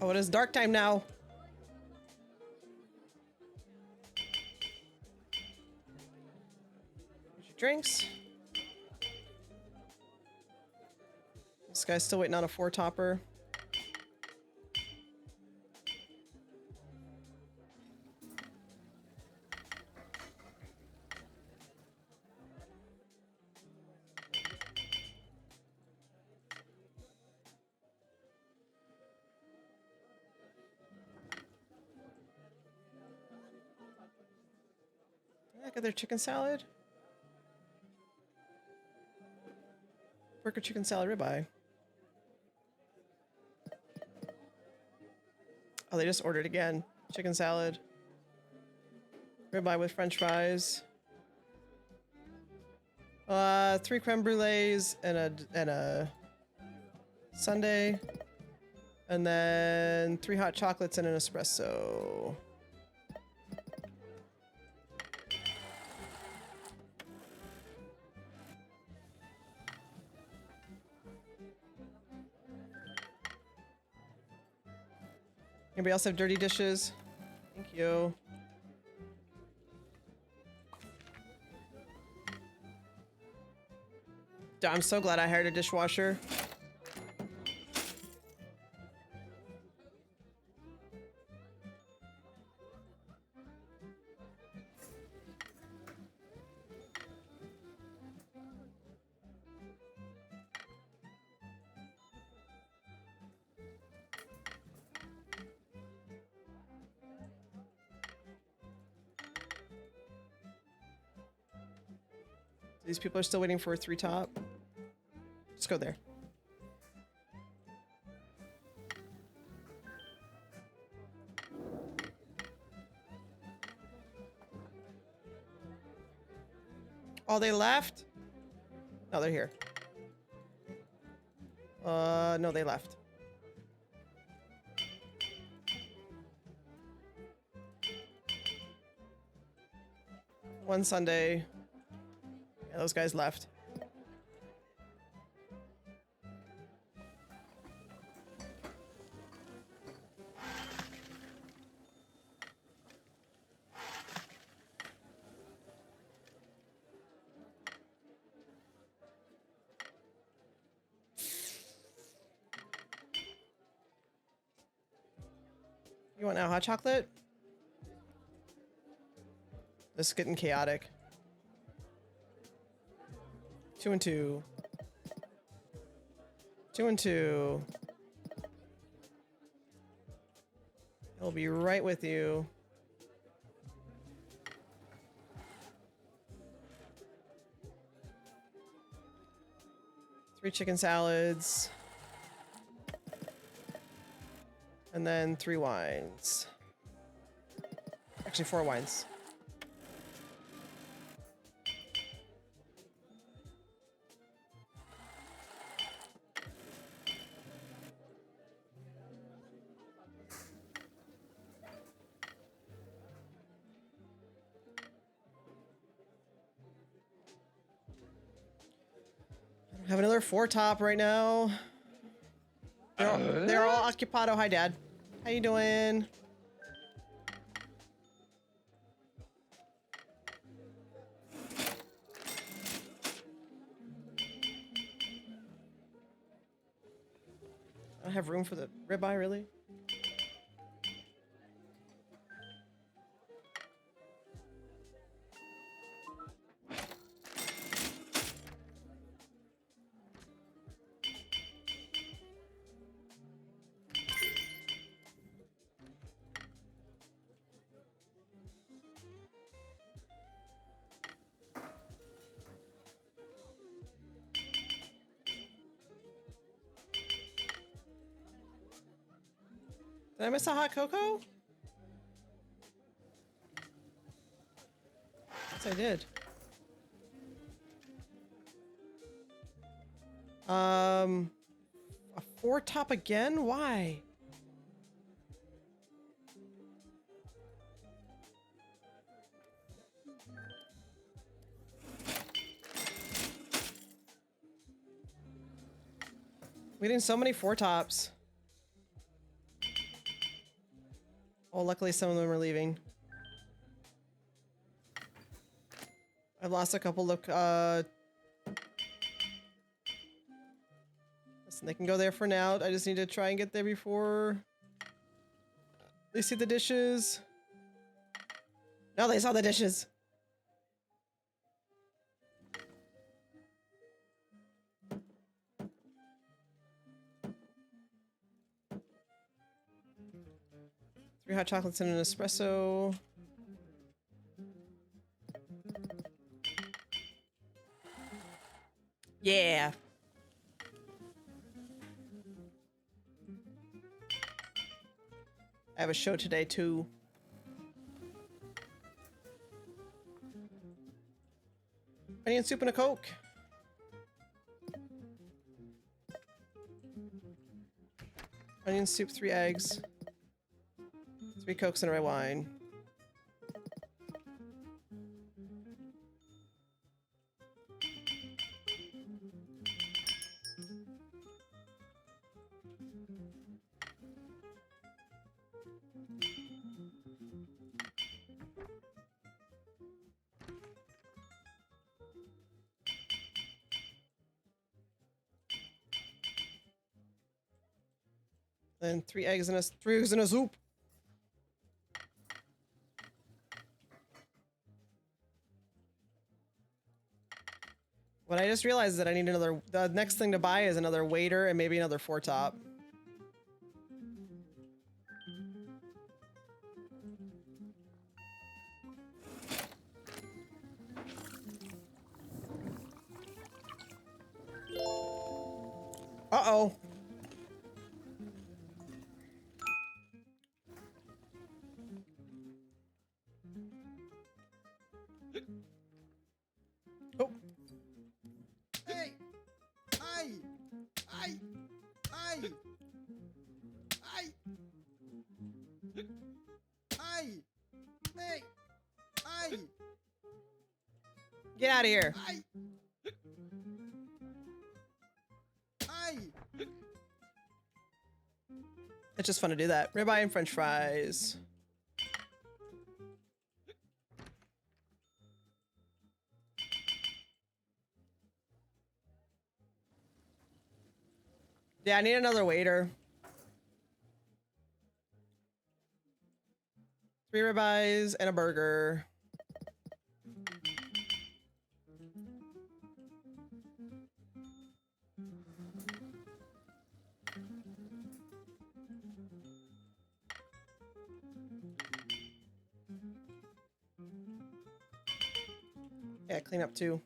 Speaker 4: Oh, it is dark time now. Here's your drinks. This guy's still waiting on a 4 topper. Got their chicken salad. Burger, chicken salad, ribeye. Oh, they just ordered again. Chicken salad. Ribeye with French fries. 3 creme brulees and a sundae. And then 3 hot chocolates and an espresso. Anybody else have dirty dishes? Thank you. I'm so glad I hired a dishwasher. These people are still waiting for a 3 top. Let's go there. Oh, they left? No, they're here. No, they left. One Sunday. Yeah, those guys left. You want now hot chocolate? This is getting chaotic. 2 and 2. 2 and 2. He'll be right with you. 3 chicken salads. And then 3 wines. Actually, 4 wines. I have another 4 top right now. They're all occupado. Hi, Dad. How you doing? I don't have room for the ribeye, really? Did I miss a hot cocoa? Yes, I did. A 4 top again? Why? We're getting so many 4 tops. Oh, luckily some of them are leaving. I've lost a couple. Look, listen, they can go there for now. I just need to try and get there before they see the dishes. No, they saw the dishes. Three hot chocolates and an espresso. Yeah. I have a show today too. Onion soup and a Coke. Onion soup, 3 eggs. 3 Cokes and a red wine. Then 3 eggs and a soup. What I just realized is that I need another. The next thing to buy is another waiter and maybe another 4 top. Uh-oh. Oh.
Speaker 6: Hey! Ai! Ai! Ai! Ai! Ai! Hey! Ai!
Speaker 4: Get out of here.
Speaker 6: Ai! Ai!
Speaker 4: It's just fun to do that. Ribeye and French fries. Yeah, I need another waiter. 3 ribeyes and a burger. Yeah, clean up too.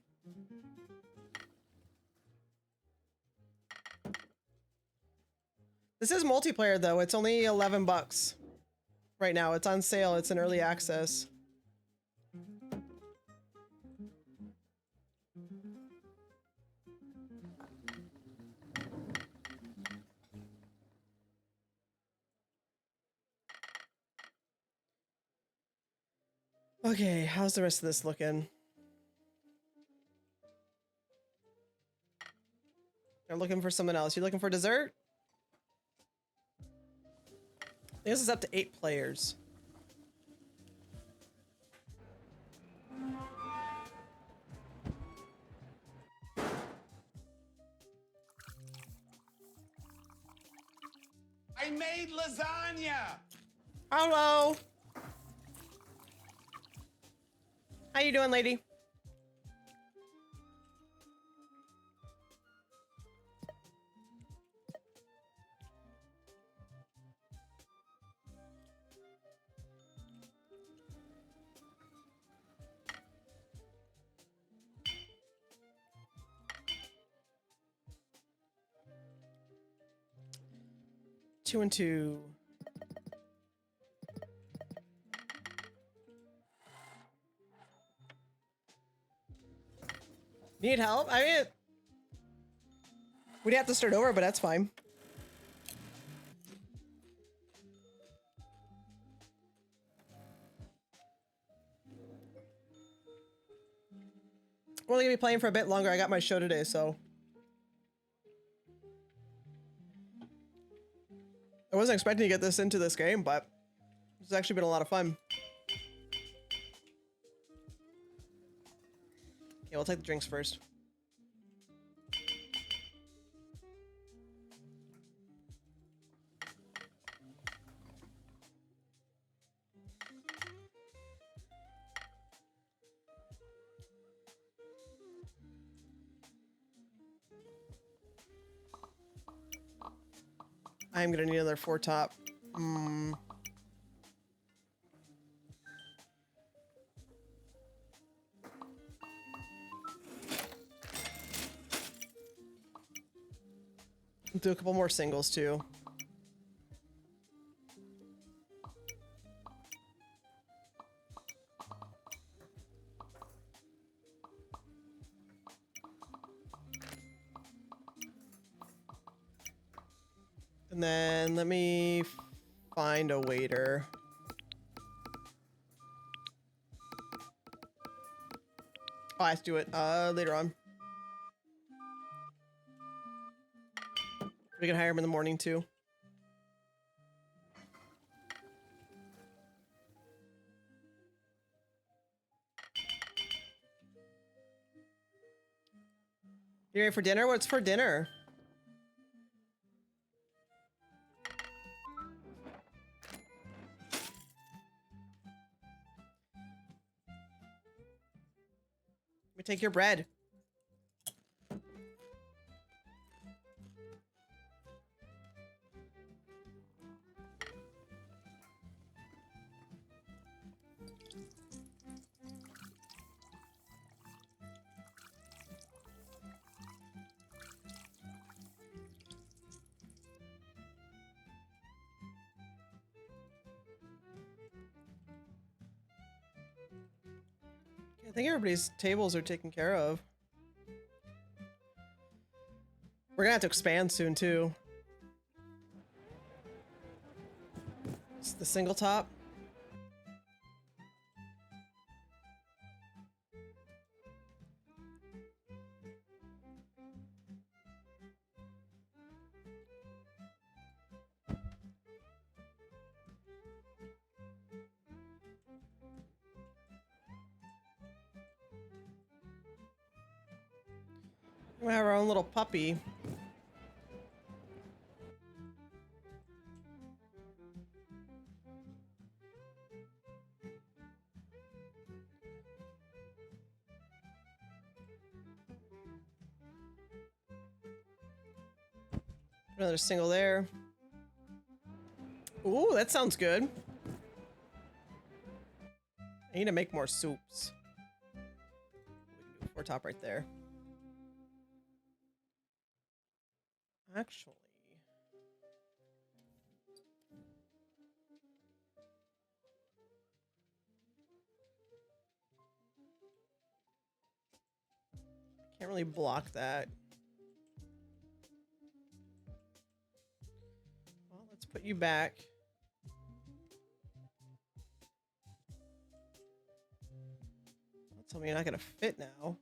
Speaker 4: This is multiplayer though. It's only 11 bucks right now. It's on sale. It's in early access. Okay, how's the rest of this looking? They're looking for someone else. You looking for dessert? I think this is up to 8 players.
Speaker 7: I made lasagna.
Speaker 4: Hello. How you doing, lady? Two and two. Need help? I mean, we'd have to start over, but that's fine. We're only gonna be playing for a bit longer. I got my show today, so. I wasn't expecting to get this into this game, but it's actually been a lot of fun. Okay, we'll take the drinks first. I'm gonna need another 4 top. Do a couple more singles too. And then let me find a waiter. Oh, I have to do it later on. We can hire him in the morning too. You ready for dinner? What's for dinner? Let me take your bread. I think everybody's tables are taken care of. We're gonna have to expand soon too. It's the single top. We have our own little puppy. Another single there. Ooh, that sounds good. I need to make more soups. We can do 4 top right there. Actually, Can't really block that. Well, let's put you back. Don't tell me you're not gonna fit now.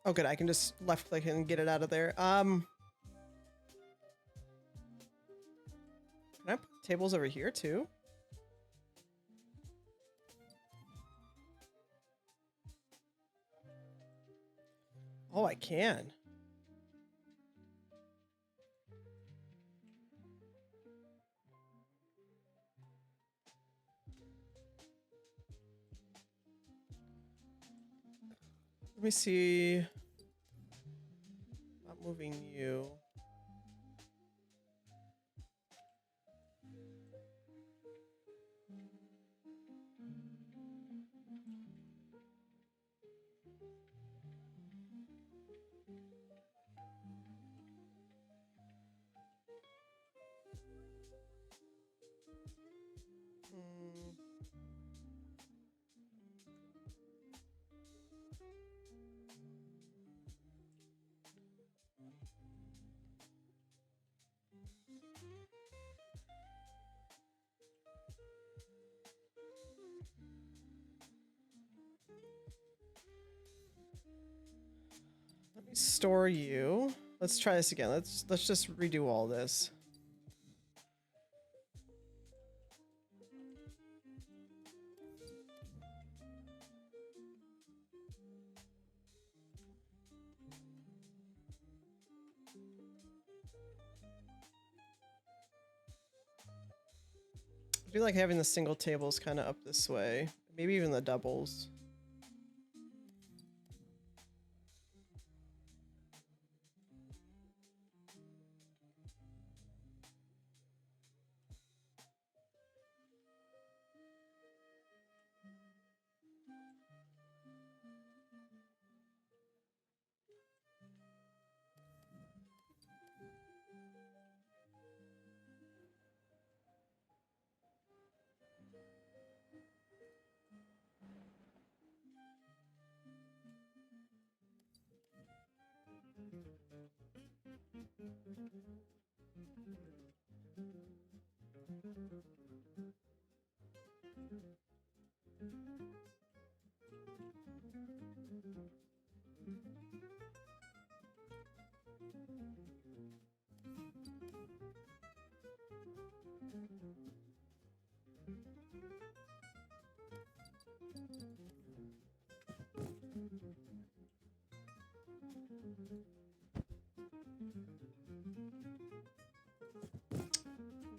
Speaker 4: Oh, good. I can just left click and get it out of there. Can I put tables over here too? Oh, I can. Let me see. Not moving you. Let me store you. Let's try this again. Let's just redo all this. I do like having the single tables kind of up this way. Maybe even the doubles.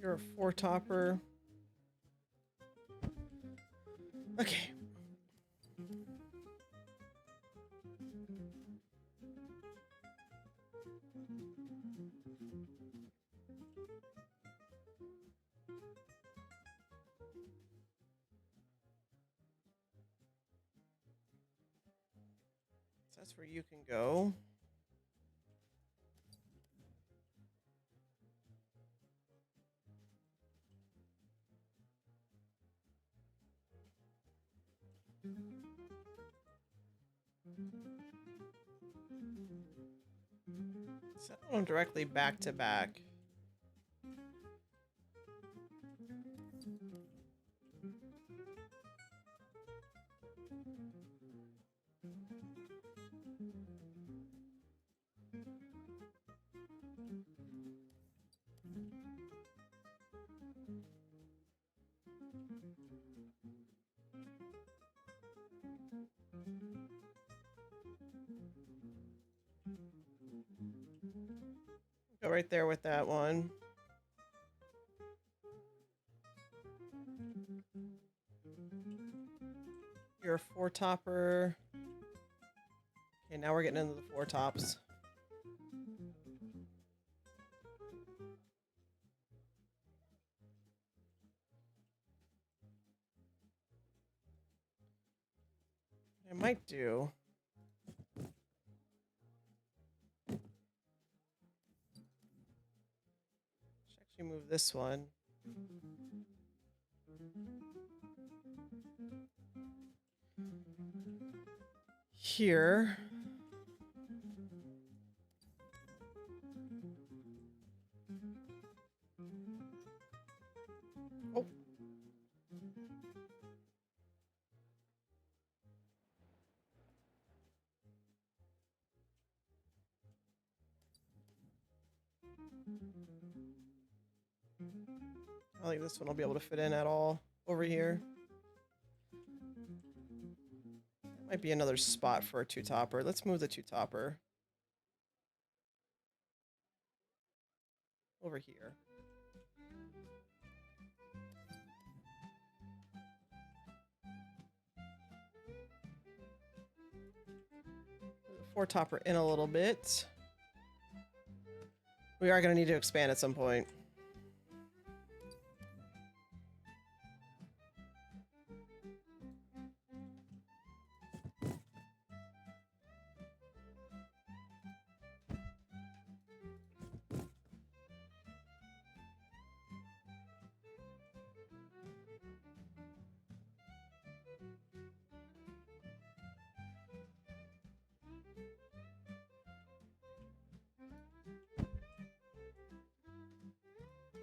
Speaker 4: You're a four topper. Okay. So that's where you can go. Set them directly back to back. Go right there with that one. You're a four topper. Okay, now we're getting into the four tops. I might do. actually move this one. Here. Oh. I think this one will be able to fit in at all over here. Might be another spot for a two-topper. Let's move the two-topper over here. Four-topper in a little bit. We are going to need to expand at some point.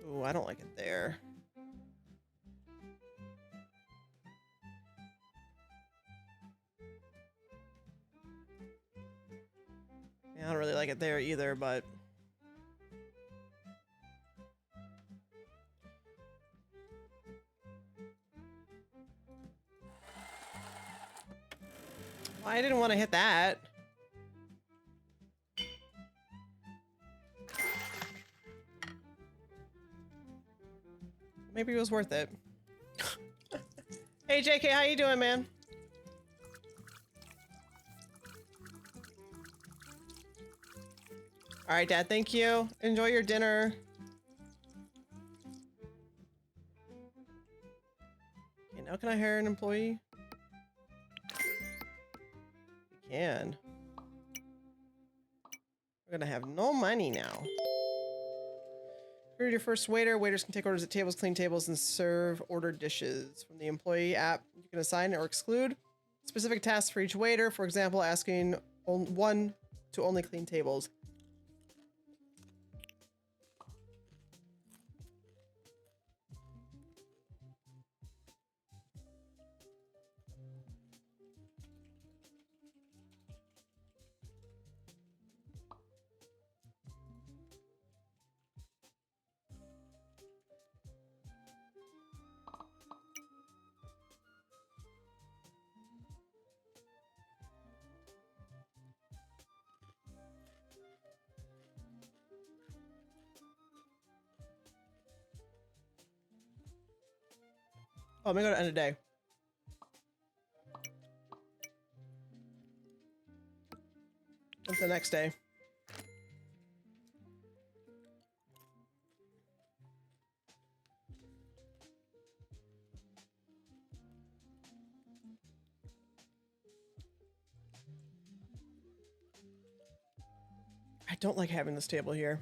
Speaker 4: Ooh, I don't like it there. Yeah, I don't really like it there either, but... I didn't want to hit that. Maybe it was worth it. Hey JK, how you doing, man? All right, Dad, thank you. Enjoy your dinner. Okay, now can I hire an employee? We can. We're gonna have no money now. You're your first waiter. Waiters can take orders at tables, clean tables, and serve ordered dishes. From the employee app, you can assign or exclude specific tasks for each waiter. For example, asking one to only clean tables. Oh, I'm gonna go to end of day. What's the next day? I don't like having this table here.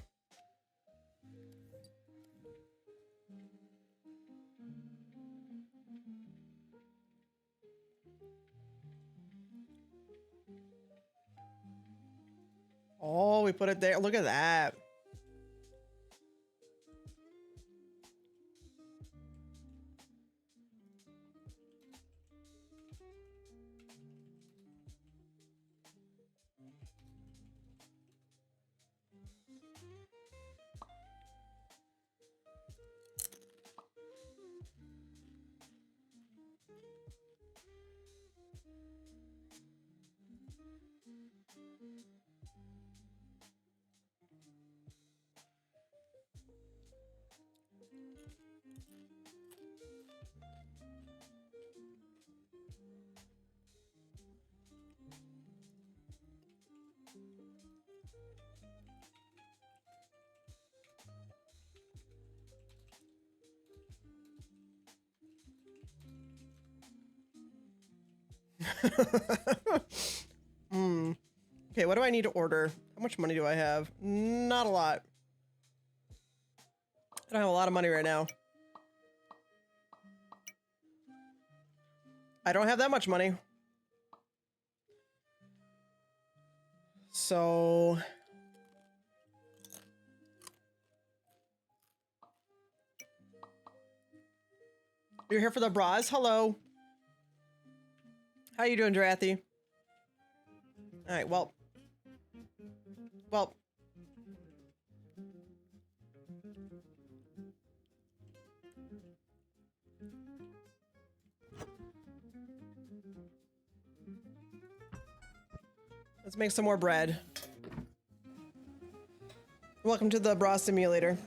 Speaker 4: Oh, we put it there. Look at that. Okay, what do I need to order? How much money do I have? Not a lot. I don't have a lot of money right now. I don't have that much money. So... You're here for the bras? Hello. How you doing, Drathy? Alright, well. Well. Let's make some more bread. Welcome to the bra simulator.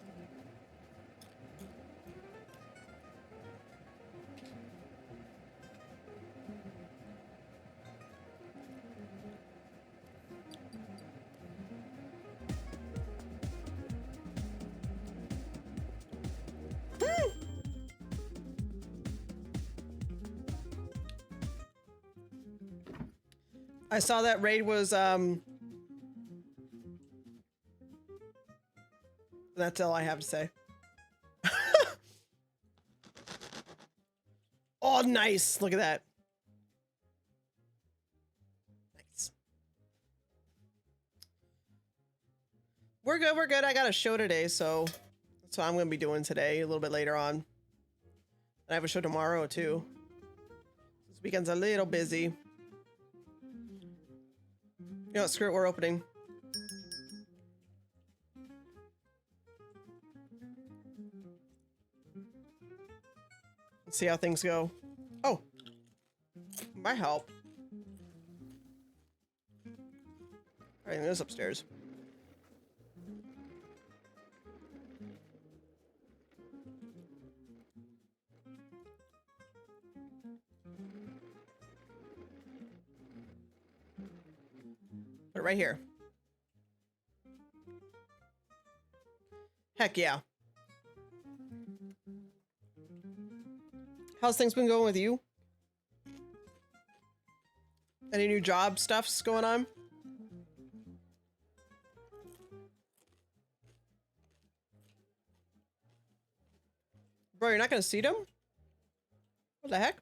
Speaker 4: I saw that raid was, that's all I have to say. Oh, nice. Look at that. Nice. We're good, we're good. I got a show today, so that's what I'm going to be doing today, a little bit later on. And I have a show tomorrow, too. This weekend's a little busy. You know what, screw it, we're opening. Let's see how things go. Oh! My help. Alright, this upstairs. Put it right here. Heck yeah. How's things been going with you? Any new job stuffs going on? Bro, you're not gonna see them? What the heck?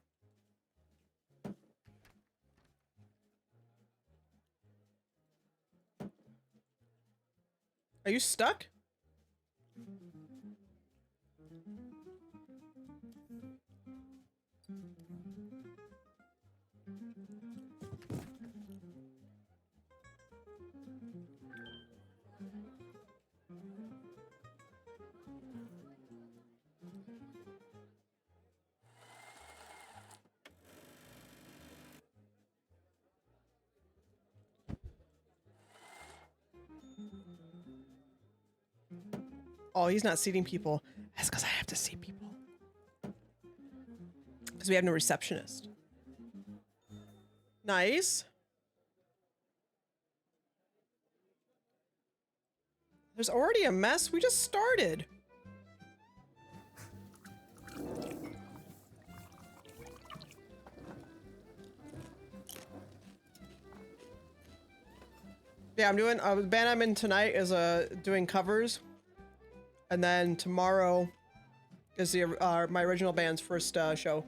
Speaker 4: Are you stuck? Oh, he's not seating people. That's because I have to seat people. Because we have no receptionist. Nice. There's already a mess. We just started. Yeah, I'm doing, the band I'm in tonight is doing covers. And then tomorrow is the my original band's first show.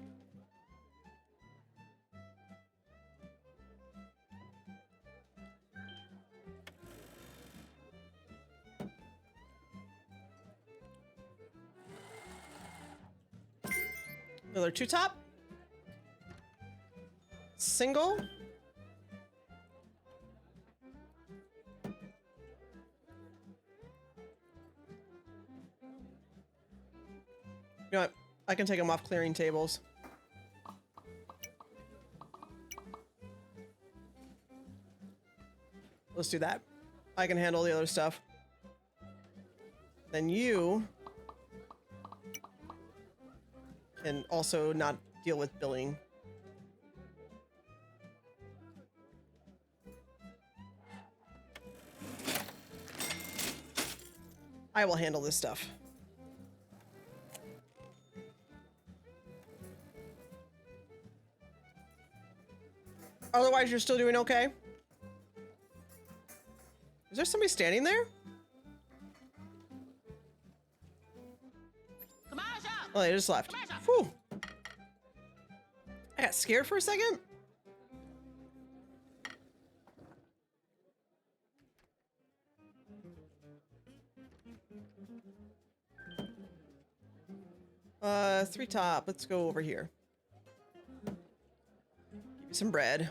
Speaker 4: Another two top. Single. You know what? I can take them off clearing tables. Let's do that. I can handle the other stuff. Then you can also not deal with billing. I will handle this stuff. Otherwise, you're still doing okay? Is there somebody standing there? Oh, they just left. Whew. I got scared for a second. Three top. Let's go over here. Give you some bread.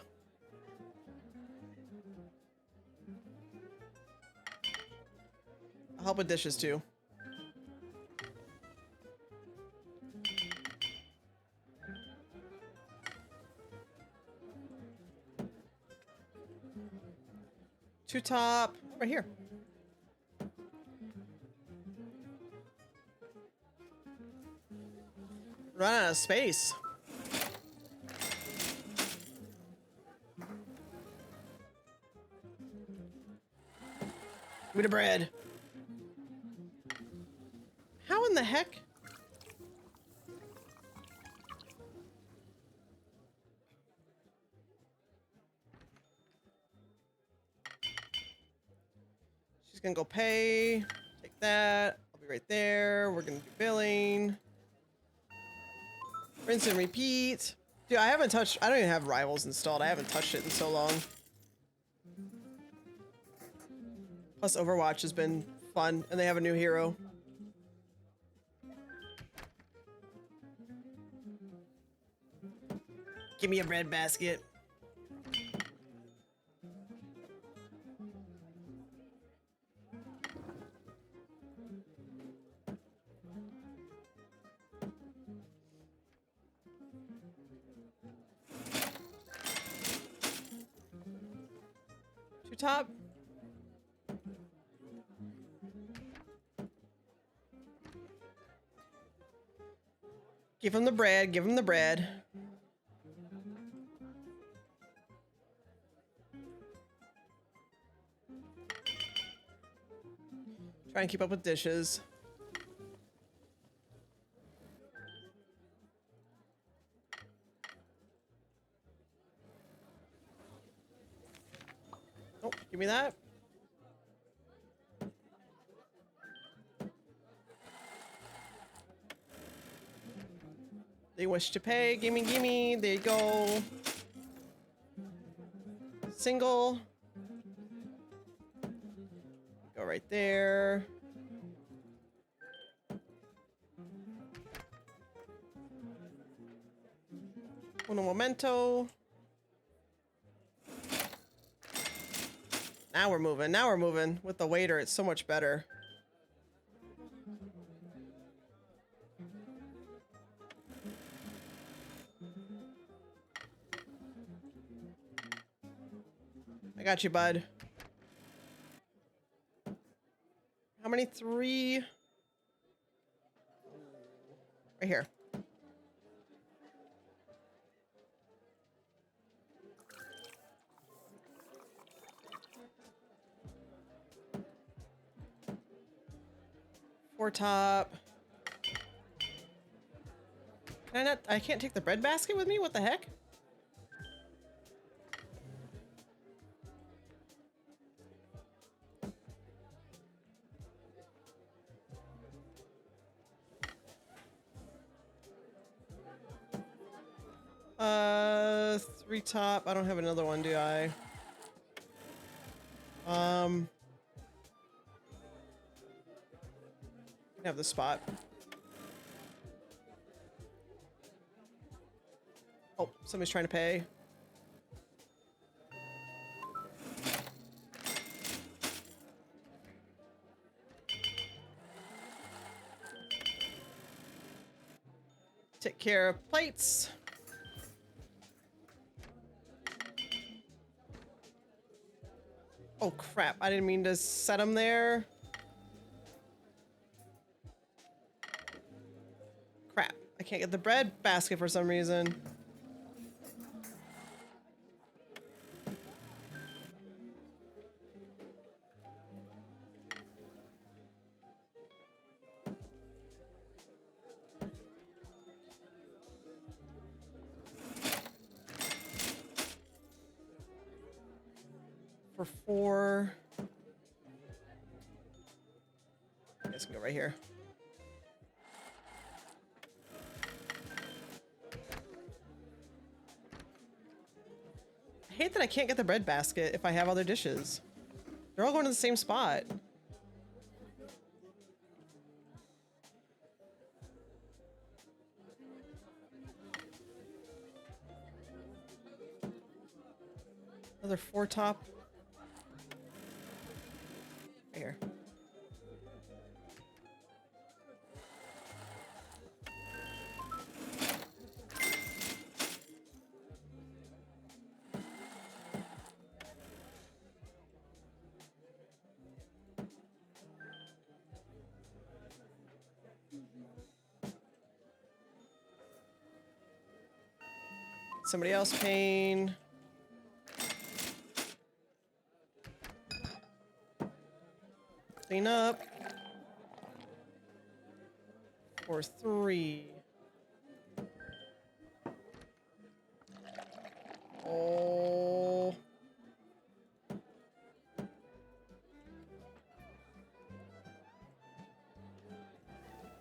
Speaker 4: I'll help with dishes too. Two top. Right here. Run out of space. Give me the bread. How in the heck? She's gonna go pay. Take that. I'll be right there. We're gonna do billing. Rinse and repeat. Dude, I haven't touched, I don't even have Rivals installed. I haven't touched it in so long. Plus Overwatch has been fun, and they have a new hero. Give me a bread basket. Two top. Give him the bread, give him the bread. Try and keep up with dishes. Oh, give me that. They wish to pay. Gimme, gimme. There you go. Single. Go right there. Uno momento. Now we're moving. Now we're moving. With the waiter, it's so much better. I got you, bud. How many? 3? Right here. Four top. Can I not? I can't take the bread basket with me? What the heck? Three top. I don't have another one, do I? Can have the spot. Oh, somebody's trying to pay. Take care of plates. Oh crap, I didn't mean to set them there. Crap, I can't get the bread basket for some reason. For 4. I guess I can go right here. hate that I can't get the bread basket if I have other dishes. They're all going to the same spot. Another 4 top. Right here. Somebody else paying. Clean up. 4-3. Oh.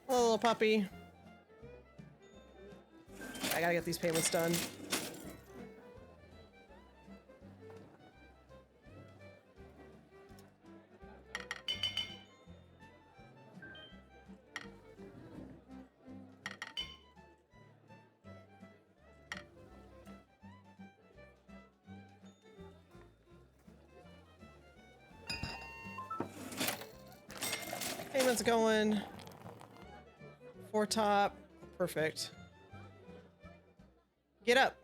Speaker 4: Hello, little puppy. I gotta get these payments done. Payments going. 4 top. Perfect. Get up.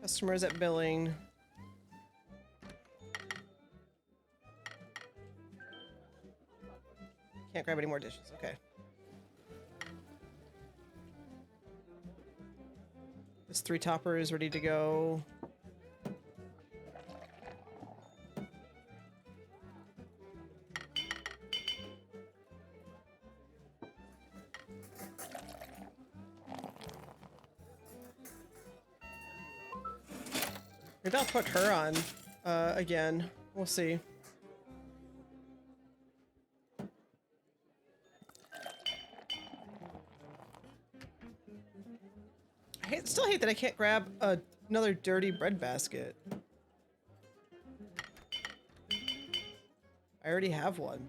Speaker 4: Customers at billing. Can't grab any more dishes. Okay. This 3 topper is ready to go. Maybe I'll put her on again. We'll see. Still hate that I can't grab another dirty bread basket. I already have one.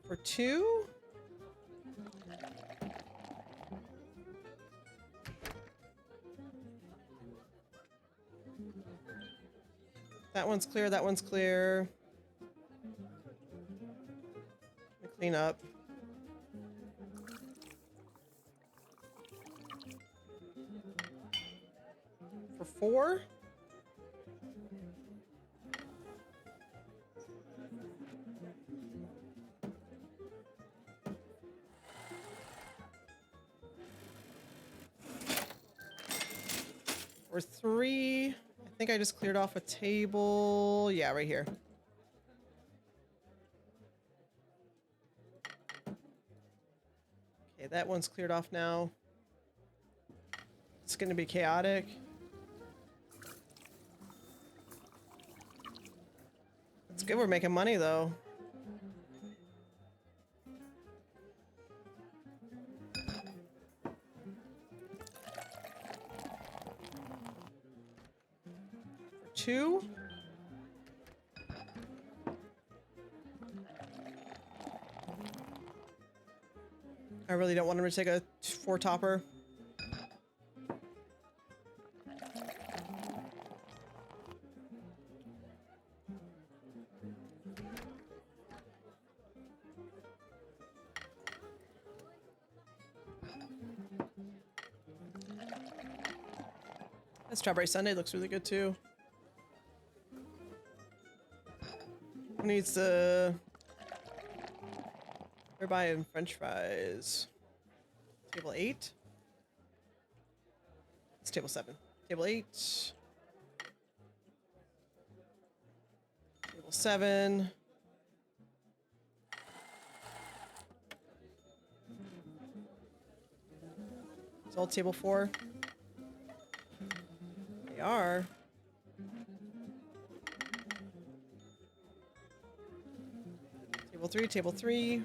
Speaker 4: For 2? That one's clear, that one's clear. Clean up. For 4? For 3? I think I just cleared off a table. Yeah, right here. Okay, that one's cleared off now. It's going to be chaotic. It's good we're making money, though. For 2? I really don't want him to take a 4 topper. That strawberry sundae looks really good too. Who needs the ribeye and french fries? Table 8? It's table 7. Table 8. Table 7. It's all table 4. They are. Table 3, table 3.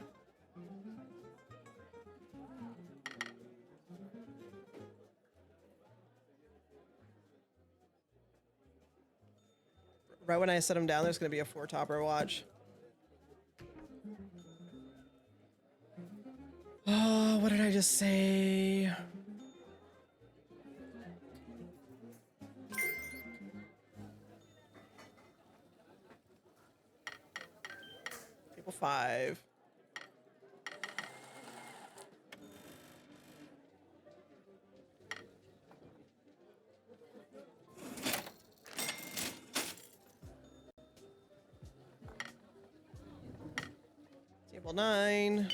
Speaker 4: Right when I set them down, there's going to be a 4-topper, watch. Oh, what did I just say? Table 5. Table 9.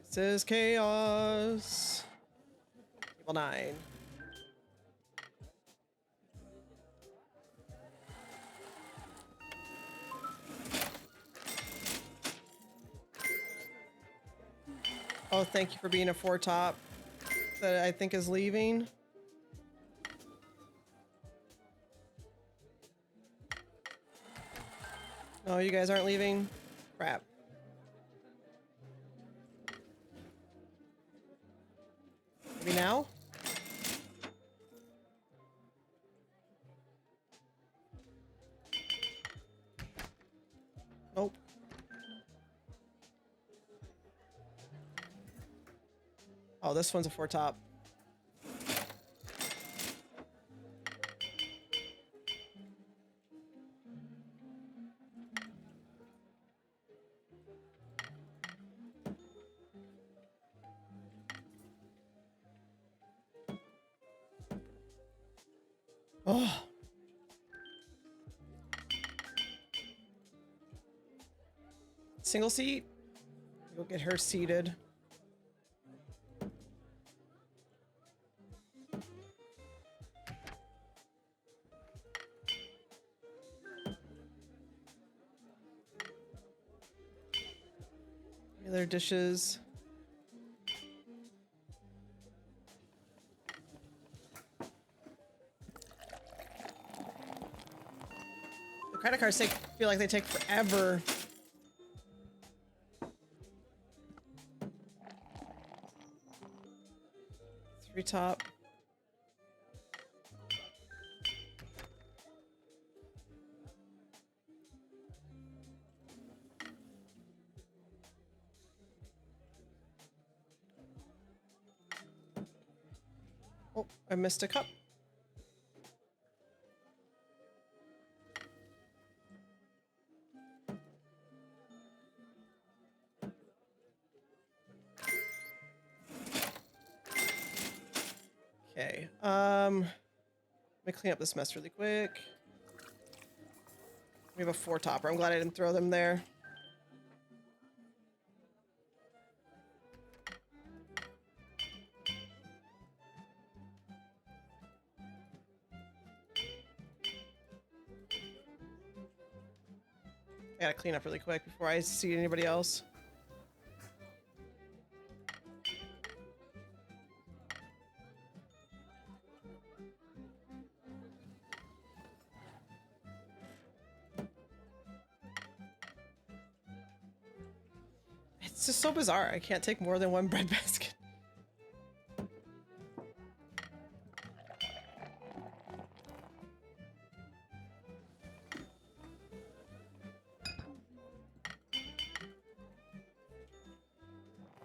Speaker 4: This is chaos. Table 9. Oh, thank you for being a 4-top that I think is leaving. Oh, you guys aren't leaving? Crap. Maybe now? Nope. Oh, this one's a 4-top. Oh. Single seat? We'll get her seated. Other dishes. The credit cards feel like they take forever. Three top. Oh, I missed a cup. Okay, let me clean up this mess really quick. We have a 4-topper. I'm glad I didn't throw them there. I gotta clean up really quick before I see anybody else. It's just so bizarre. I can't take more than one bread basket.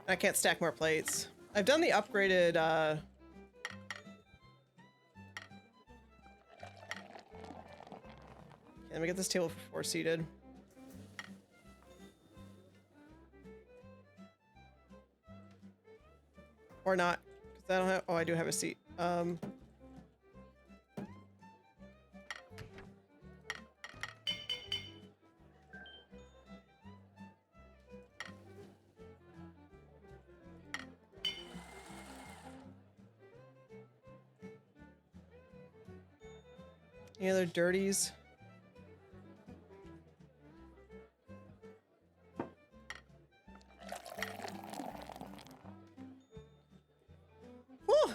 Speaker 4: I can't stack more plates. I've done the upgraded, let me get this table for 4 seated. Or not, because I don't have, oh, I do have a seat. Any other dirties? Whew.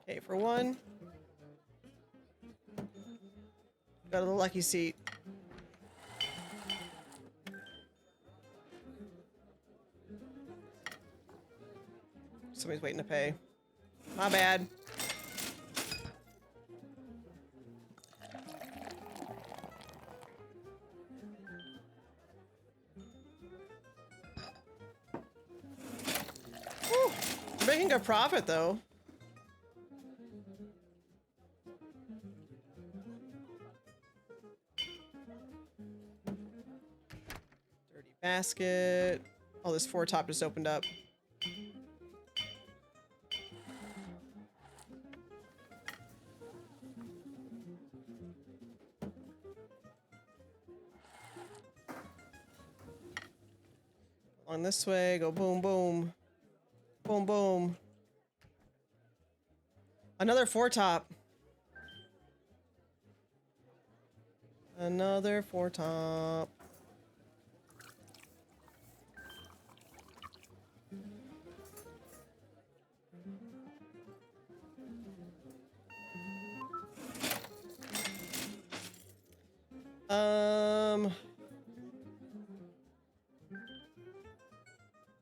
Speaker 4: Okay, for one. Go to the lucky seat. Somebody's waiting to pay. My bad. Whew. We're making a profit though. Dirty basket. Oh, this 4 top just opened up. On this way, go boom, boom. Boom, boom. Another 4 top. Another 4 top.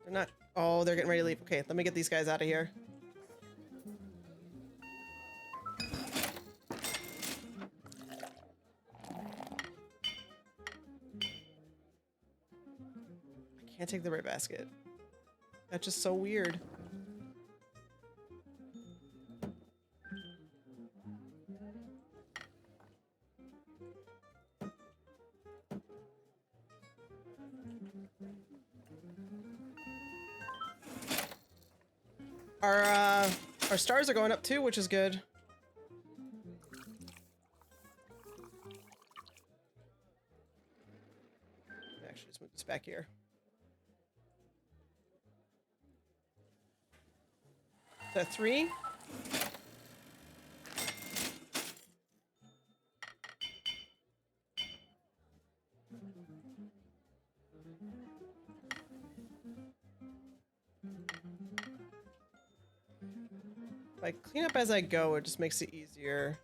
Speaker 4: They're not. Oh, they're getting ready to leave. Okay, let me get these guys out of here. I can't take the bread basket. That's just so weird. Our stars are going up too, which is good. Actually, just move this back here. Is that 3? If I clean up as I go, it just makes it easier.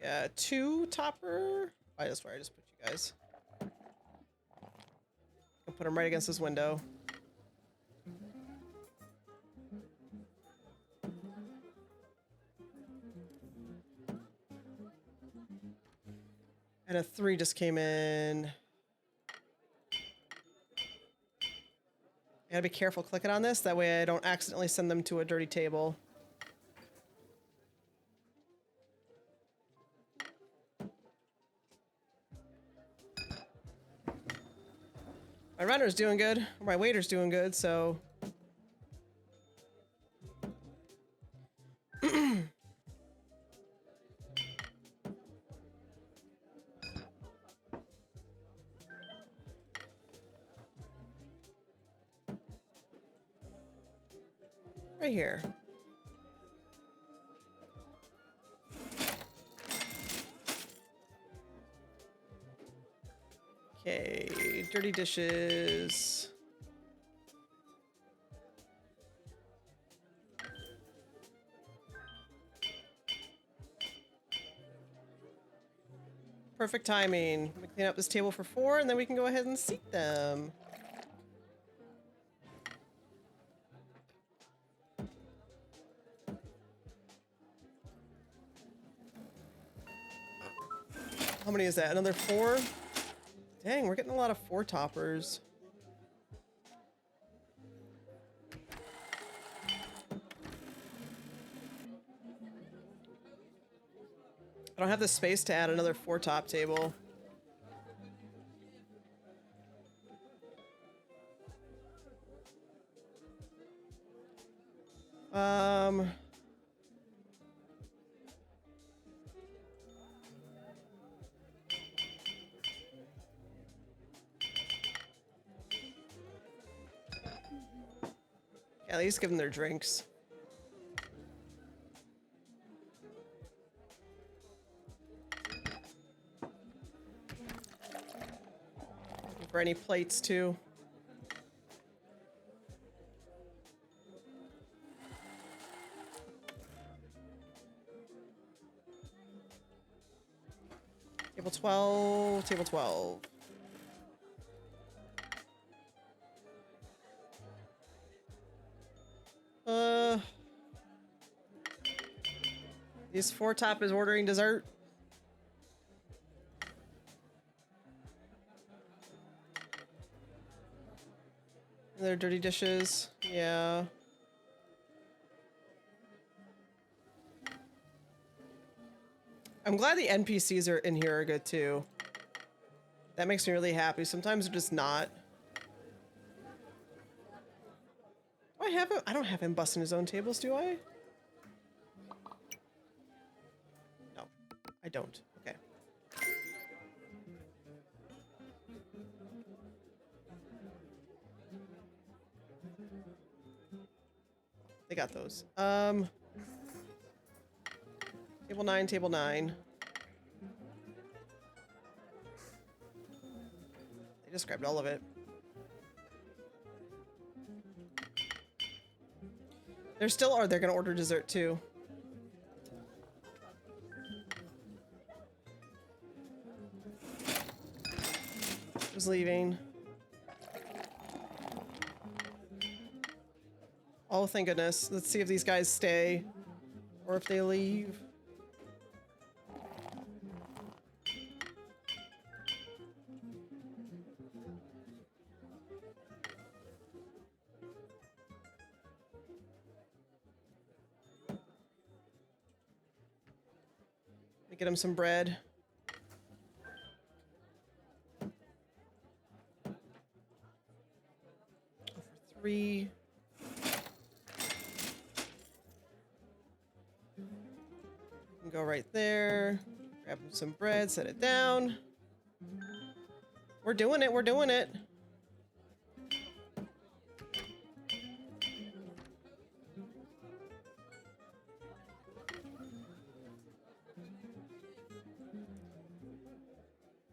Speaker 4: Yeah, 2 topper. I just put you guys. I'll put them right against this window. And a 3 just came in. I gotta be careful clicking on this, that way I don't accidentally send them to a dirty table. My runner's doing good, or my waiter's doing good, so... right here. Okay, dirty dishes. Perfect timing. Let me clean up this table for 4, and then we can go ahead and seat them. How many is that? Another 4? Dang, we're getting a lot of 4 toppers. I don't have the space to add another 4 top table. At least give them their drinks. Looking for any plates too. Table 12, table 12. These four top is ordering dessert. Their dirty dishes. Yeah. I'm glad the NPCs are in here are good too. That makes me really happy. Sometimes they're just not. Do I have him? I don't have him busting his own tables, do I? No, I don't. Okay. They got those. Table 9, table 9. They just grabbed all of it. They're still, or they're gonna order dessert too. Who's leaving? Oh, thank goodness. Let's see if these guys stay or if they leave. Get him some bread. For 3. Go right there. Grab him some bread, set it down. We're doing it, we're doing it.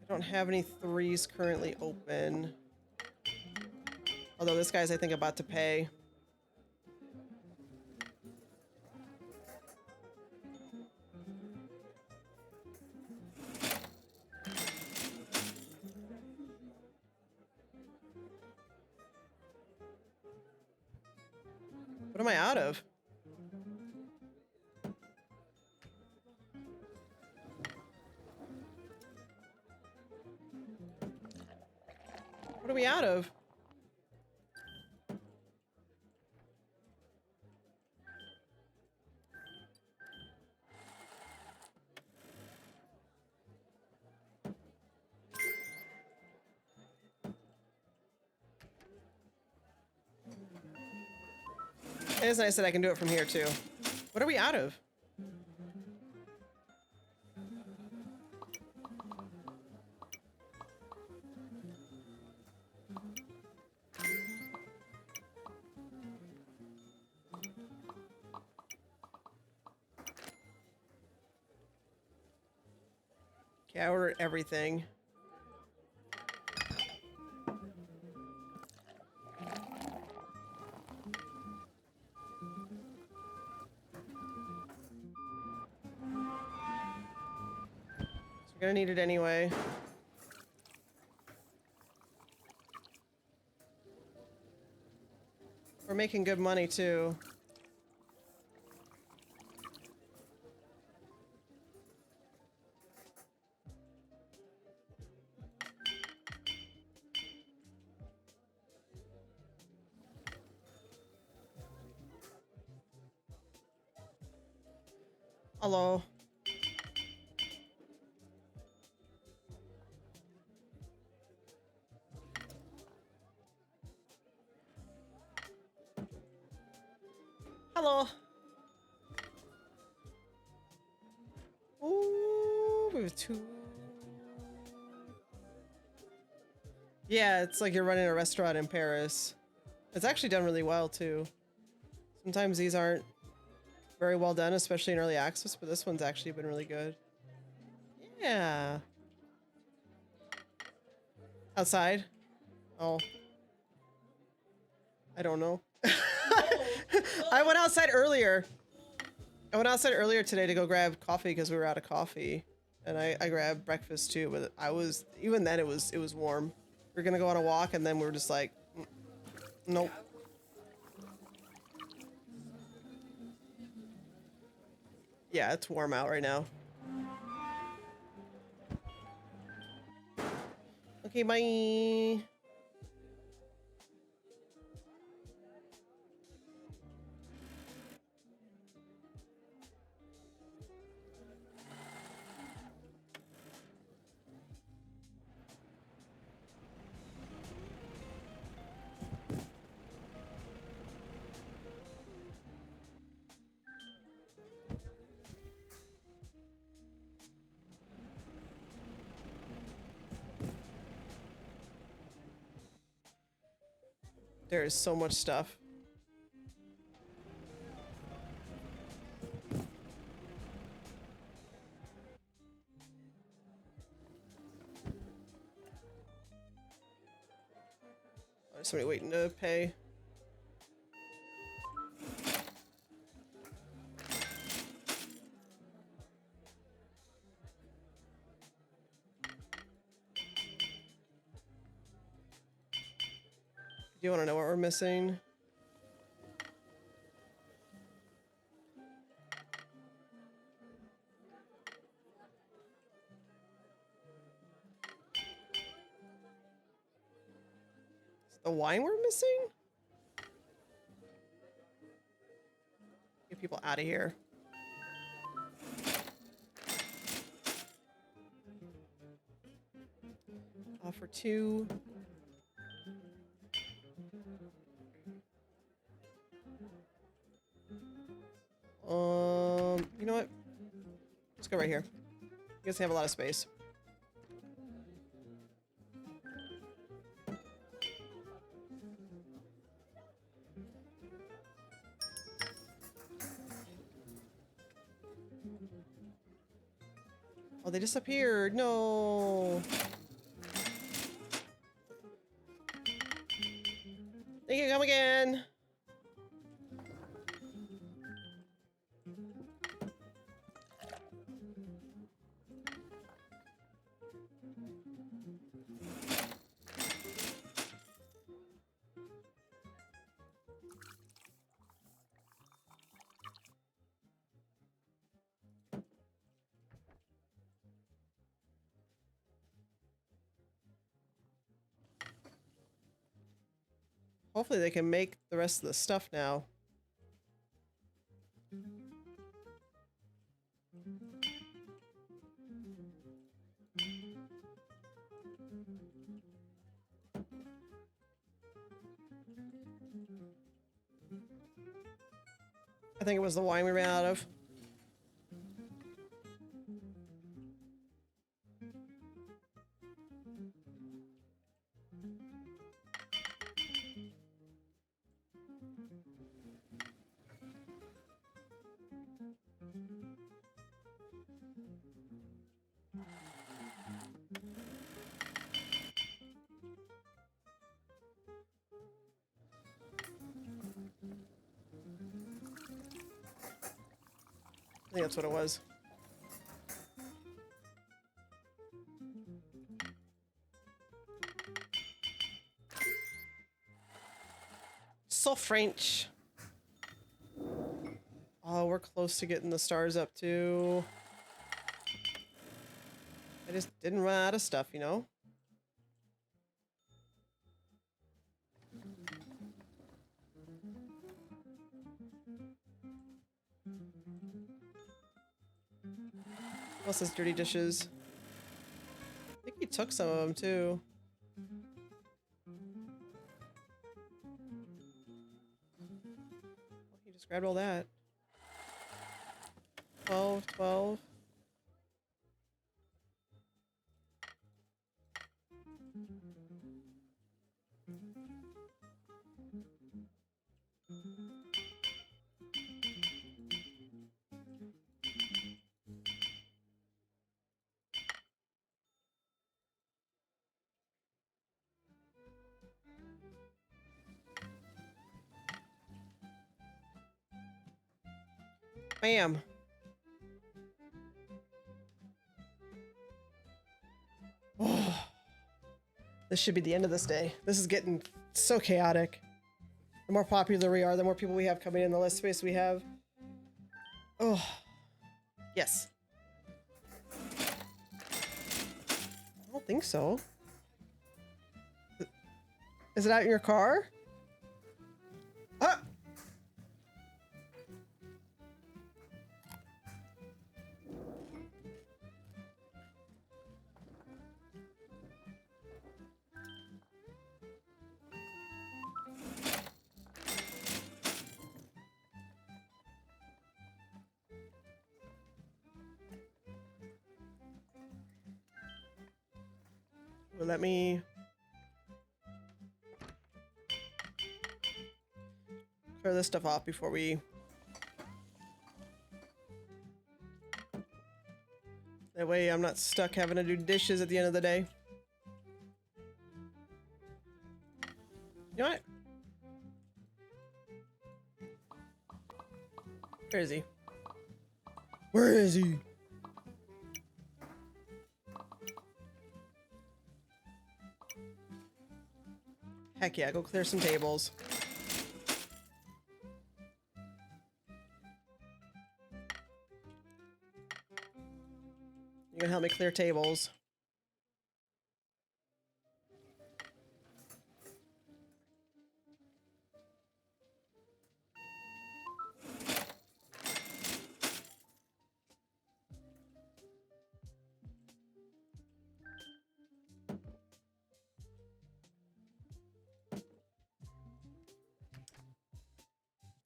Speaker 4: I don't have any 3s currently open. Although this guy's, I think, about to pay. What am I out of? What are we out of? It is nice that I can do it from here too. What are we out of? Okay, I ordered everything. We're gonna need it anyway. We're making good money too. Hello. Hello. Ooh, we have 2. Yeah, it's like you're running a restaurant in Paris. It's actually done really well too. Sometimes these aren't very well done, especially in early access, but this one's actually been really good. Yeah. Outside? Oh. I don't know. I went outside earlier. I went outside earlier today to go grab coffee because we were out of coffee. And I grabbed breakfast too, but even then it was warm. We were gonna go on a walk and then we were just like, nope. Yeah, it's warm out right now. Okay, bye. There is so much stuff. There's somebody waiting to pay. Do you want to know what we're missing? Is the wine we're missing? Get people out of here. Offer 2. You know what? Let's go right here. You guys have a lot of space. Oh, they disappeared. No. They can come again. Hopefully they can make the rest of the stuff now. I think it was the wine we ran out of. I think that's what it was. So French. Oh, we're close to getting the stars up too. I just didn't run out of stuff, you know? What's this dirty dishes? I think he took some of them too. He just grabbed all that. 12, 12. Bam. Oh, this should be the end of this day. This is getting so chaotic. The more popular we are, the more people we have coming in, the less space we have. Oh, yes. I don't think so. Is it out in your car? Ah! Well, let me clear this stuff off before we... That way I'm not stuck having to do dishes at the end of the day. You know what? Where is he? Where is he? Heck yeah, go clear some tables. You can help me clear tables.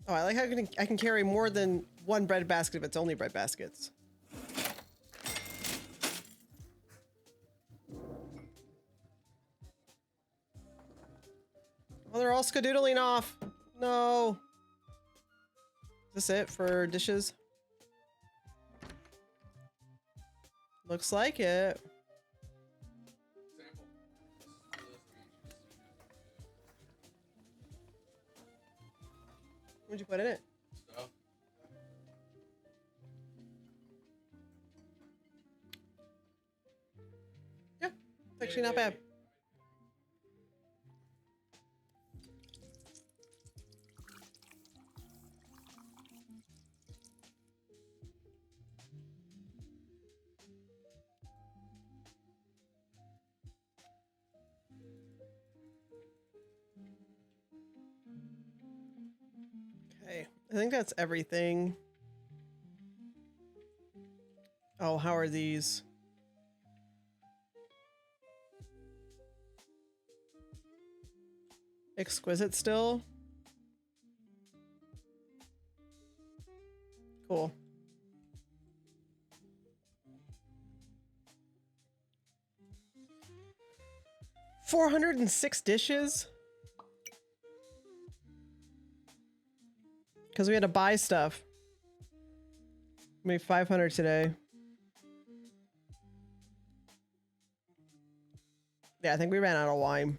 Speaker 4: Oh, I like how I can carry more than one bread basket if it's only bread baskets. Oh, they're all skadoodling off. No. Is this it for dishes? Looks like it. What'd you put in it?
Speaker 8: Stuff.
Speaker 4: Yeah, it's actually not bad. Okay, I think that's everything. Oh, how are these? Exquisite still? Cool. $406 dishes? Because we had to buy stuff. Maybe 500 today. Yeah, I think we ran out of wine.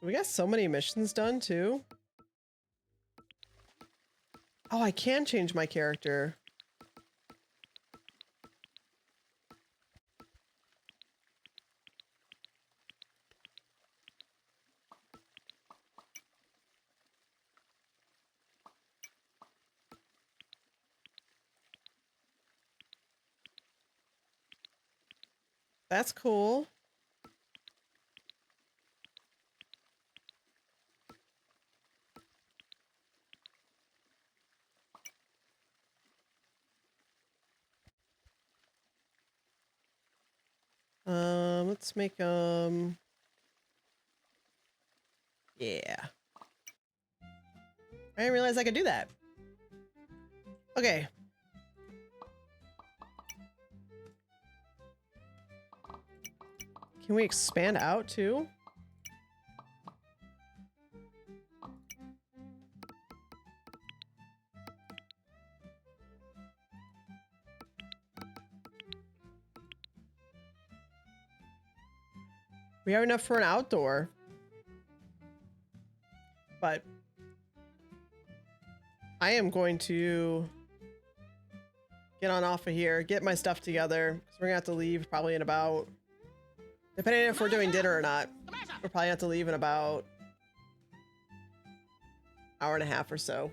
Speaker 4: We got so many missions done too. Oh, I can change my character. That's cool. Let's make yeah. I didn't realize I could do that. Okay. Can we expand out too? We have enough for an outdoor. But I am going to get on off of here, get my stuff together, because we're gonna have to leave probably in about, depending on if we're doing dinner or not, we'll probably have to leave in about hour and a half or so.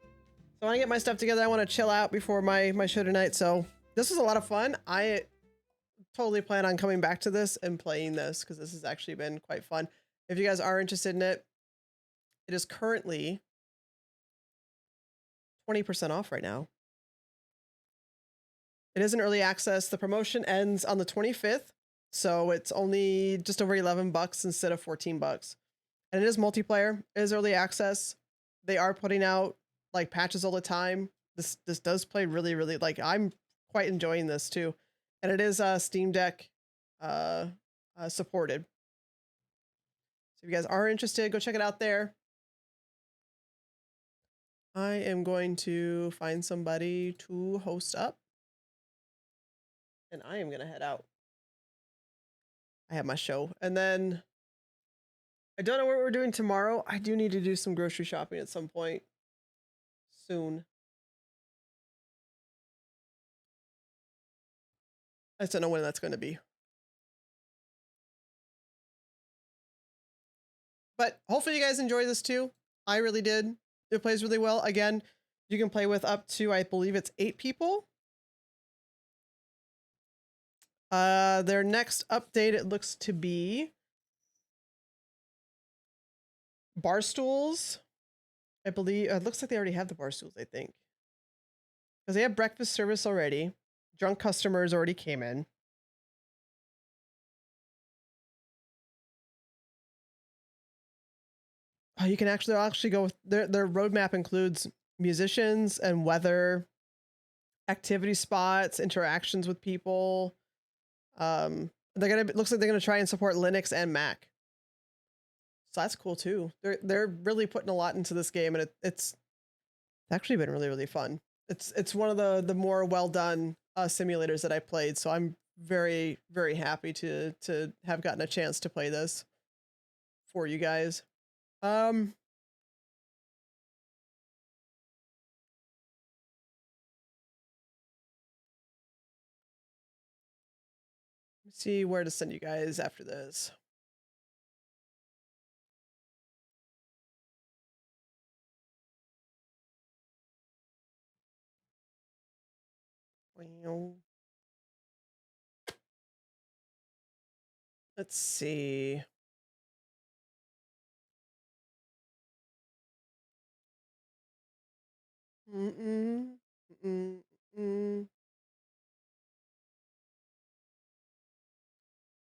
Speaker 4: So I want to get my stuff together. I want to chill out before my show tonight. So this was a lot of fun. I totally plan on coming back to this and playing this because this has actually been quite fun. If you guys are interested in it, it is currently 20% off right now. It is an early access. The promotion ends on the 25th. So it's only just over $11 instead of $14. And it is multiplayer. It is early access. They are putting out like patches all the time. This does play really, really, like, I'm quite enjoying this too. And it is Steam Deck supported. So if you guys are interested, go check it out there. I am going to find somebody to host up. And I am going to head out. I have my show. And then I don't know what we're doing tomorrow. I do need to do some grocery shopping at some point soon. I just don't know when that's going to be. But hopefully you guys enjoy this too. I really did. It plays really well. Again, you can play with up to, I believe it's 8 people. Their next update, it looks to be bar stools. I believe it looks like they already have the bar stools, I think. Because they have breakfast service already. Drunk customers already came in. You can actually go with their roadmap includes musicians and weather, activity spots, interactions with people. Looks like they're gonna try and support Linux and Mac. So that's cool too. They're really putting a lot into this game, and it's actually been really, really fun. It's one of the more well done simulators that I played. So I'm very, very happy to have gotten a chance to play this for you guys. Let's see where to send you guys after this. Let's see.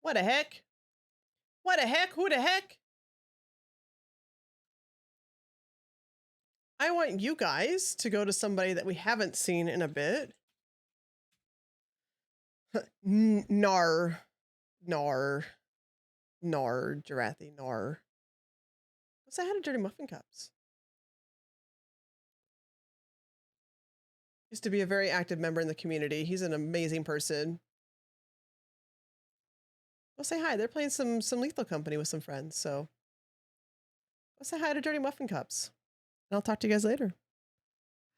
Speaker 4: What the heck? What the heck? Who the heck? I want you guys to go to somebody that we haven't seen in a bit. Nar. Jarathi, nar. What's that? How to Dirty Muffin Cups? Used to be a very active member in the community. He's an amazing person. Go say hi. They're playing some Lethal Company with some friends, so go say hi to Dirty Muffin Cups. And I'll talk to you guys later.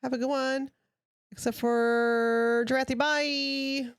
Speaker 4: Have a good one. Except for Jarathi, bye!